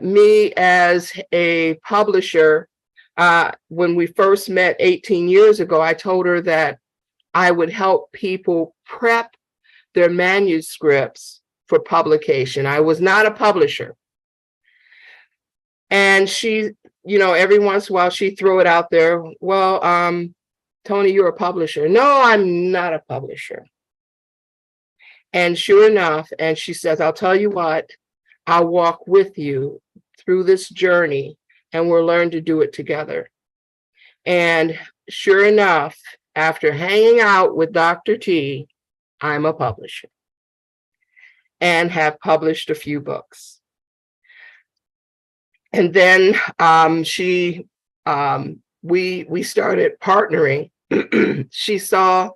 me as a publisher, when we first met 18 years ago, I told her that I would help people prep their manuscripts for publication. I was not a publisher. And she, every once in a while she throw it out there. Well, Tony, you're a publisher. No, I'm not a publisher. And sure enough, and she says, I'll tell you what, I'll walk with you through this journey, and we'll learn to do it together. And sure enough, after hanging out with Dr. T, I'm a publisher and have published a few books. And then we started partnering. She saw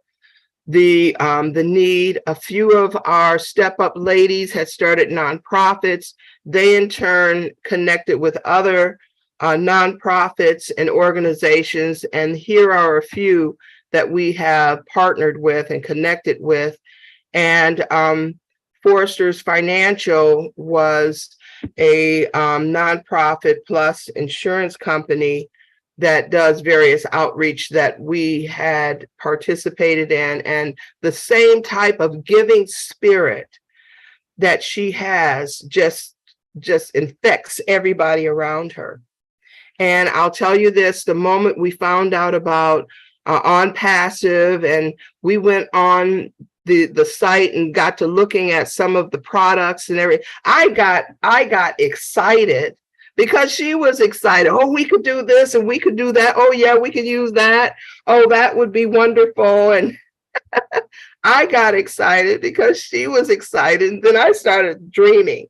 the need. A few of our Step Up ladies had started nonprofits. They in turn connected with other nonprofits and organizations. And here are a few that we have partnered with and connected with. And Foresters Financial was a nonprofit plus insurance company that does various outreach that we had participated in, and the same type of giving spirit that she has just infects everybody around her. And I'll tell you this, the moment we found out about ONPASSIVE, and we went on the site and got to looking at some of the products and everything, I got excited because she was excited. Oh, we could do this and we could do that. Oh yeah, we could use that. Oh, that would be wonderful. And I got excited because she was excited. And then I started dreaming.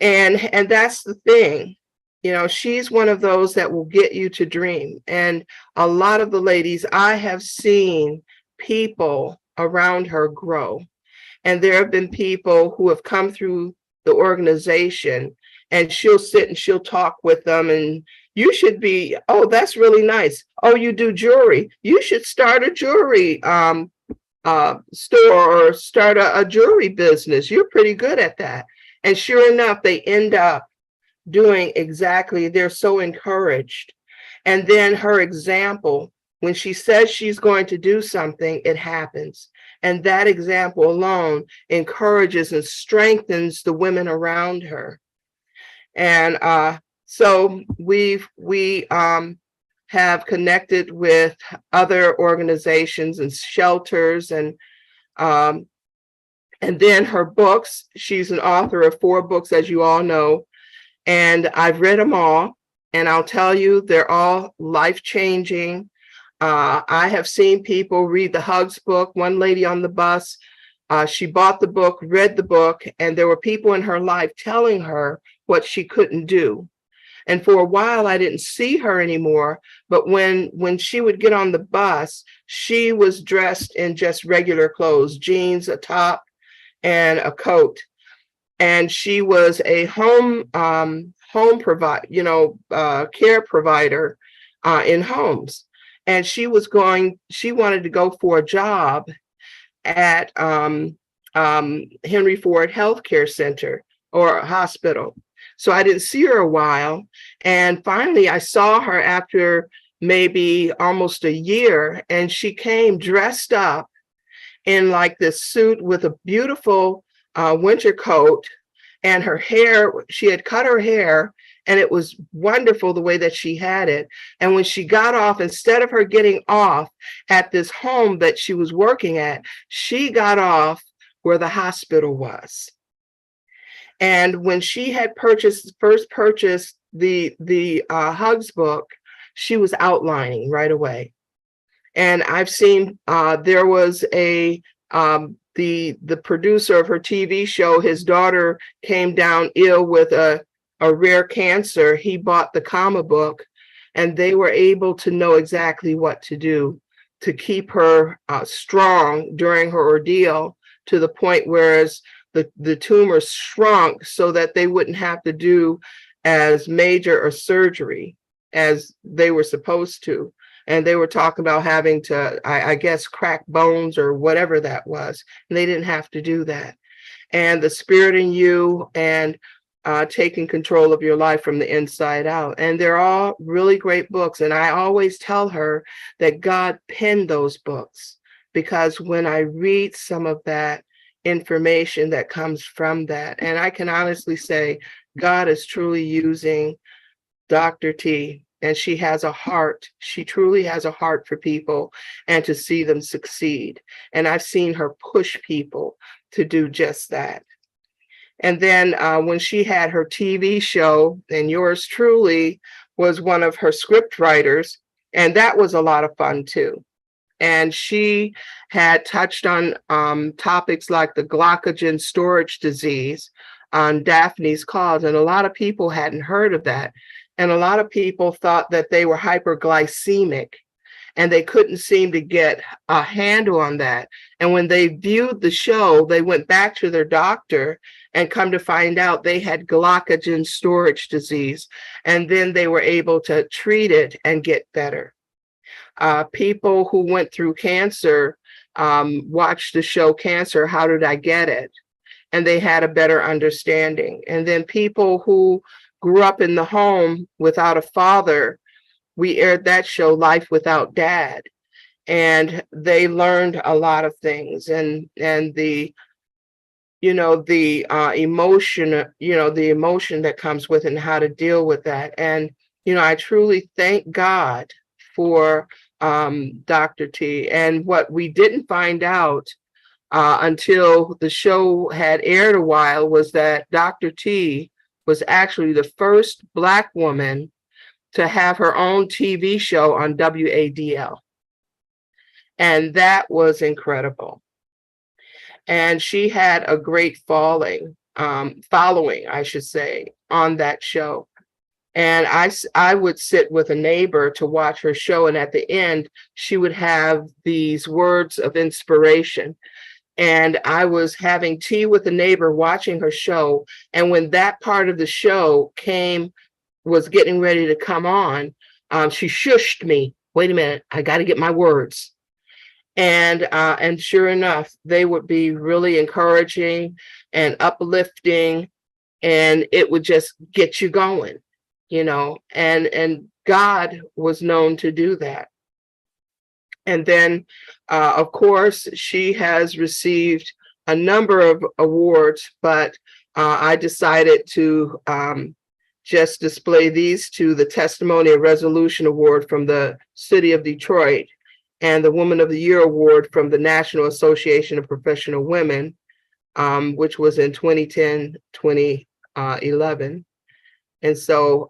And that's the thing. She's one of those that will get you to dream. And a lot of the ladies, I have seen people around her grow. And there have been people who have come through the organization, and she'll sit and she'll talk with them, and you should be, oh, that's really nice. Oh, you do jewelry. You should start a jewelry store or start a jewelry business. You're pretty good at that. And sure enough, they end up doing exactly, they're so encouraged. And then her example, when she says she's going to do something, it happens. And that example alone encourages and strengthens the women around her. And so we have connected with other organizations and shelters, and then her books. She's an author of 4 books, as you all know, and I've read them all. And I'll tell you, they're all life-changing. I have seen people read the Hugs book. One lady on the bus, she bought the book, read the book, and there were people in her life telling her what she couldn't do. And for a while, I didn't see her anymore. But when she would get on the bus, she was dressed in just regular clothes, jeans, a top, and a coat. And she was a home care provider in homes. And she wanted to go for a job at Henry Ford Healthcare Center or hospital. So I didn't see her a while. And finally I saw her after maybe almost a year, and she came dressed up in like this suit with a beautiful winter coat, and her hair, she had cut her hair, and it was wonderful the way that she had it. And when she got off, instead of her getting off at this home that she was working at, she got off where the hospital was. And when she had first purchased the Hugs book, she was outlining right away. And I've seen there was the producer of her TV show, his daughter came down ill with a rare cancer. He bought the comic book, and they were able to know exactly what to do to keep her strong during her ordeal, to the point whereas the tumor shrunk so that they wouldn't have to do as major a surgery as they were supposed to. And they were talking about having to, I guess, crack bones or whatever that was. And they didn't have to do that. And The Spirit in You and Taking Control of Your Life from the Inside Out. And they're all really great books. And I always tell her that God penned those books, because when I read some of that information that comes from that, and I can honestly say God is truly using Dr. T, and she has a heart. She truly has a heart for people and to see them succeed. And I've seen her push people to do just that. And then when she had her TV show, and yours truly was one of her script writers, and that was a lot of fun too. And she had touched on topics like the glycogen storage disease on Daphne's Cause, and a lot of people hadn't heard of that. And a lot of people thought that they were hyperglycemic, and they couldn't seem to get a handle on that. And when they viewed the show, they went back to their doctor and come to find out they had glycogen storage disease. And then they were able to treat it and get better. People who went through cancer watched the show Cancer, How Did I Get It? And they had a better understanding. And then people who grew up in the home without a father, we aired that show, Life Without Dad, and they learned a lot of things. And the emotion, the emotion that comes with it and how to deal with that. And I truly thank God for Dr. T. And what we didn't find out until the show had aired a while was that Dr. T was actually the first Black woman to have her own TV show on WADL. And that was incredible. And she had a great following, I should say, on that show. And I would sit with a neighbor to watch her show. And at the end, she would have these words of inspiration. And I was having tea with a neighbor watching her show. And when that part of the show was getting ready to come on, she shushed me. Wait a minute, I got to get my words. And sure enough, they would be really encouraging and uplifting, and it would just get you going, and God was known to do that. And then, of course, she has received a number of awards, but I decided to just display these two: the Testimony and Resolution Award from the City of Detroit, and the Woman of the Year Award from the National Association of Professional Women, which was in 2010, 2011. And so,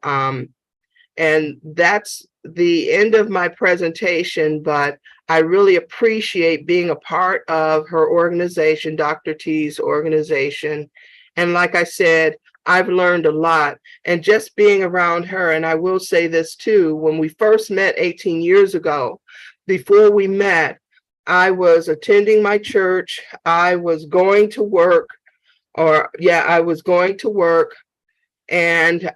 and that's the end of my presentation, but I really appreciate being a part of her organization, Dr. T's organization. And like I said, I've learned a lot, and just being around her. And I will say this too, when we first met 18 years ago, before we met, I was attending my church. I was going to work, I was going to work and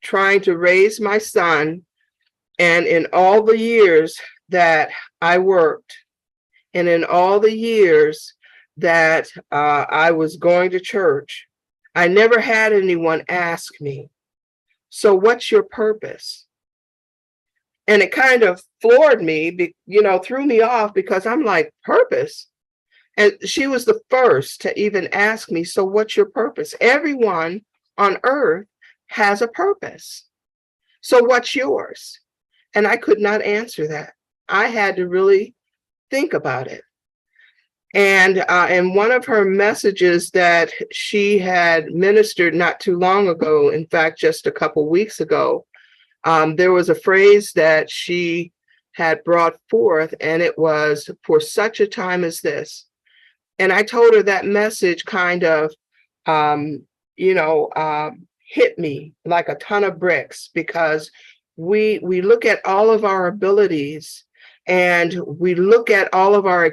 trying to raise my son. And in all the years that I worked, and in all the years that I was going to church, I never had anyone ask me, so what's your purpose? And it kind of floored me, threw me off, because I'm like, purpose? And she was the first to even ask me, so what's your purpose? Everyone on earth has a purpose. So what's yours? And I could not answer that. I had to really think about it. And in one of her messages that she had ministered not too long ago, in fact, just a couple weeks ago, there was a phrase that she had brought forth, and it was, for such a time as this. And I told her that message kind of, hit me like a ton of bricks, because we look at all of our abilities, and we look at all of our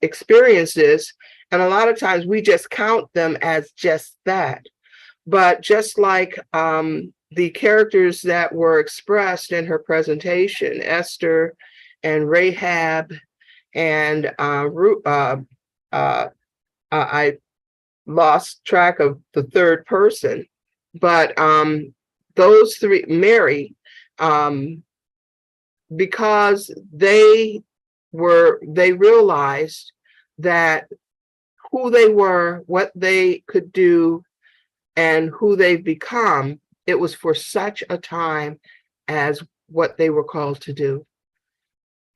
experiences, and a lot of times we just count them as just that. But just like the characters that were expressed in her presentation, Esther and Rahab and I lost track of the third person, but those three, Mary, because they realized that who they were, what they could do, and who they've become, it was for such a time as what they were called to do.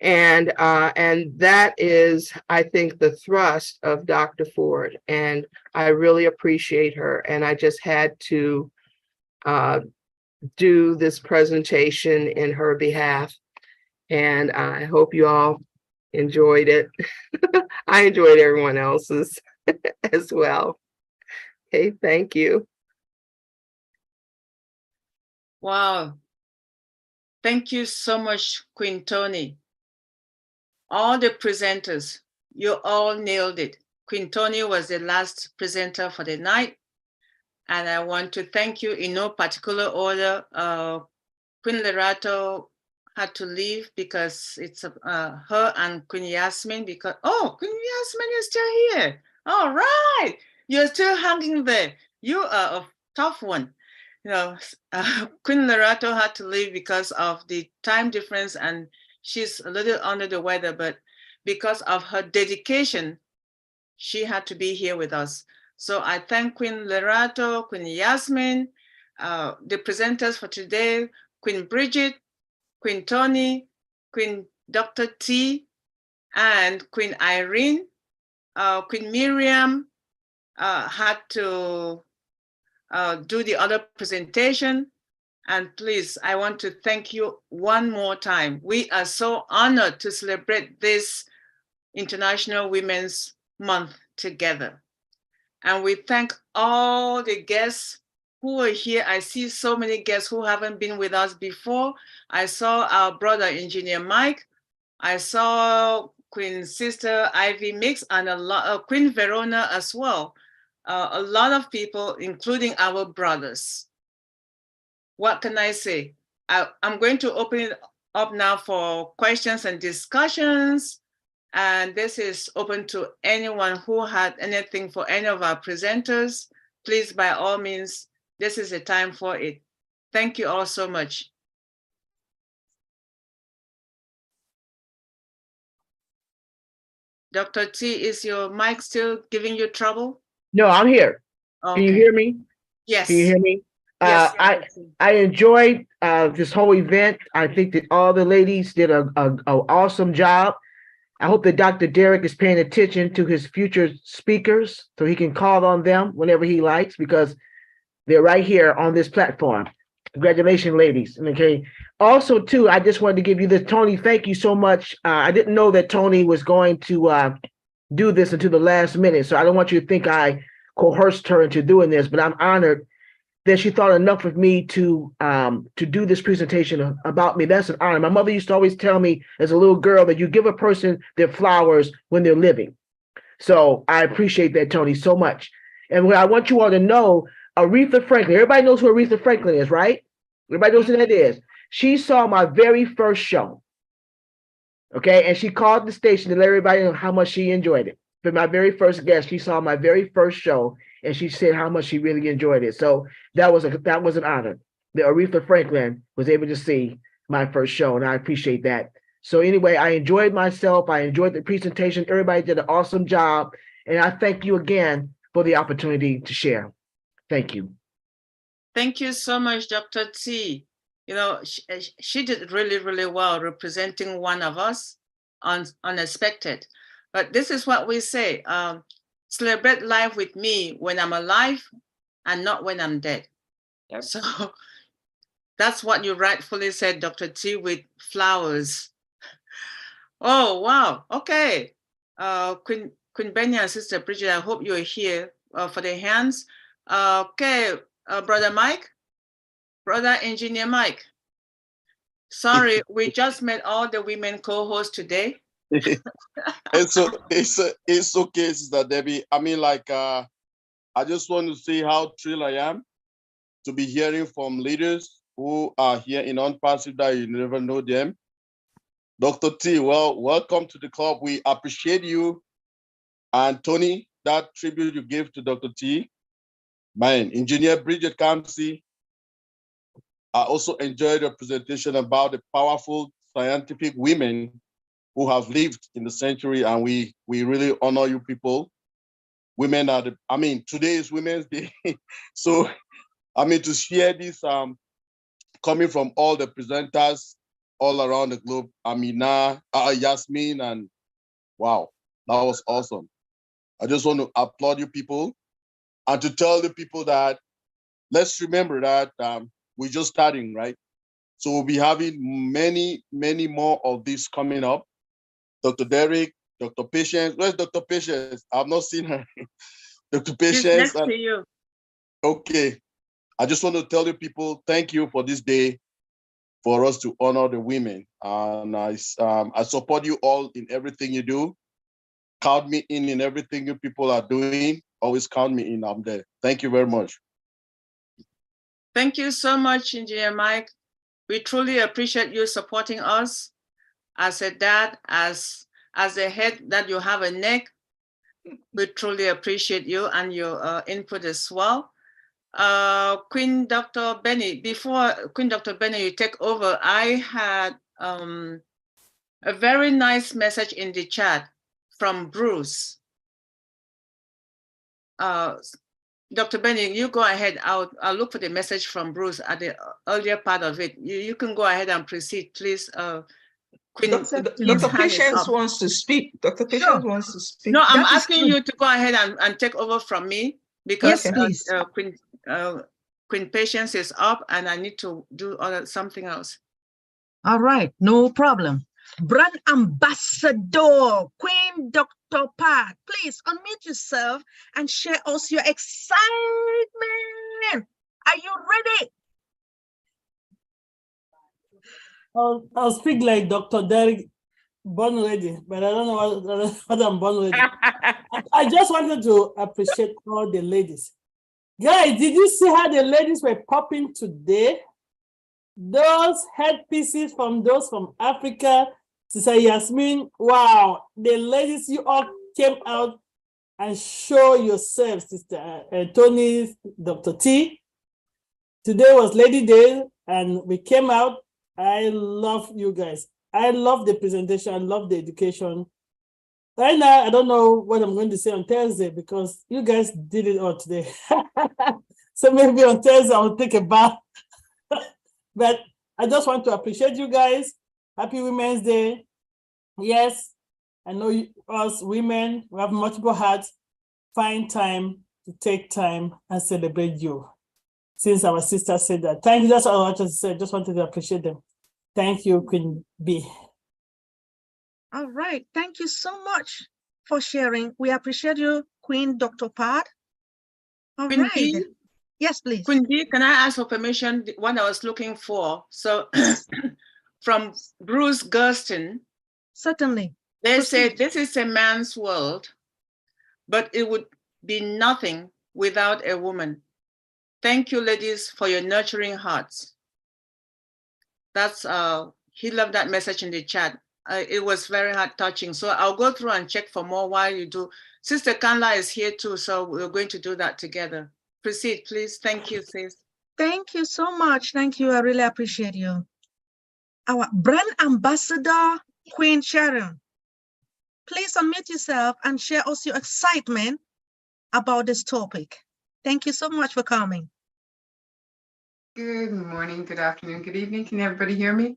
And that is, I think, the thrust of Dr. Ford. And I really appreciate her. And I just had to do this presentation in her behalf. And I hope you all enjoyed it. I enjoyed everyone else's as well. Okay, thank you.
Wow. Thank you so much, Queen Tony. All the presenters, you all nailed it. Queen Tony was the last presenter for the night. And I want to thank you in no particular order. Queen Lerato had to leave because it's her and Queen Yasmin, because, oh, Queen Yasmin is still here. All right, you're still hanging there. You are a tough one. Queen Lerato had to leave because of the time difference, and she's a little under the weather, but because of her dedication, she had to be here with us. So I thank Queen Lerato, Queen Yasmin, the presenters for today, Queen Bridget, Queen Tony, Queen Dr. T, and Queen Irene. Queen Miriam had to do the other presentation. And please, I want to thank you one more time. We are so honored to celebrate this International Women's Month together. And we thank all the guests who are here. I see so many guests who haven't been with us before. I saw our brother, Engineer Mike. I saw Queen Sister Ivy Mix, and a lot of Queen Verona as well. A lot of people, including our brothers. What can I say? I'm going to open it up now for questions and discussions. And this is open to anyone who had anything for any of our presenters. Please, by all means, this is the time for it. Thank you all so much. Dr. T, is your mic still giving you trouble?
No, I'm here.
Okay.
Can you hear me?
Yes.
Can you hear me?
Yes.
I enjoyed this whole event. I think that all the ladies did a awesome job. I hope that Dr. Derek is paying attention to his future speakers so he can call on them whenever he likes, because they're right here on this platform. Congratulations, ladies. Okay. Also, too, I just wanted to give you this, Tony. Thank you so much. I didn't know that Tony was going to do this until the last minute, so I don't want you to think I coerced her into doing this, but I'm honored that she thought enough of me to do this presentation about me. That's an honor. My mother used to always tell me as a little girl that you give a person their flowers when they're living. So I appreciate that, Tony, so much. And what I want you all to know, Aretha Franklin, everybody knows who Aretha Franklin is, right? Everybody knows who that is. She saw my very first show. Okay, and she called the station to let everybody know how much she enjoyed it. For my very first guest, she saw my very first show, and she said how much she really enjoyed it. So that was an honor that Aretha Franklin was able to see my first show, and I appreciate that. So anyway, I enjoyed myself. I enjoyed the presentation. Everybody did an awesome job, and I thank you again for the opportunity to share. Thank you.
Thank you so much, Dr. T. You know, she did really, really well representing one of us, unexpected. But this is what we say, celebrate life with me when I'm alive and not when I'm dead. Yep. So that's what you rightfully said, Dr. T, with flowers. Oh, wow. Okay. Queen Benny and Sister Bridget, I hope you're here for the hands. Okay, Brother Mike, Brother Engineer Mike. Sorry, we just met all the women co-hosts today.
It's okay, Sister Debbie. I mean, like, I just want to say how thrilled I am to be hearing from leaders who are here in ONPASSIVE that you never know them. Dr. T, well, welcome to the club. We appreciate you. And Tony, that tribute you gave to Dr. T. Man, Engineer Bridget Kamsi, I also enjoyed your presentation about the powerful scientific women who have lived in the century, and we really honor you people. Women are today is Women's Day. So, to share this coming from all the presenters all around the globe, Amina, Yasmin, and wow, that was awesome. I just want to applaud you people and to tell the people that let's remember that we're just starting, right? So we'll be having many, many more of this coming up. Dr. Derek, Dr. Patience. Where's Dr. Patience? I've not seen her. Dr. Patience.
She's next to you.
Okay. I just want to tell you people, thank you for this day, for us to honor the women. And I support you all in everything you do. Count me in everything you people are doing. Always count me in. I'm there. Thank you very much.
Thank you so much, Engineer Mike. We truly appreciate you supporting us. As a dad, as a head that you have a neck, we truly appreciate you and your input as well. Queen Dr. Benny, before Queen Dr. Benny, you take over, I had a very nice message in the chat from Bruce. Dr. Benny, you go ahead. I'll look for the message from Bruce at the earlier part of it. You can go ahead and proceed, please.
Dr. Patience wants to speak. Dr. Patience wants to speak.
No, I'm asking you to go ahead and take over from me because Queen Patience is up and I need to do something else.
All right, no problem. Brand Ambassador, Queen Dr. Pat, please unmute yourself and share us your excitement. Are you ready?
I'll speak like Dr. Derek born lady, but I don't know what I'm born lady. I just wanted to appreciate all the ladies. Guys, did you see how the ladies were popping today? Those headpieces from those from Africa, Sister Yasmin, wow, the ladies, you all came out and show yourselves, Sister Tony, Dr. T. Today was Lady Day, and we came out. I love you guys. I love the presentation. I love the education. Right now, I don't know what I'm going to say on Thursday because you guys did it all today. So maybe on Thursday, I'll take a bath. But I just want to appreciate you guys. Happy Women's Day. Yes, I know us women, we have multiple hats. Find time to take time and celebrate you. Since our sister said that. Thank you. That's all I just said. Just wanted to appreciate them. Thank you, Queen B.
All right. Thank you so much for sharing. We appreciate you, Queen Dr. Pat. All
Queen
right.
B?
Yes, please.
Queen B, can I ask for permission? The one I was looking for. So from Bruce Gersten.
Certainly.
They say this is a man's world, but it would be nothing without a woman. Thank you, ladies, for your nurturing hearts. That's he loved that message in the chat. It was very heart touching. So I'll go through and check for more while you do. Sister Kanla is here too, so we're going to do that together. Proceed, please. Thank you, sis.
Thank you so much. Thank you. I really appreciate you. Our brand ambassador, Queen Sharon. Please unmute yourself and share us your excitement about this topic. Thank you so much for coming.
Good morning, good afternoon, good evening. Can everybody hear me?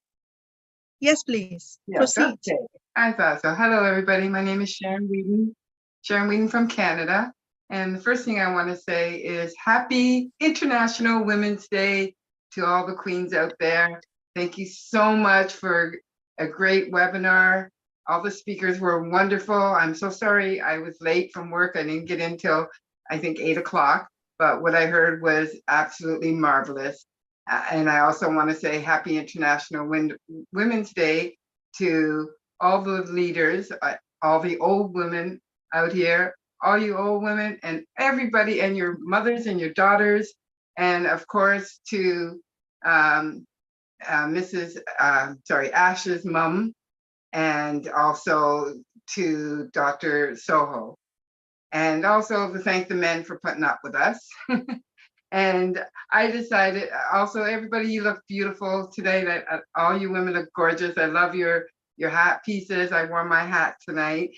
Yes, please.
Yes,
Proceed.
okay. I thought so. Hello, everybody. My name is Sharon Wheaton from Canada. And the first thing I want to say is happy International Women's Day to all the queens out there. Thank you so much for a great webinar. All the speakers were wonderful. I'm so sorry I was late from work. I didn't get in till I think 8 o'clock, but what I heard was absolutely marvelous. And I also want to say happy International Women's Day to all the leaders, all the old women out here, all you old women and everybody and your mothers and your daughters. And of course to Ash's mom, and also to Dr. Soho. And also to thank the men for putting up with us. And I decided also, everybody, you look beautiful today. That all you women look gorgeous. I love your hat pieces. I wore my hat tonight.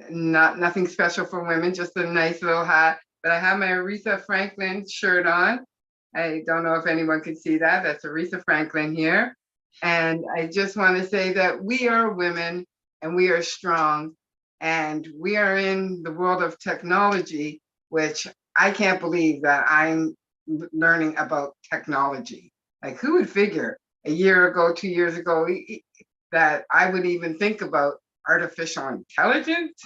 Nothing special for women, just a nice little hat. But I have my Aretha Franklin shirt on. I don't know if anyone can see that. That's Aretha Franklin here. And I just want to say that we are women and we are strong. And we are in the world of technology, which I can't believe that I'm learning about technology. Like, who would figure a year ago, 2 years ago, that I would even think about artificial intelligence?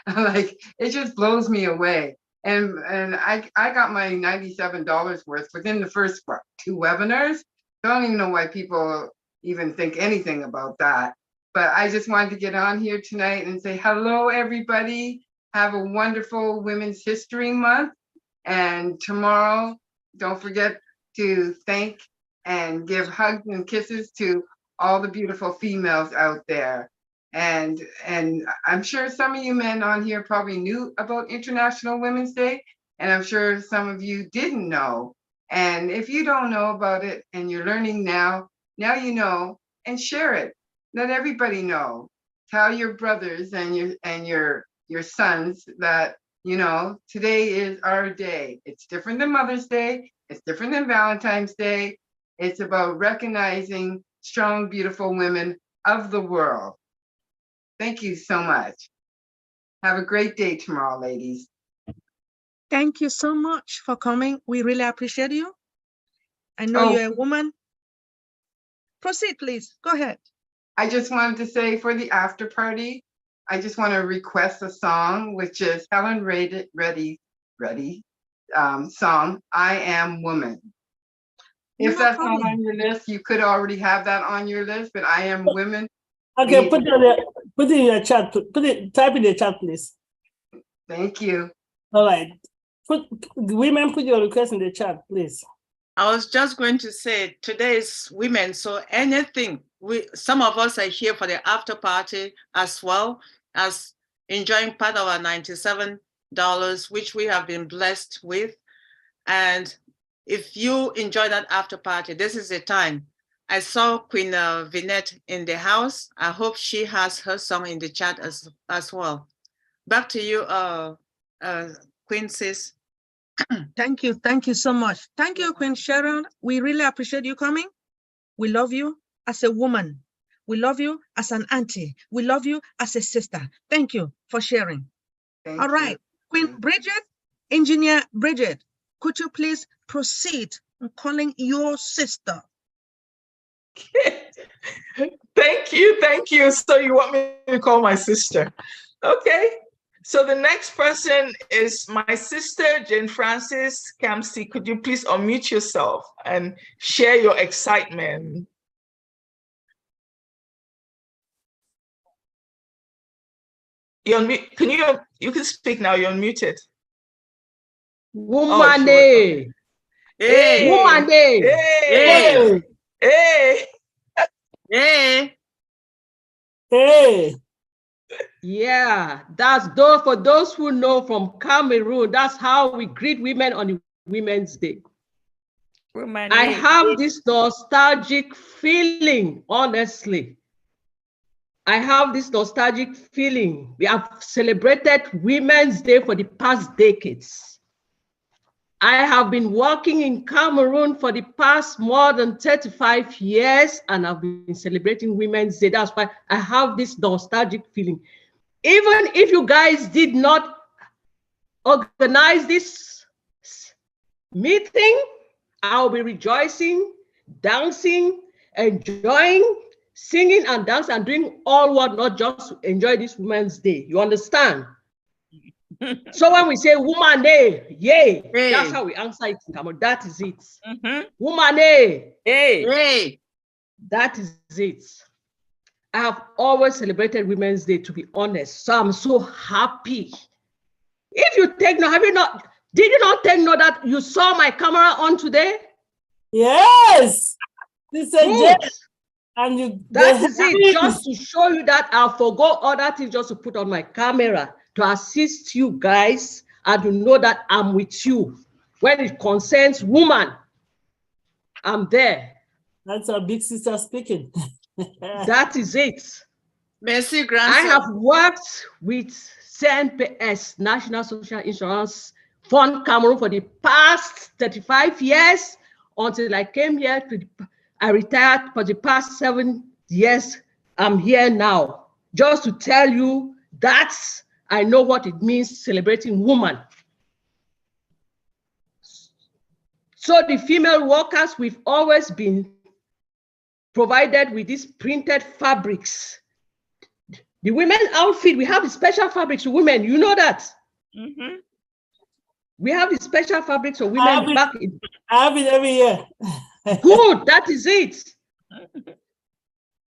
Like, it just blows me away. And I got my $97 worth within the first 2 webinars. I don't even know why people even think anything about that. But I just wanted to get on here tonight and say hello, everybody. Have a wonderful Women's History Month. And tomorrow, don't forget to thank and give hugs and kisses to all the beautiful females out there. And I'm sure some of you men on here probably knew about International Women's Day, and I'm sure some of you didn't know. And if you don't know about it and you're learning now you know, and share it. Let everybody know. Tell your brothers and your sons that, you know, today is our day. It's different than Mother's Day. It's different than Valentine's Day. It's about recognizing strong, beautiful women of the world. Thank you so much. Have a great day tomorrow, ladies.
Thank you so much for coming. We really appreciate you. I know you're a woman. Proceed, please. Go ahead.
I just wanted to say, for the after party, I just want to request a song, which is Helen Reddy's song, I Am Woman. If that's not on your list, you could already have that on your list, but I Am Women
Okay, put it in your chat. Type in the chat, please.
Thank you.
All right. Women, put your request in the chat, please.
I was just going to say today is women, so anything. Some of us are here for the after party as well as enjoying part of our $97, which we have been blessed with. And if you enjoy that after party, this is the time. I saw Queen Vinette in the house. I hope she has her song in the chat as well. Back to you, Queen Sis.
Thank you so much. Thank you, Queen Sharon. We really appreciate you coming. We love you as a woman. We love you as an auntie. We love you as a sister. Thank you for sharing. All right, Queen Bridget, Engineer Bridget, could you please proceed in calling your sister?
Thank you. So you want me to call my sister? Okay. So the next person is my sister, Jane Francis Kamsi. Could you please unmute yourself and share your excitement? You're unmute. You can speak now. You're unmuted.
Woman Day.
Hey.
Woman Day.
Hey. Hey.
Hey.
Hey.
Yeah, that's for those who know from Cameroon, that's how we greet women on the Women's Day. I have this nostalgic feeling, honestly. I have this nostalgic feeling. We have celebrated Women's Day for the past decades. I have been working in Cameroon for the past more than 35 years, and I've been celebrating Women's Day. That's why I have this nostalgic feeling. Even if you guys did not organize this meeting, I'll be rejoicing, dancing, enjoying, singing and dancing and doing all what not just to enjoy this Women's Day. You understand? So when we say Woman Day, yay, that's how we answer it. That is it. Woman Day,
hey,
that is it. I have always celebrated Women's Day, to be honest. So I'm so happy. If you take note, did you not take note that you saw my camera on today?
Yes. This is and you.
That is it, just to show you that I forgot other things just to put on my camera to assist you guys and to know that I'm with you. When it concerns woman, I'm there.
That's our big sister speaking.
That is it.
Merci, grandson.
I have worked with CNPS, National Social Insurance Fund Cameroon, for the past 35 years until I came here. I retired for the past 7 years. I'm here now. Just to tell you that I know what it means celebrating woman. So the female workers, we've always been provided with these printed fabrics. The women outfit, we have the special fabrics for women. You know that? We have the special fabrics for women.
I have it every year.
Good, that is it.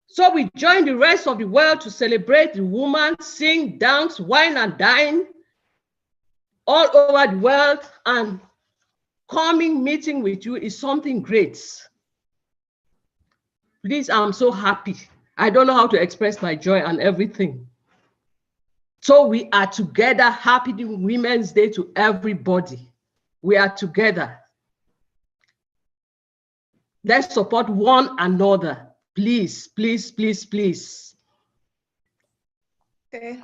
So we join the rest of the world to celebrate the woman, sing, dance, wine and dine all over the world, and meeting with you is something great. Please, I'm so happy. I don't know how to express my joy and everything. So we are together. Happy Women's Day to everybody. We are together. Let's support one another. Please, please, please, please.
Okay,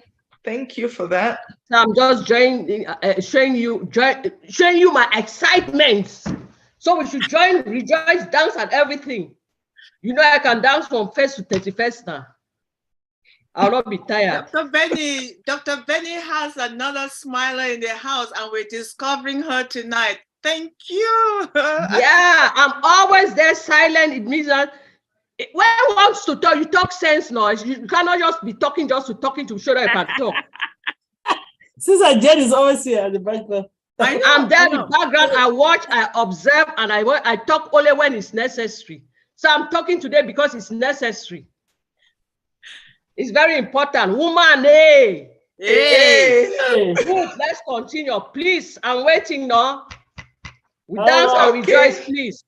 thank you for that.
So I'm just showing you my excitement. So we should join, rejoice, dance and everything. You know, I can dance from 1st to 31st now. I'll not be tired.
Dr. Benny has another smiler in the house, and we're discovering her tonight. Thank you.
Yeah, I'm always there silent. It means that when one wants to talk, you talk sense now. You cannot just be talking just to show that you can talk.
Sister Jen is always here at the background.
I'm there in the background. I watch, I observe, and I talk only when it's necessary. So I'm talking today because it's necessary. It's very important. Woman, hey.
Hey.
Good, let's continue. Please, I'm waiting now. We dance and rejoice, please.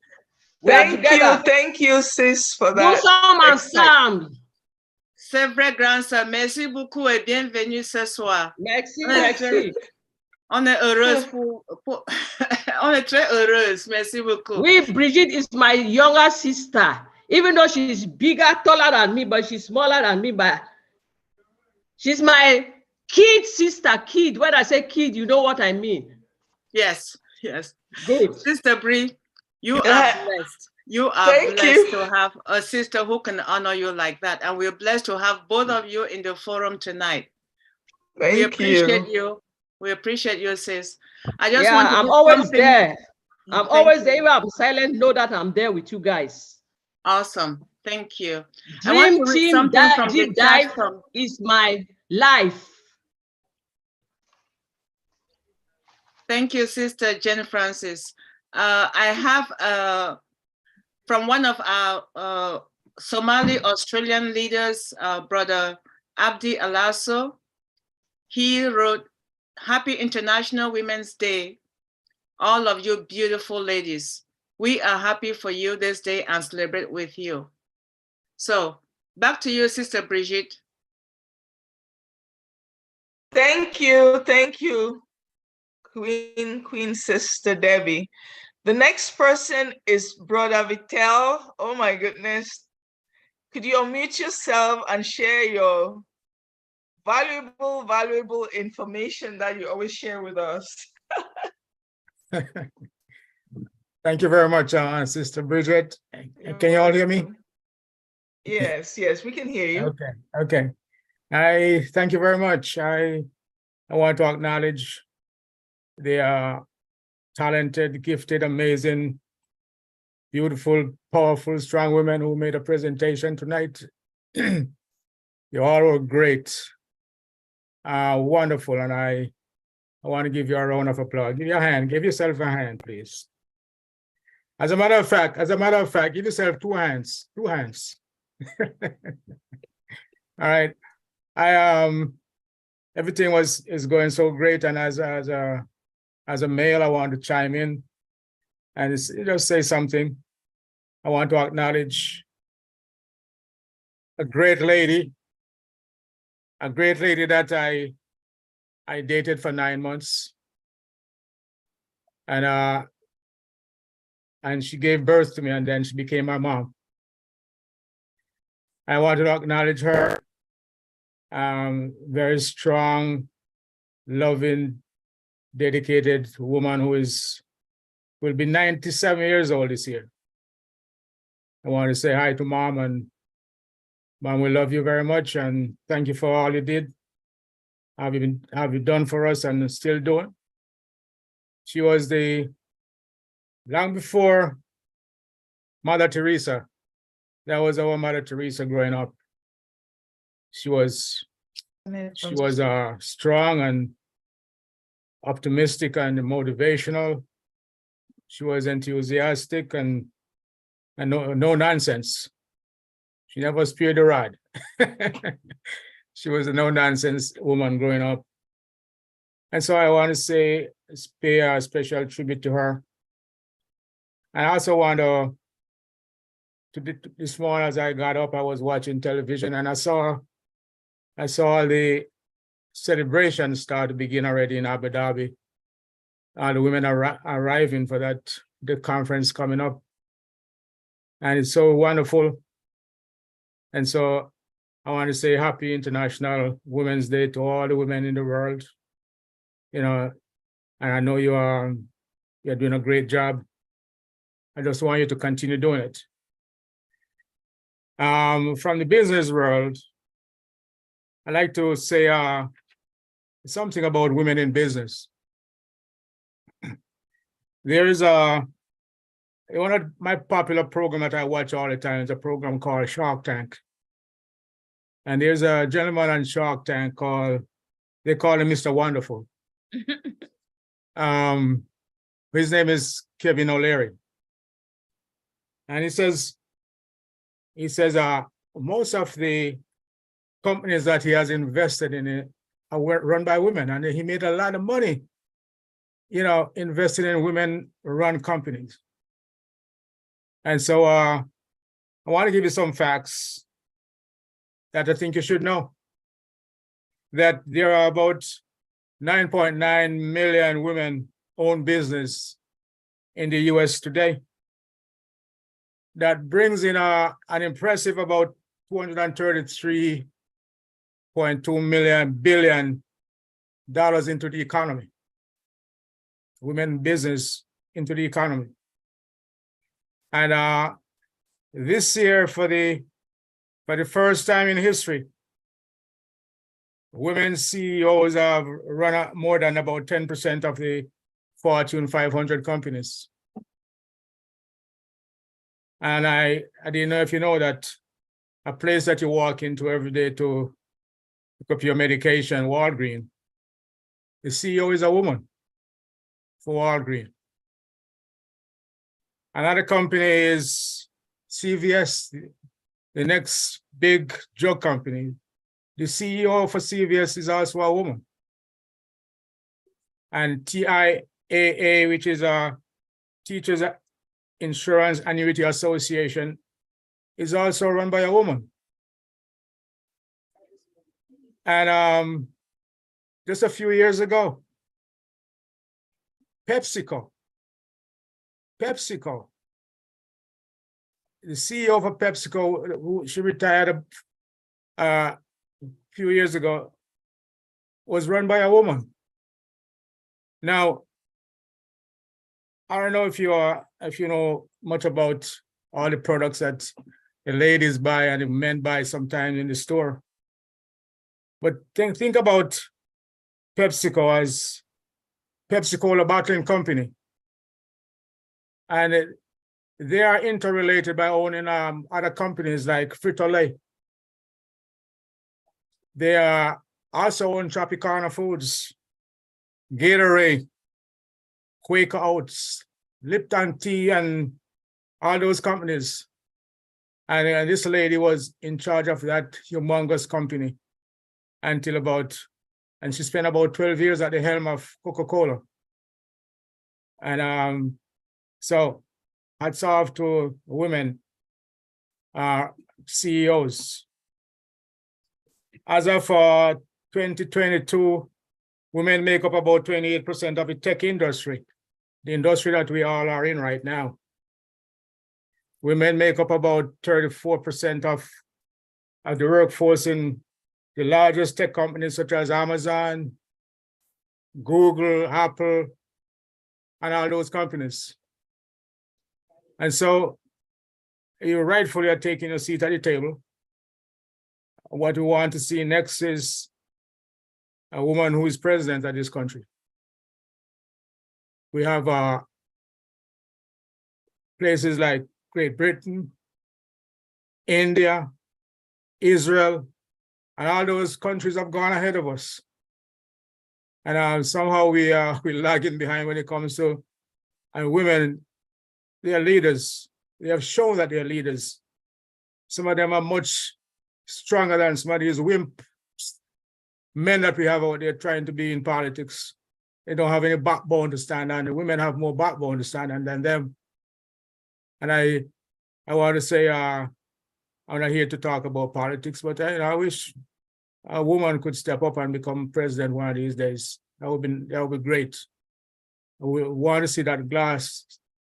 We are together.
Thank you, sis, for
Do
that.
some and sound.
C'est vrai, grand sœur. Merci beaucoup et bienvenue ce soir.
Merci, merci.
On est heureuse on est très heureuse. Merci beaucoup.
Oui, Brigitte is my younger sister. Even though she's bigger, taller than me, but she's smaller than me, but she's my kid sister, kid. When I say kid, you know what I mean.
Yes, yes.
Good.
Sister Bree, you are blessed. You are blessed to have a sister who can honor you like that. And we're blessed to have both of you in the forum tonight. We appreciate you. We appreciate you, sis. I just want to
I'm always there. I'm always there. Even I'm silent, know that I'm there with you guys.
Awesome. Thank you.
Dream Team Deep Dive is my life.
Thank you, Sister Jenny Francis. I have from one of our Somali Australian leaders, Brother Abdi Alaso. He wrote, "Happy International Women's Day, all of you beautiful ladies. We are happy for you this day and celebrate with you." So back to you, Sister Brigitte.
Thank you, Queen Sister Debbie. The next person is Brother Vitel. Oh my goodness. Could you unmute yourself and share your valuable information that you always share with us?
Thank you very much, Sister Bridget. Can you all hear me?
Yes, we can hear you.
Okay. I thank you very much. I want to acknowledge the talented, gifted, amazing, beautiful, powerful, strong women who made a presentation tonight. You all were great, wonderful, and I want to give you a round of applause. Give you a hand. Give yourself a hand, please. As a matter of fact, give yourself two hands. Two hands. All right. Everything is going so great, and as a male, I want to chime in and just say something. I want to acknowledge a great lady that I dated for 9 months, and she gave birth to me, and then she became my mom. I want to acknowledge her, very strong, loving, dedicated woman who will be 97 years old this year. I want to say hi to Mom, and Mom, we love you very much, and thank you for all you did. Have you done for us and still doing? She was long before Mother Teresa. That was our Mother Teresa growing up. She was strong and optimistic and motivational. She was enthusiastic and no nonsense. She never spared the rod. She was a no-nonsense woman growing up. And so I want to pay a special tribute to her. I also want to this morning as I got up, I was watching television and I saw the celebration start to begin already in Abu Dhabi. The women are arriving for the conference coming up. And it's so wonderful. And so I want to say happy International Women's Day to all the women in the world. And I know you're doing a great job. I just want you to continue doing it. From the business world, I like to say something about women in business. There is one of my popular program that I watch all the time is a program called Shark Tank. And there's a gentleman on Shark Tank they call him Mr. Wonderful. His name is Kevin O'Leary. And he says most of the companies that he has invested in are run by women, and he made a lot of money, investing in women-run companies. And so I want to give you some facts that I think you should know. That there are about 9.9 million women own business in the US today. That brings in an impressive about $233.2 billion into the economy. Women business into the economy. And this year, for the first time in history, women CEOs have run more than about 10% of the Fortune 500 companies. And I didn't know if you know that a place that you walk into every day to pick up your medication, Walgreens, the CEO is a woman for Walgreens. Another company is CVS, the next big drug company. The CEO for CVS is also a woman. And TIAA, which is a Teachers Insurance Annuity Association, is also run by a woman. And just a few years ago, PepsiCo, the CEO of PepsiCo, she retired a few years ago, was run by a woman. Now, I don't know if you know much about all the products that the ladies buy and the men buy sometimes in the store. But think about PepsiCo as PepsiCo, a bottling company. And they are interrelated by owning other companies like Frito-Lay. They are also own Tropicana Foods, Gatorade, Quaker Oats, Lipton Tea, and all those companies. And this lady was in charge of that humongous company and she spent about 12 years at the helm of Coca-Cola. And so hats off to women CEOs. As of 2022, women make up about 28% of the tech industry, the industry that we all are in right now. Women make up about 34% of the workforce in the largest tech companies such as Amazon, Google, Apple, and all those companies. And so you rightfully are taking a seat at the table. What we want to see next is a woman who is president of this country. We have places like Great Britain, India, Israel, and all those countries have gone ahead of us. And somehow we're lagging behind when it comes to women. They are leaders. They have shown that they are leaders. Some of them are much stronger than some of these wimp men that we have out there trying to be in politics. They don't have any backbone to stand on. The women have more backbone to stand on than them. And I want to say, I'm not here to talk about politics, but I wish a woman could step up and become president one of these days. That would be great. We want to see that glass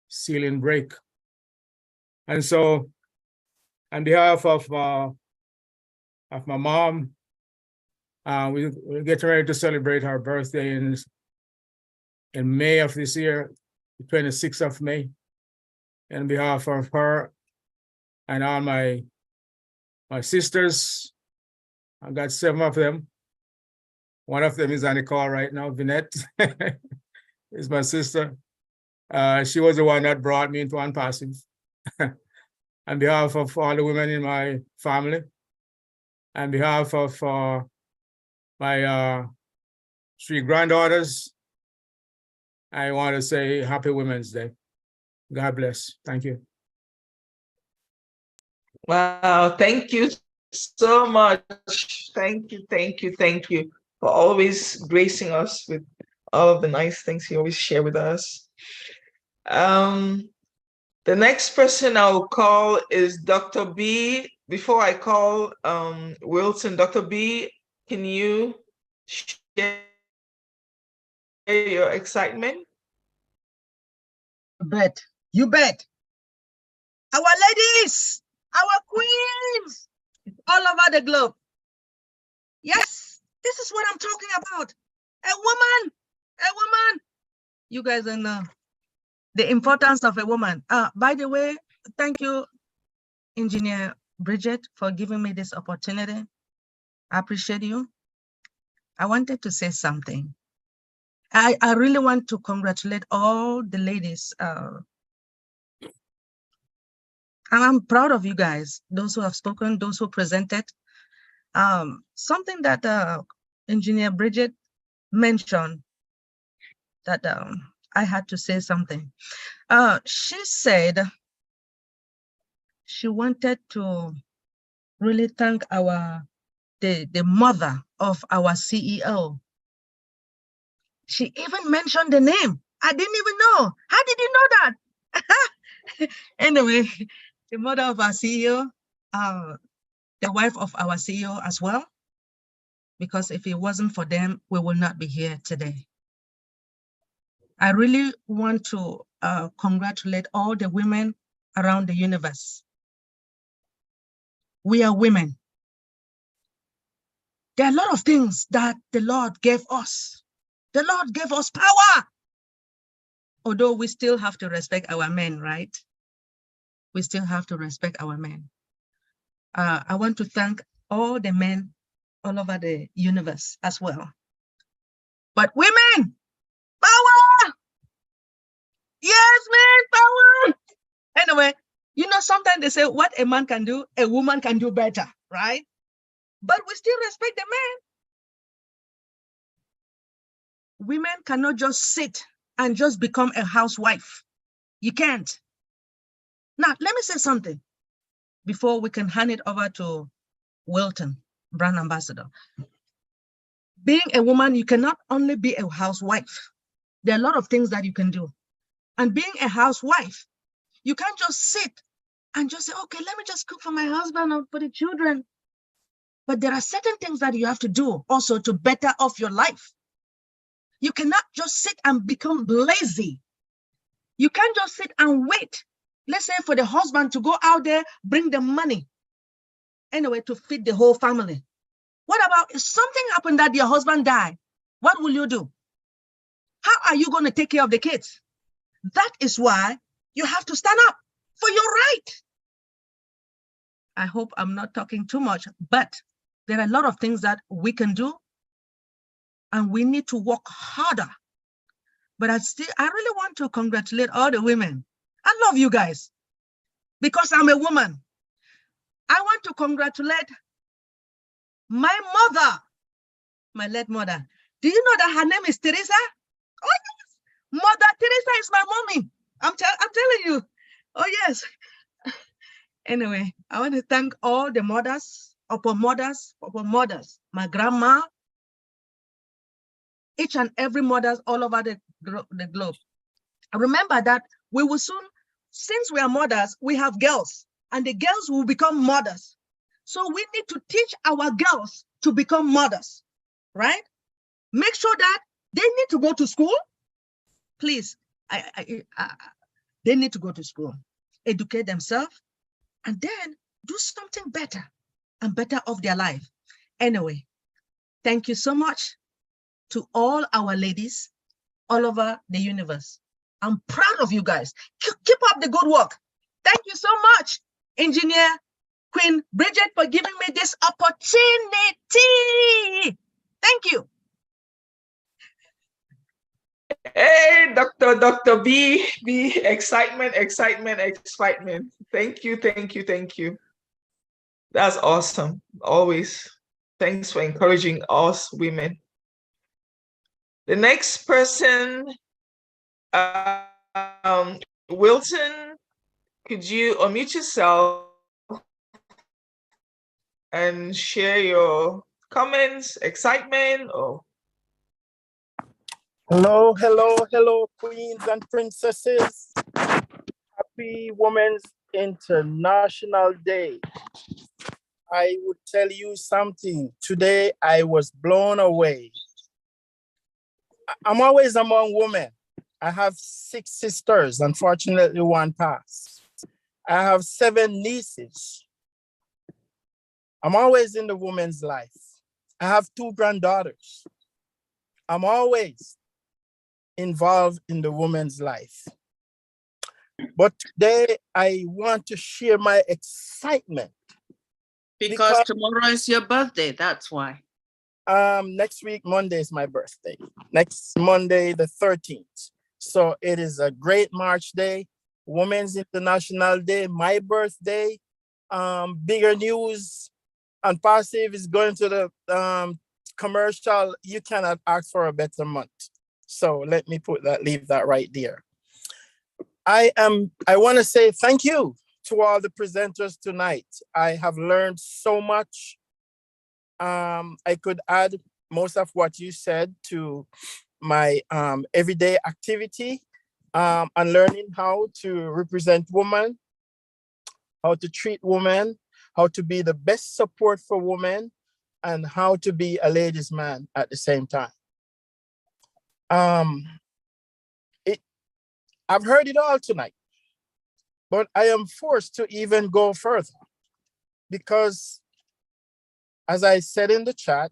ceiling break. And so, on behalf of my mom, we're getting ready to celebrate her birthday in May of this year, the 26th of May. On behalf of her and all my sisters, I've got 7 of them. One of them is on the call right now, Vinette is my sister. She was the one that brought me into ONPASSIVE. On behalf of all the women in my family, on behalf of my 3 granddaughters, I want to say Happy Women's Day. God bless. Thank you.
Wow, thank you so much. Thank you, thank you, thank you for always gracing us with all of the nice things you always share with us. The next person I'll call is Dr. B. Before I call Wilson, Dr. B, can you share your excitement?
You bet. Our ladies, our queens, all over the globe. Yes, this is what I'm talking about. A woman. You guys know the importance of a woman. By the way, thank you, Engineer Bridget, for giving me this opportunity. I appreciate you. I wanted to say something. I really want to congratulate all the ladies. I'm proud of you guys, those who have spoken, those who presented. Something that Engineer Bridget mentioned, that I had to say something. She said she wanted to really thank the mother of our CEO. She even mentioned the name. I didn't even know. How did you know that? Anyway, the mother of our CEO, the wife of our CEO as well, because if it wasn't for them, we will not be here today. I really want to congratulate all the women around the universe. We are women. There are a lot of things that the Lord gave us. The Lord gave us power. Although we still have to respect our men, right? We still have to respect our men. I want to thank all the men all over the universe as well. But women, power! Yes, men, power! Anyway, you know, sometimes they say what a man can do, a woman can do better, right? But we still respect the men. Women cannot just sit and just become a housewife. You can't. Now, let me say something before we can hand it over to Wilton, brand ambassador. Being a woman, you cannot only be a housewife. There are a lot of things that you can do. And being a housewife, you can't just sit and just say, okay, let me just cook for my husband or for the children. But there are certain things that you have to do also to better off your life. You cannot just sit and become lazy. You can't just sit and wait, let's say for the husband to go out there, bring the money, anyway, to feed the whole family. What about if something happened that your husband died? What will you do? How are you going to take care of the kids? That is why you have to stand up for your right. I hope I'm not talking too much, but there are a lot of things that we can do, and we need to work harder. But I really want to congratulate all the women. I love you guys because I'm a woman. I want to congratulate my mother, my late mother. Do you know that her name is Teresa? Oh yes, Mother Teresa is my mommy. I'm telling you. Oh yes. Anyway, I want to thank all the mothers, upon mothers, my grandma, each and every mothers all over the globe. Remember that we will soon, since we are mothers, we have girls, and the girls will become mothers. So we need to teach our girls to become mothers, right? Make sure that they need to go to school. Please, they need to go to school, educate themselves, and then do something better and better of their life. Anyway, thank you so much to all our ladies all over the universe. I'm proud of you guys. Keep up the good work. Thank you so much, Engineer Queen Bridget, for giving me this opportunity. Thank you.
Hey, Dr. B, excitement. Thank you. That's awesome. Always. Thanks for encouraging us women. The next person, Wilton, could you unmute yourself and share your comments, excitement, or
Hello, hello, hello, queens and princesses. Happy Women's International Day. I would tell you something. Today, I was blown away. I'm always among women. I have 6 sisters, unfortunately, 1 passed. I have 7 nieces. I'm always in the woman's life. I have 2 granddaughters. I'm always involved in the woman's life. But today I want to share my excitement.
Because tomorrow is your birthday, that's why.
Next week, Monday is my birthday. Next Monday, the 13th. So it is a great March day, Women's International Day, my birthday. Bigger news, ONPASSIVE is going to the commercial. You cannot ask for a better month. So let me leave that right there. I want to say thank you to all the presenters tonight. I have learned so much. I could add most of what you said to my everyday activity and learning how to represent women, how to treat women, how to be the best support for women, and how to be a ladies' man at the same time. I've heard it all tonight, but I am forced to even go further because, as I said in the chat,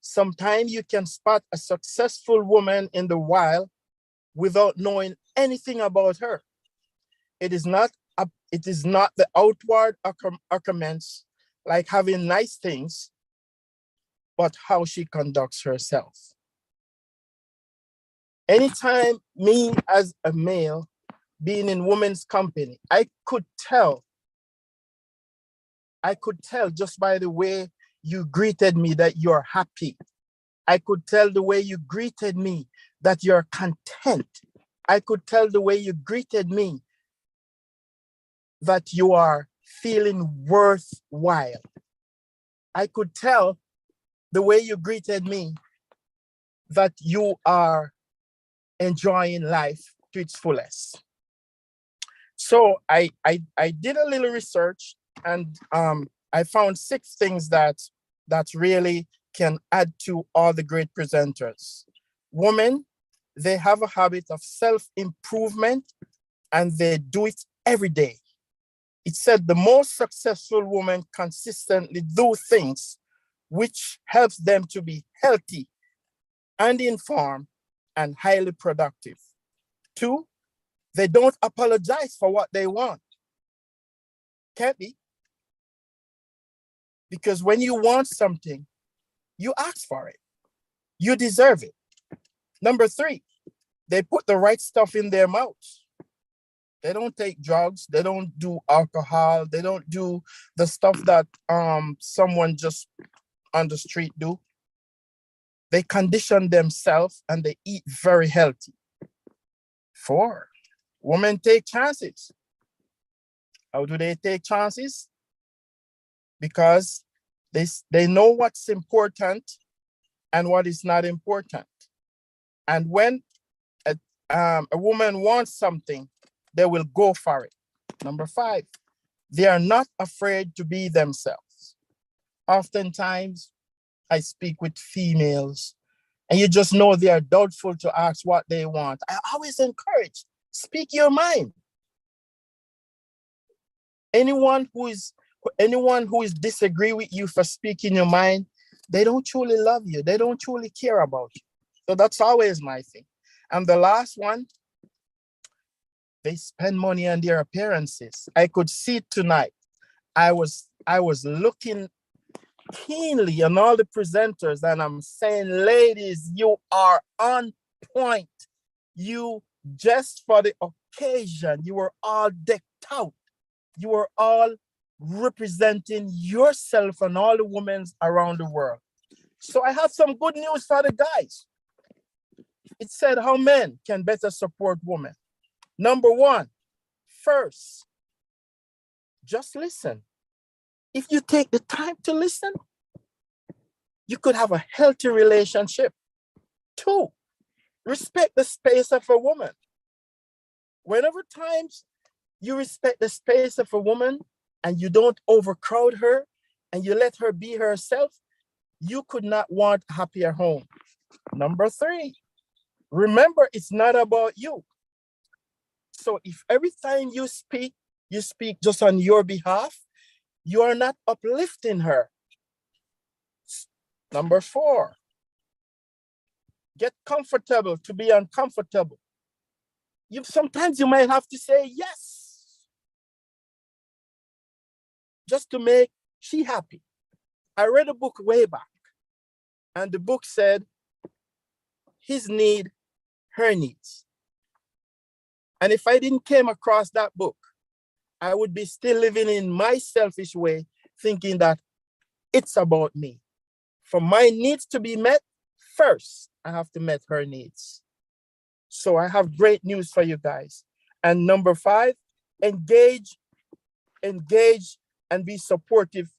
sometimes you can spot a successful woman in the wild without knowing anything about her. It is not the outward occurrence, like having nice things, but how she conducts herself. Anytime me as a male being in women's company, I could tell just by the way you greeted me that you're happy. I could tell the way you greeted me that you're content. I could tell the way you greeted me that you are feeling worthwhile. I could tell the way you greeted me that you are enjoying life to its fullest. So I did a little research and I found 6 things that really can add to all the great presenters. Women, they have a habit of self-improvement and they do it every day. It said the most successful women consistently do things which helps them to be healthy and informed and highly productive. 2, they don't apologize for what they want. Can't be. Because when you want something, you ask for it. You deserve it. Number 3, they put the right stuff in their mouths. They don't take drugs. They don't do alcohol. They don't do the stuff that someone just on the street do. They condition themselves and they eat very healthy. 4, women take chances. How do they take chances? Because they know what's important and what is not important. And when a woman wants something, they will go for it. Number 5, they are not afraid to be themselves. Oftentimes, I speak with females and you just know they are doubtful to ask what they want. I always encourage, speak your mind. Anyone who is disagree with you for speaking your mind, they don't truly love you. They don't truly care about you. So that's always my thing. And the last one, they spend money on their appearances. I could see tonight. I was looking keenly on all the presenters and I'm saying, ladies, you are on point. You, just for the occasion, you were all decked out. You were all representing yourself and all the women around the world. So I have some good news for the guys. It said how men can better support women. Number 1, first, just listen. If you take the time to listen, you could have a healthy relationship. 2, respect the space of a woman. Whenever times you respect the space of a woman and you don't overcrowd her and you let her be herself, you could not want a happier home. Number 3, remember, it's not about you. So if every time you speak just on your behalf, you are not uplifting her. Number 4, get comfortable to be uncomfortable. Sometimes you might have to say yes, just to make she happy. I read a book way back, and the book said, his need, her needs. And if I didn't came across that book, I would be still living in my selfish way, thinking that it's about me. For my needs to be met, first, I have to meet her needs. So I have great news for you guys. And number 5, engage and be supportive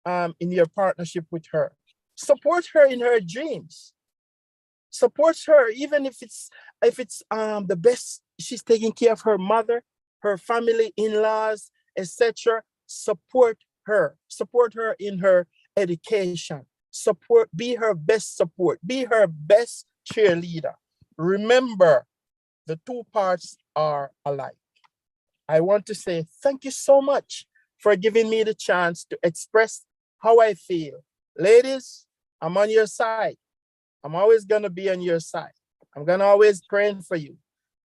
in your partnership with her. Support her in her dreams. Support her, even if it's the best, she's taking care of her mother, her family, in-laws, etc. Support her in her education. Be her best support, be her best cheerleader. Remember, the 2 parts are alike. I want to say thank you so much for giving me the chance to express how I feel. Ladies, I'm on your side. I'm always gonna be on your side. I'm gonna always praying for you.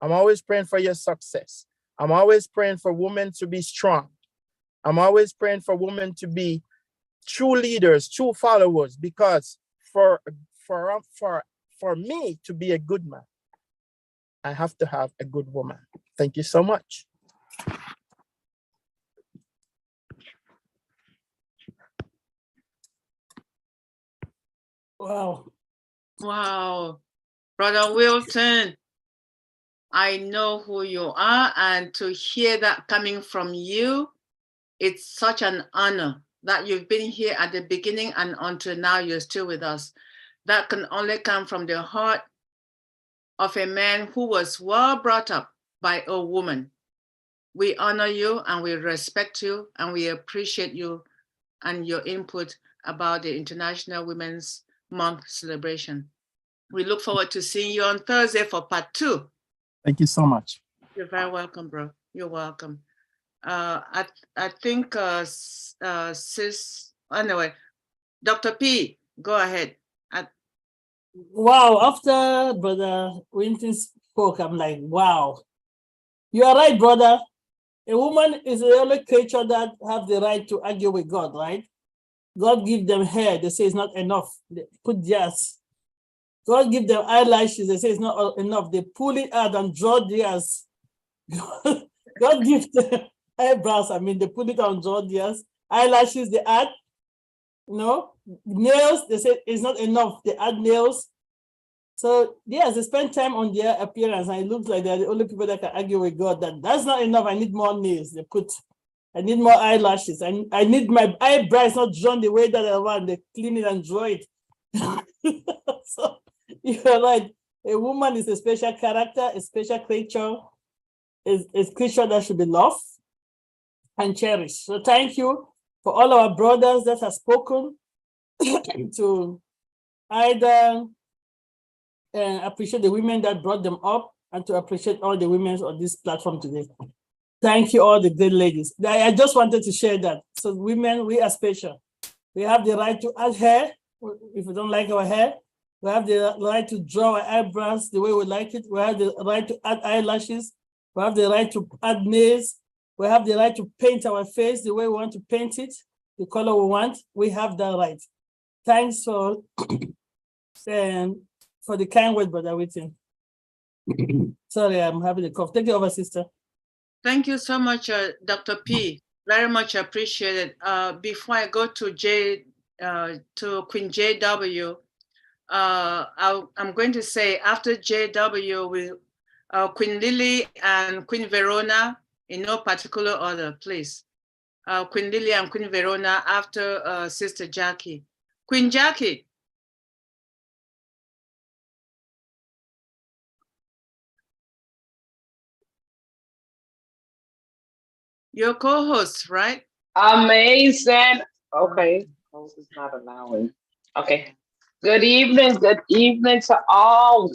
I'm always praying for your success. I'm always praying for women to be strong. I'm always praying for women to be true leaders, true followers, because for me to be a good man, I have to have a good woman. Thank you so much.
Wow.
Wow. Brother Wilton, I know who you are, and to hear that coming from you, it's such an honor that you've been here at the beginning and until now you're still with us. That can only come from the heart of a man who was well brought up by a woman. We honor you and we respect you and we appreciate you and your input about the International Women's Month celebration. We look forward to seeing you on Thursday for part 2.
Thank you so much.
You're very welcome, bro. You're welcome. I think anyway, Dr. P, go ahead.
Wow, after Brother Winton spoke, I'm like, wow. You are right, brother. A woman is the only creature that have the right to argue with God, right? God give them hair, they say it's not enough. They put theirs. God give them eyelashes, they say it's not enough. They pull it out and draw theirs. God give them eyebrows, they put it on, draw theirs. Eyelashes, they add. Nails, they say it's not enough. They add nails. So yes, they spend time on their appearance, and it looks like they're the only people that can argue with God that that's not enough. I need more nails. I need more eyelashes. I need my eyebrows not drawn the way that I want. They clean it and draw it. So you're right. A woman is a special character, a special creature, is a creature that should be loved and cherished. So thank you for all our brothers that have spoken to either appreciate the women that brought them up and to appreciate all the women on this platform today. Thank you, all the great ladies. I just wanted to share that. So women, we are special. We have the right to add hair if we don't like our hair. We have the right to draw our eyebrows the way we like it. We have the right to add eyelashes. We have the right to add nails. We have the right to paint our face the way we want to paint it, the color we want. We have that right. Thanks for the kind word, Brother Whitton. Sorry, I'm having a cough. Take it over, sister.
Thank you so much, Dr. P. Very much appreciated. Before I go to Queen JW, I'm going to say after JW, Queen Lily and Queen Verona, in no particular order, please. Queen Lily and Queen Verona after Sister Jackie. Queen Jackie. Your co-host, right?
Amazing. Okay. Host is not allowing. Okay. Good evening. Good evening to all.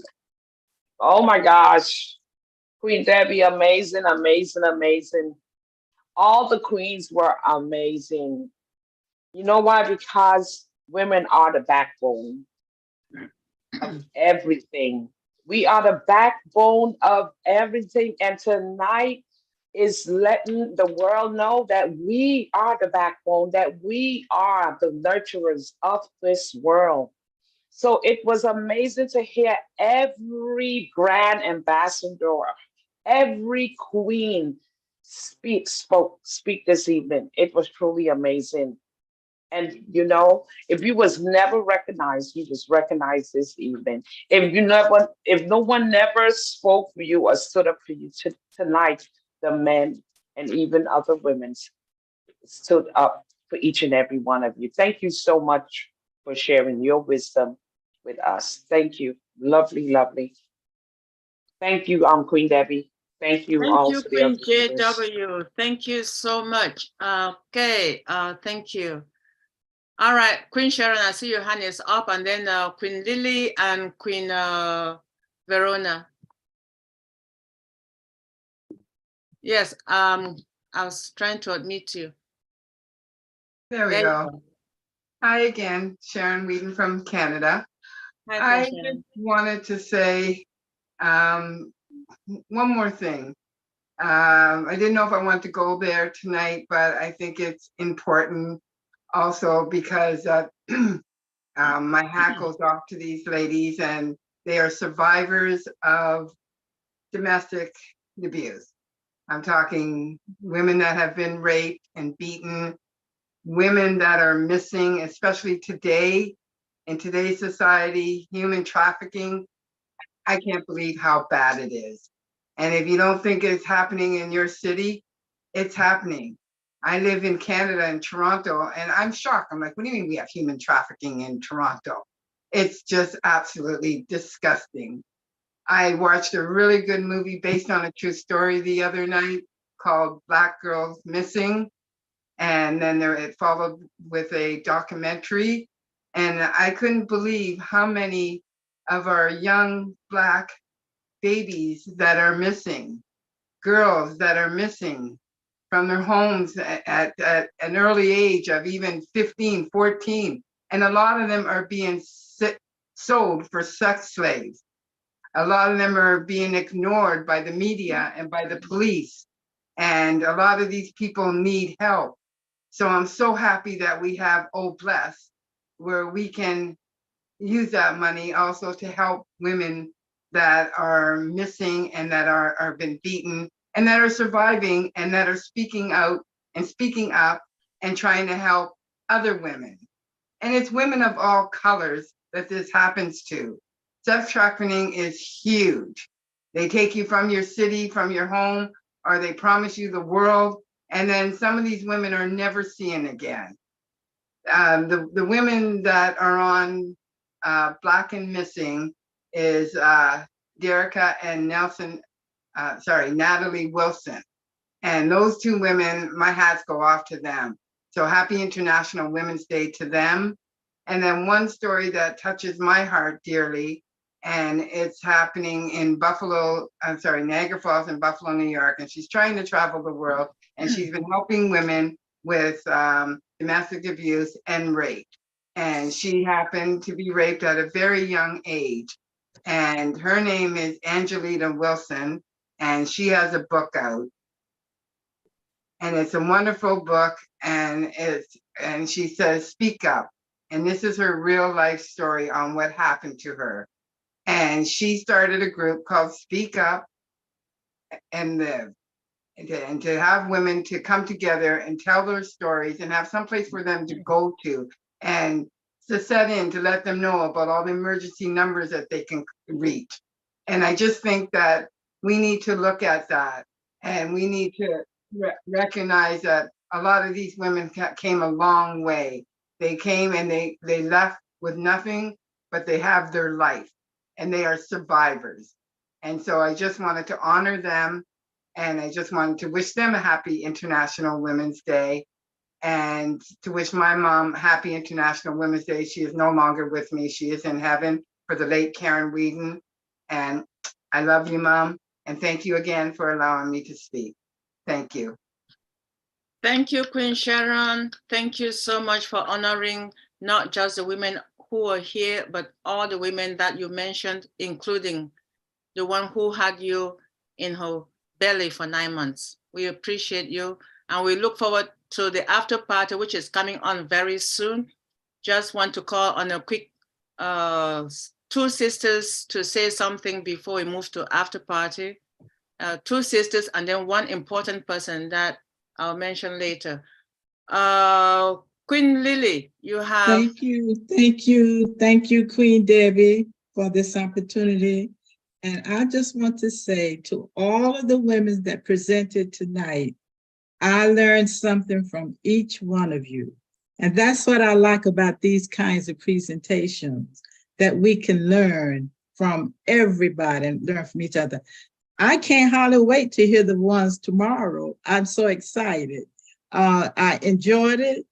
Oh my gosh. Queen Debbie, amazing, amazing, amazing. All the queens were amazing. You know why? Because women are the backbone of everything. We are the backbone of everything. And tonight is letting the world know that we are the backbone, that we are the nurturers of this world. So it was amazing to hear every grand ambassador, every queen speak this evening. It was truly amazing. And you know, if you was never recognized, you was recognized this evening. If no one never spoke for you or stood up for you tonight, the men and even other women stood up for each and every one of you. Thank you so much for sharing your wisdom with us. Thank you. Lovely, lovely. Thank you, Queen Debbie. Thank you
Thank
all
you,
to the other
Queen
leaders.
JW. Thank you so much. Okay, thank you. All right, Queen Sharon, I see your hand is up, and then Queen Lily and Queen Verona. Yes, I was trying to admit you.
There we go. Hi again, Sharon Whedon from Canada.
Hi,
I
Sharon.
just wanted to say one more thing. I didn't know if I wanted to go there tonight, but I think it's important also because my hat goes off to these ladies, and they are survivors of domestic abuse. I'm talking women that have been raped and beaten, women that are missing, especially today, in today's society, human trafficking. I can't believe how bad it is. And if you don't think it's happening in your city, it's happening. I live in Canada, in Toronto, and I'm shocked. I'm like, what do you mean we have human trafficking in Toronto? It's just absolutely disgusting. I watched a really good movie based on a true story the other night called Black Girls Missing. And then it followed with a documentary. And I couldn't believe how many of our young Black babies that are missing, girls that are missing from their homes at an early age of even 15, 14. And a lot of them are being sold for sex slaves. A lot of them are being ignored by the media and by the police. And a lot of these people need help. So I'm so happy that we have Oh Bless, where we can use that money also to help women that are missing and that are been beaten and that are surviving and that are speaking out and speaking up and trying to help other women. And it's women of all colors that this happens to. Sex trafficking is huge. They take you from your city, from your home, or they promise you the world. And then some of these women are never seen again. The women that are on Black and Missing is Derica and Natalie Wilson. And those two women, my hats go off to them. So happy International Women's Day to them. And then one story that touches my heart dearly, and it's happening in Niagara Falls in Buffalo, New York. And she's trying to travel the world, and she's been helping women with domestic abuse and rape. And she happened to be raped at a very young age. And her name is Angelina Wilson, and she has a book out. And it's a wonderful book, and she says, speak up. And this is her real life story on what happened to her. And she started a group called Speak Up and Live. And to have women to come together and tell their stories and have someplace for them to go to and to set in to let them know about all the emergency numbers that they can reach. And I just think that we need to look at that, and we need to recognize that a lot of these women came a long way. They came and they left with nothing, but they have their life and they are survivors. And so I just wanted to honor them, and I just wanted to wish them a happy International Women's Day, and to wish my mom happy International Women's Day. She is no longer with me. She is in heaven, for the late Karen Whedon. And I love you, Mom. And thank you again for allowing me to speak. Thank you.
Thank you, Queen Sharon. Thank you so much for honoring not just the women who are here, but all the women that you mentioned, including the one who had you in her belly for 9 months. We appreciate you, and we look forward to the after party, which is coming on very soon. Just want to call on a quick two sisters to say something before we move to after party. Two sisters, and then one important person that I'll mention later. Queen Lily, you have.
Thank you, Queen Debbie, for this opportunity. And I just want to say to all of the women that presented tonight, I learned something from each one of you. And that's what I like about these kinds of presentations, that we can learn from everybody and learn from each other. I can't hardly wait to hear the ones tomorrow. I'm so excited. I enjoyed it,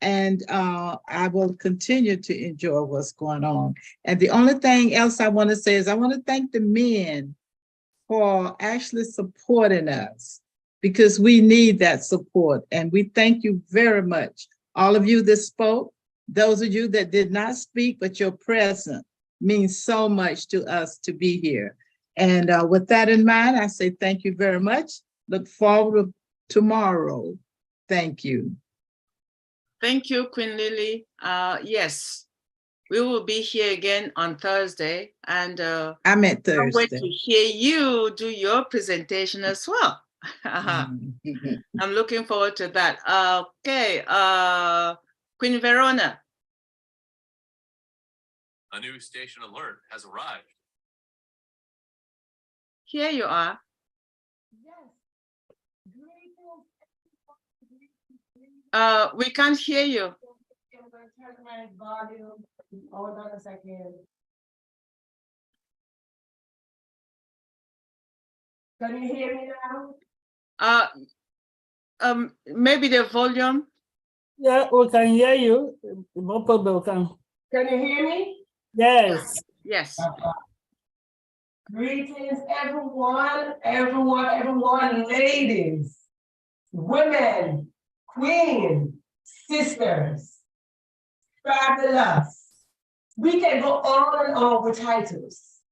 and I will continue to enjoy what's going on. And the only thing else I want to say is I want to thank the men for actually supporting us, because we need that support. And we thank you very much. All of you that spoke, those of you that did not speak, but your presence means so much to us to be here. And with that in mind, I say thank you very much. Look forward to tomorrow. Thank you.
Thank you, Queen Lily. Yes, we will be here again on Thursday, and
I meant
I can't wait
Thursday.
to hear you do your presentation as well. I'm looking forward to that. Okay, Queen Verona.
A new station alert has arrived.
Here you are. We can't hear you.
Hold on a second. Can you hear me now?
Maybe the volume.
Yeah, we can hear you. No problem. Can you hear me? Yes.
Yes.
Greetings, everyone, ladies, women, queens, sisters, fabulous. We can go on and on with titles.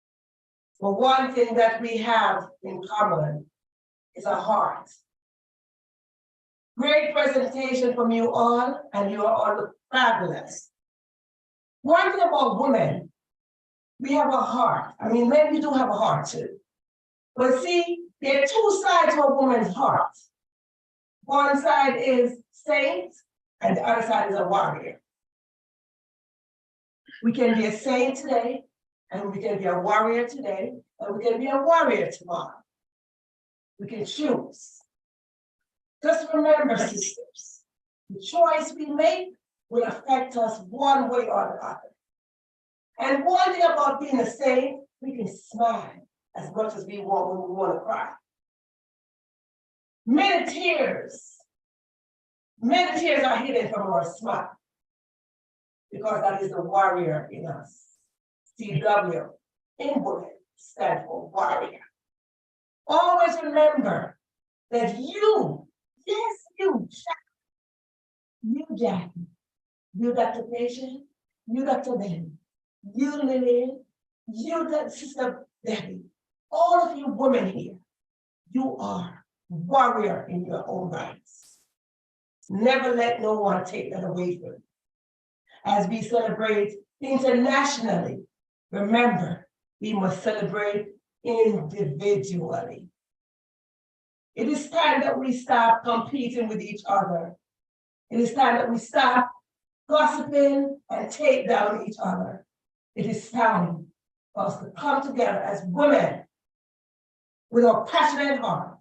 But one thing that we have in common is a heart. Great presentation from you all, and you are all fabulous. One thing about women, we have a heart. I mean, men, we do have a heart too. But see, there are two sides to a woman's heart. One side is saint, and the other side is a warrior. We can be a saint today, and we can be a warrior today, and we can be a warrior tomorrow. We can choose. Just remember, sisters, the choice we make will affect us one way or the other. And one thing about being a saint, we can smile as much as we want when we want to cry. Many tears are hidden from our smile, because that is the warrior in us. CW in women stand for warrior. Always remember that you, yes, you, Jackie, you Dr. Patient, you Dr. Ben, you Lillian, you Sister Debbie, all of you women here, you are warrior in your own rights. Never let no one take that away from you. As we celebrate internationally, remember, we must celebrate individually. It is time that we stop competing with each other. It is time that we stop gossiping and take down each other. It is time for us to come together as women with our passionate heart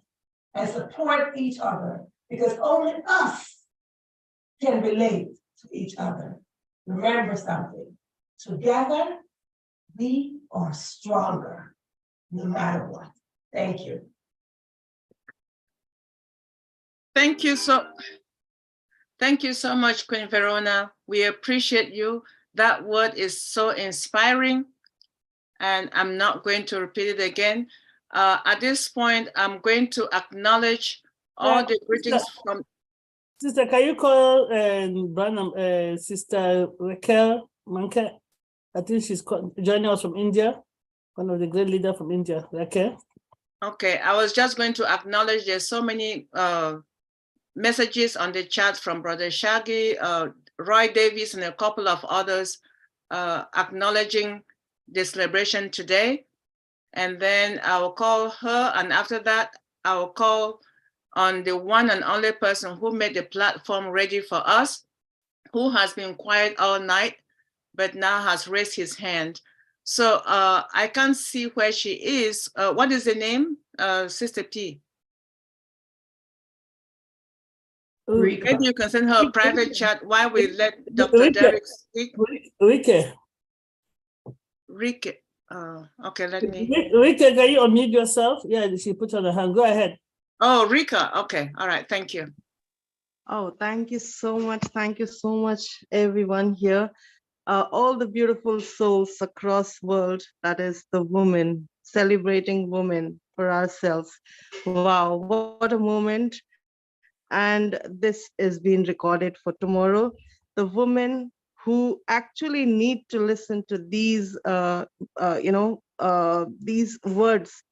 and support each other, because only us
can relate to each other. Remember something, together, we are stronger, no matter what. Thank you.
Thank you so much, Queen Verona. We appreciate you. That word is so inspiring, and I'm not going to repeat it again. At this point, I'm going to acknowledge all the greetings from.
Sister, can you call Sister Raquel Manke? I think she's joining us from India, one of the great leaders from India. Raquel?
Okay, I was just going to acknowledge there's so many messages on the chat from Brother Shaggy, Roy Davis, and a couple of others acknowledging the celebration today. And then I will call her, and after that, I will call on the one and only person who made the platform ready for us, who has been quiet all night, but now has raised his hand. So I can't see where she is. What is the name, Sister P? Maybe you can send her a private chat while we let Dr. Derek speak.
Rike.
Okay, let me.
Rike, can you unmute yourself? Yeah, she put on her hand. Go ahead.
Oh, Rika. Okay. All right. Thank you.
Oh, thank you so much. Thank you so much, everyone here. All the beautiful souls across the world, that is the women, celebrating women for ourselves. Wow, what a moment. And this is being recorded for tomorrow. The women who actually need to listen to these, these words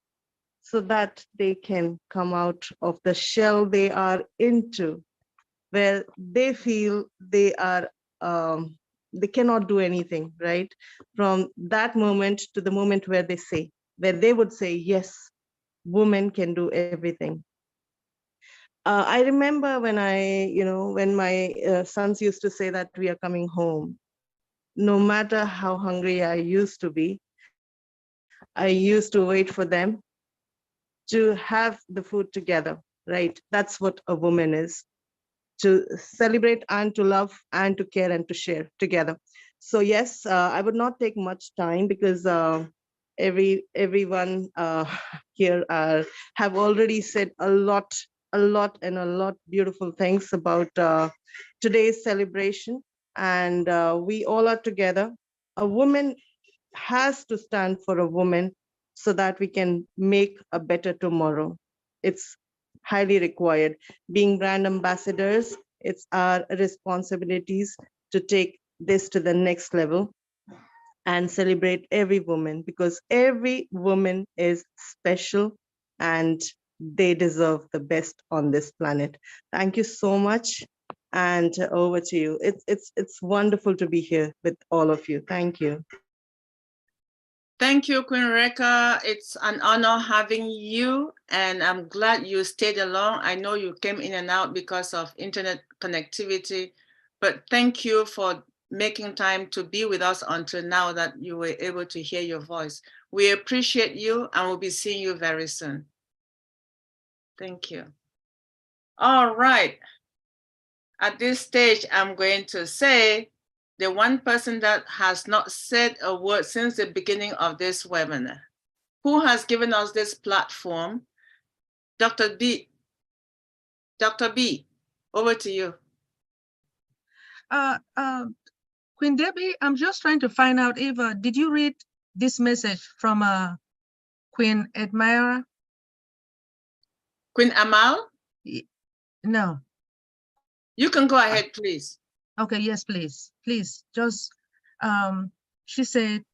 so that they can come out of the shell they are into, where they feel they are, they cannot do anything, right? From that moment to the moment where they would say, yes, women can do everything. I remember when when my sons used to say that we are coming home, no matter how hungry I used to be, I used to wait for them to have the food together, right? That's what a woman is, to celebrate and to love and to care and to share together. So yes, I would not take much time because everyone here have already said a lot beautiful things about today's celebration, and we all are together. A woman has to stand for a woman so that we can make a better tomorrow. It's highly required. Being brand ambassadors, it's our responsibilities to take this to the next level and celebrate every woman, because every woman is special and they deserve the best on this planet. Thank you so much, and over to you. It's wonderful to be here with all of you. Thank you.
Thank you, Queen Reka. It's an honor having you, and I'm glad you stayed along. I know you came in and out because of internet connectivity, but thank you for making time to be with us until now that you were able to hear your voice. We appreciate you, and we'll be seeing you very soon. Thank you. All right. At this stage, I'm going to say the one person that has not said a word since the beginning of this webinar, who has given us this platform, Dr. B. Dr. B, over to you.
Queen Debbie, I'm just trying to find out if, did you read this message from Queen Admira?
Queen Amal?
No.
You can go ahead, please.
Okay, yes, please. Please, just, she said,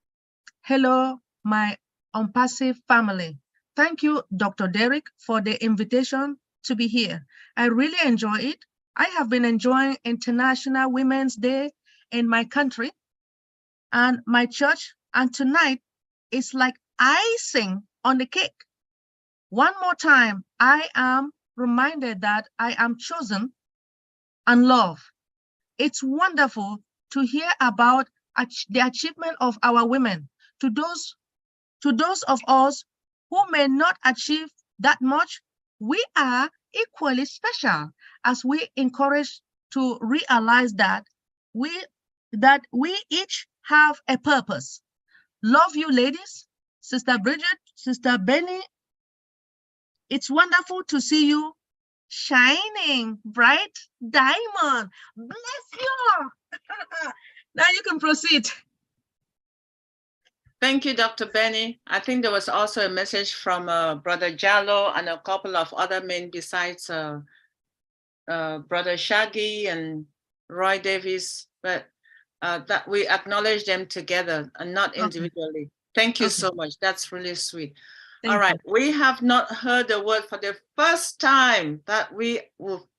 hello, my ONPASSIVE family. Thank you, Dr. Derek, for the invitation to be here. I really enjoy it. I have been enjoying International Women's Day in my country and my church, and tonight it's like icing on the cake. One more time, I am reminded that I am chosen and loved. It's wonderful to hear about the achievement of our women. To those of us who may not achieve that much, we are equally special as we encourage to realize that we each have a purpose. Love you, ladies. Sister Bridget, Sister Benny, it's wonderful to see you shining bright diamond. Bless you. Now you can proceed.
Thank you, Dr. Benny. I think there was also a message from Brother Jallo and a couple of other men besides Brother Shaggy and Roy Davis, but that we acknowledge them together and not individually. Thank you so much. That's really sweet. All right, we have not heard the word for the first time that we've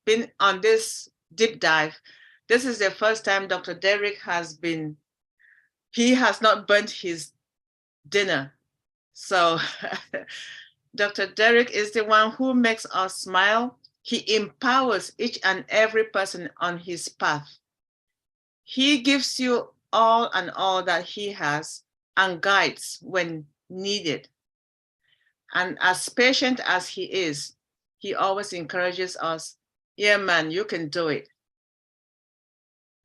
been on this deep dive. This is the first time Dr. Derek he has not burnt his dinner. So Dr. Derek is the one who makes us smile. He empowers each and every person on his path. He gives you all and all that he has and guides when needed. And as patient as he is, he always encourages us, yeah, man, you can do it.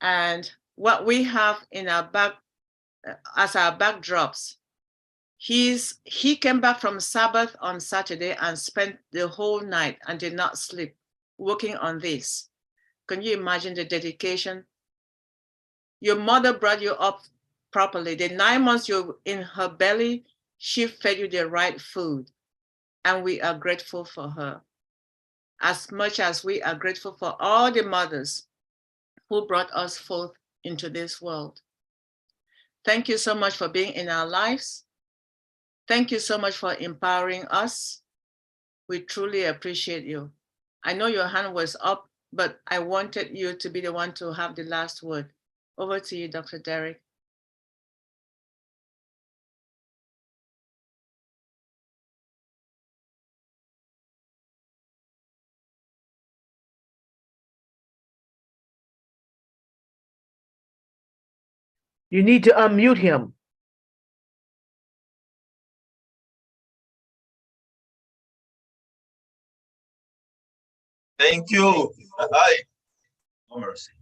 And what we have in our back, as our backdrops, he came back from Sabbath on Saturday and spent the whole night and did not sleep working on this. Can you imagine the dedication? Your mother brought you up properly. The 9 months you're in her belly, she fed you the right food. And we are grateful for her, as much as we are grateful for all the mothers who brought us forth into this world. Thank you so much for being in our lives. Thank you so much for empowering us. We truly appreciate you. I know your hand was up, but I wanted you to be the one to have the last word. Over to you, Dr. Derek.
You need to unmute him.
Thank you. Hi. No mercy.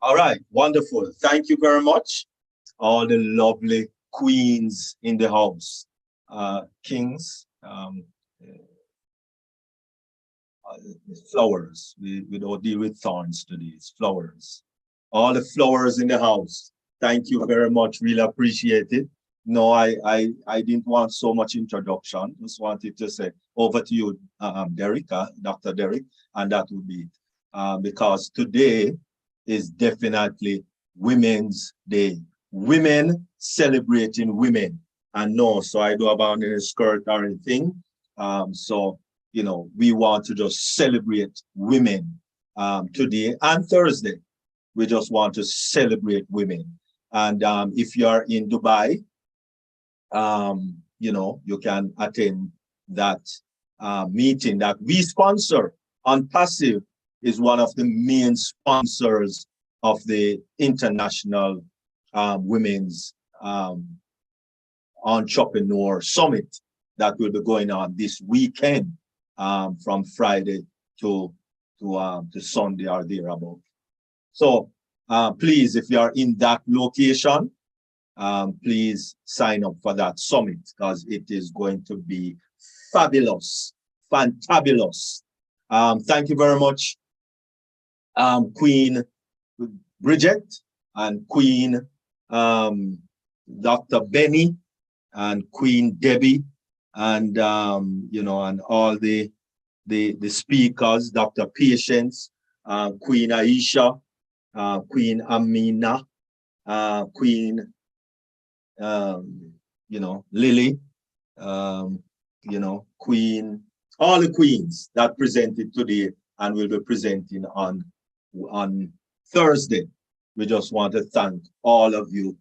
All right, wonderful. Thank you very much. All the lovely queens in the house, kings, flowers. We don't deal with thorns today, it's flowers. All the flowers in the house. Thank you very much, really appreciate it. No, I didn't want so much introduction. Just wanted to say over to you, Derek, Dr. Derek, and that would be it. Because today is definitely Women's Day. Women celebrating women. And no, so I do about a skirt or anything. So, you know, we want to just celebrate women today and Thursday. We just want to celebrate women. And if you are in Dubai, you know, you can attend that meeting that we sponsor. ONPASSIVE is one of the main sponsors of the International Women's Entrepreneur Summit that will be going on this weekend from Friday to Sunday or thereabout. So please, if you are in that location, please sign up for that summit because it is going to be fabulous, fantabulous. Thank you very much, Queen Bridget and Queen Dr. Benny and Queen Debbie and you know, and all the speakers, Dr. Patience, Queen Aisha, Queen Amina, Queen you know, Lily, you know, Queen, all the queens that presented today and will be presenting on Thursday. We just want to thank all of you,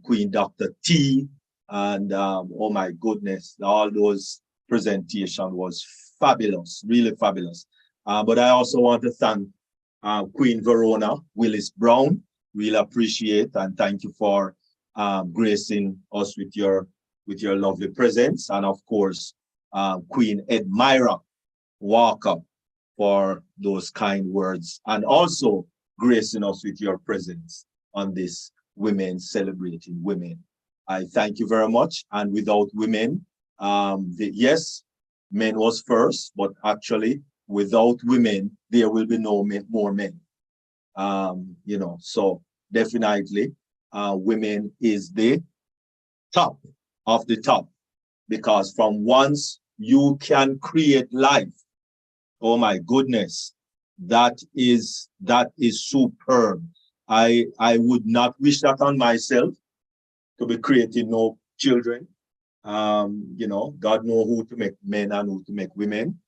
Queen Dr. T, and oh my goodness, all those presentation was fabulous, really fabulous. But I also want to thank Queen Verona Willis Brown. Really appreciate and thank you for gracing us with your with your lovely presence, and of course, Queen Admira Walker for those kind words, and also gracing us with your presence on this Women Celebrating Women. I thank you very much. And without women, yes, men was first, but actually without women, there will be no more men. You know, so definitely women is the top of the top, because from once you can create life, oh my goodness, that is superb. I would not wish that on myself, to be creating no children. You know, God knows who to make men and who to make women,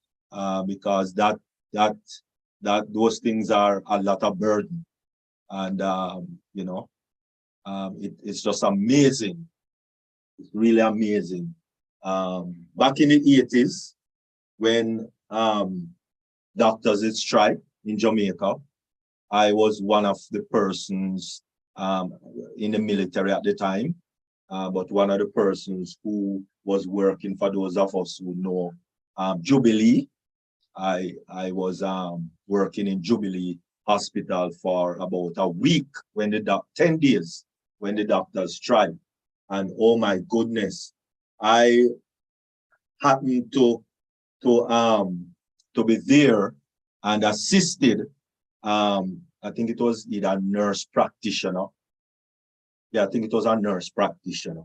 because those things are a lot of burden. And you know, it's just amazing. It's really amazing. Back in the 80s, when doctors did strike in Jamaica, I was one of the persons in the military at the time, but one of the persons who was working, for those of us who know Jubilee. I was working in Jubilee Hospital for about a week when 10 days when the doctors strike. And oh my goodness, I happened to be there and assisted. I think it was either a nurse practitioner. Yeah, I think it was a nurse practitioner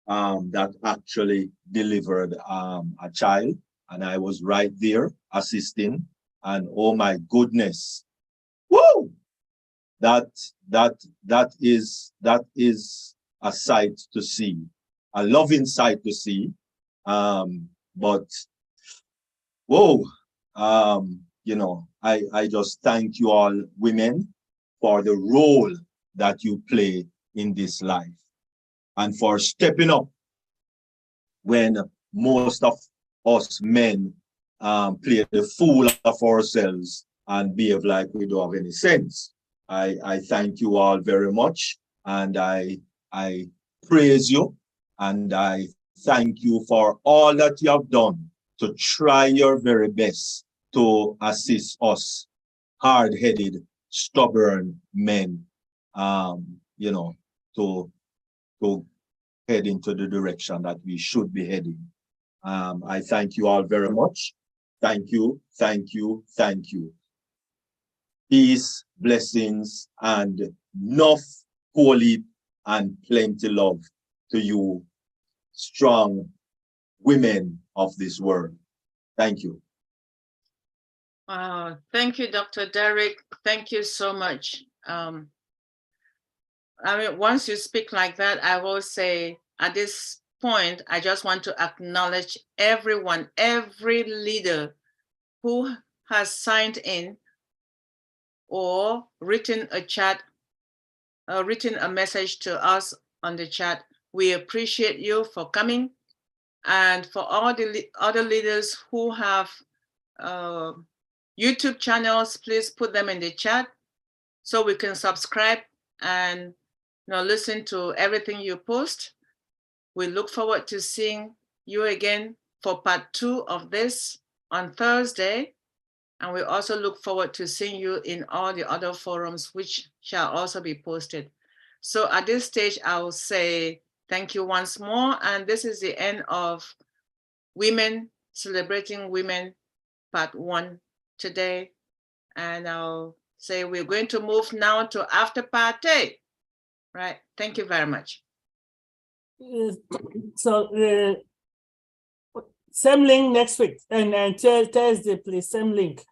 that actually delivered a child, and I was right there assisting. And oh my goodness, woo! That is a sight to see, a loving sight to see. But whoa, you know, I just thank you all women for the role that you play in this life, and for stepping up when most of us men play the fool of ourselves and behave like we don't have any sense. I thank you all very much, and I praise you, and I thank you for all that you have done to try your very best to assist us hard-headed, stubborn men, you know, to head into the direction that we should be heading. I thank you all very much. Thank you, thank you, thank you. Peace, blessings, and enough holy and plenty love to you, strong women of this world. Thank you.
Thank you, Dr. Derek. Thank you so much. I mean, once you speak like that, I will say at this point, I just want to acknowledge everyone, every leader who has signed in or written a chat, written a message to us on the chat. We appreciate you for coming. And for all the other leaders who have YouTube channels, please put them in the chat so we can subscribe and listen to everything you post. We look forward to seeing you again for part 2 of this on Thursday. And we also look forward to seeing you in all the other forums, which shall also be posted. So at this stage, I will say thank you once more. And this is the end of Women Celebrating Women, part 1 today. And I'll say we're going to move now to after party. Right. Thank you very much.
So same link next week, and Thursday, please, same link.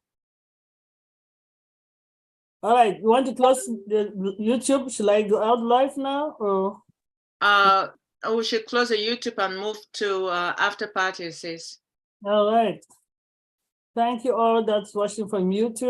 All right, you want to close the YouTube? Should I go out live now, or?
We should close the YouTube and move to after party, sis.
All right. Thank you all that's watching from YouTube.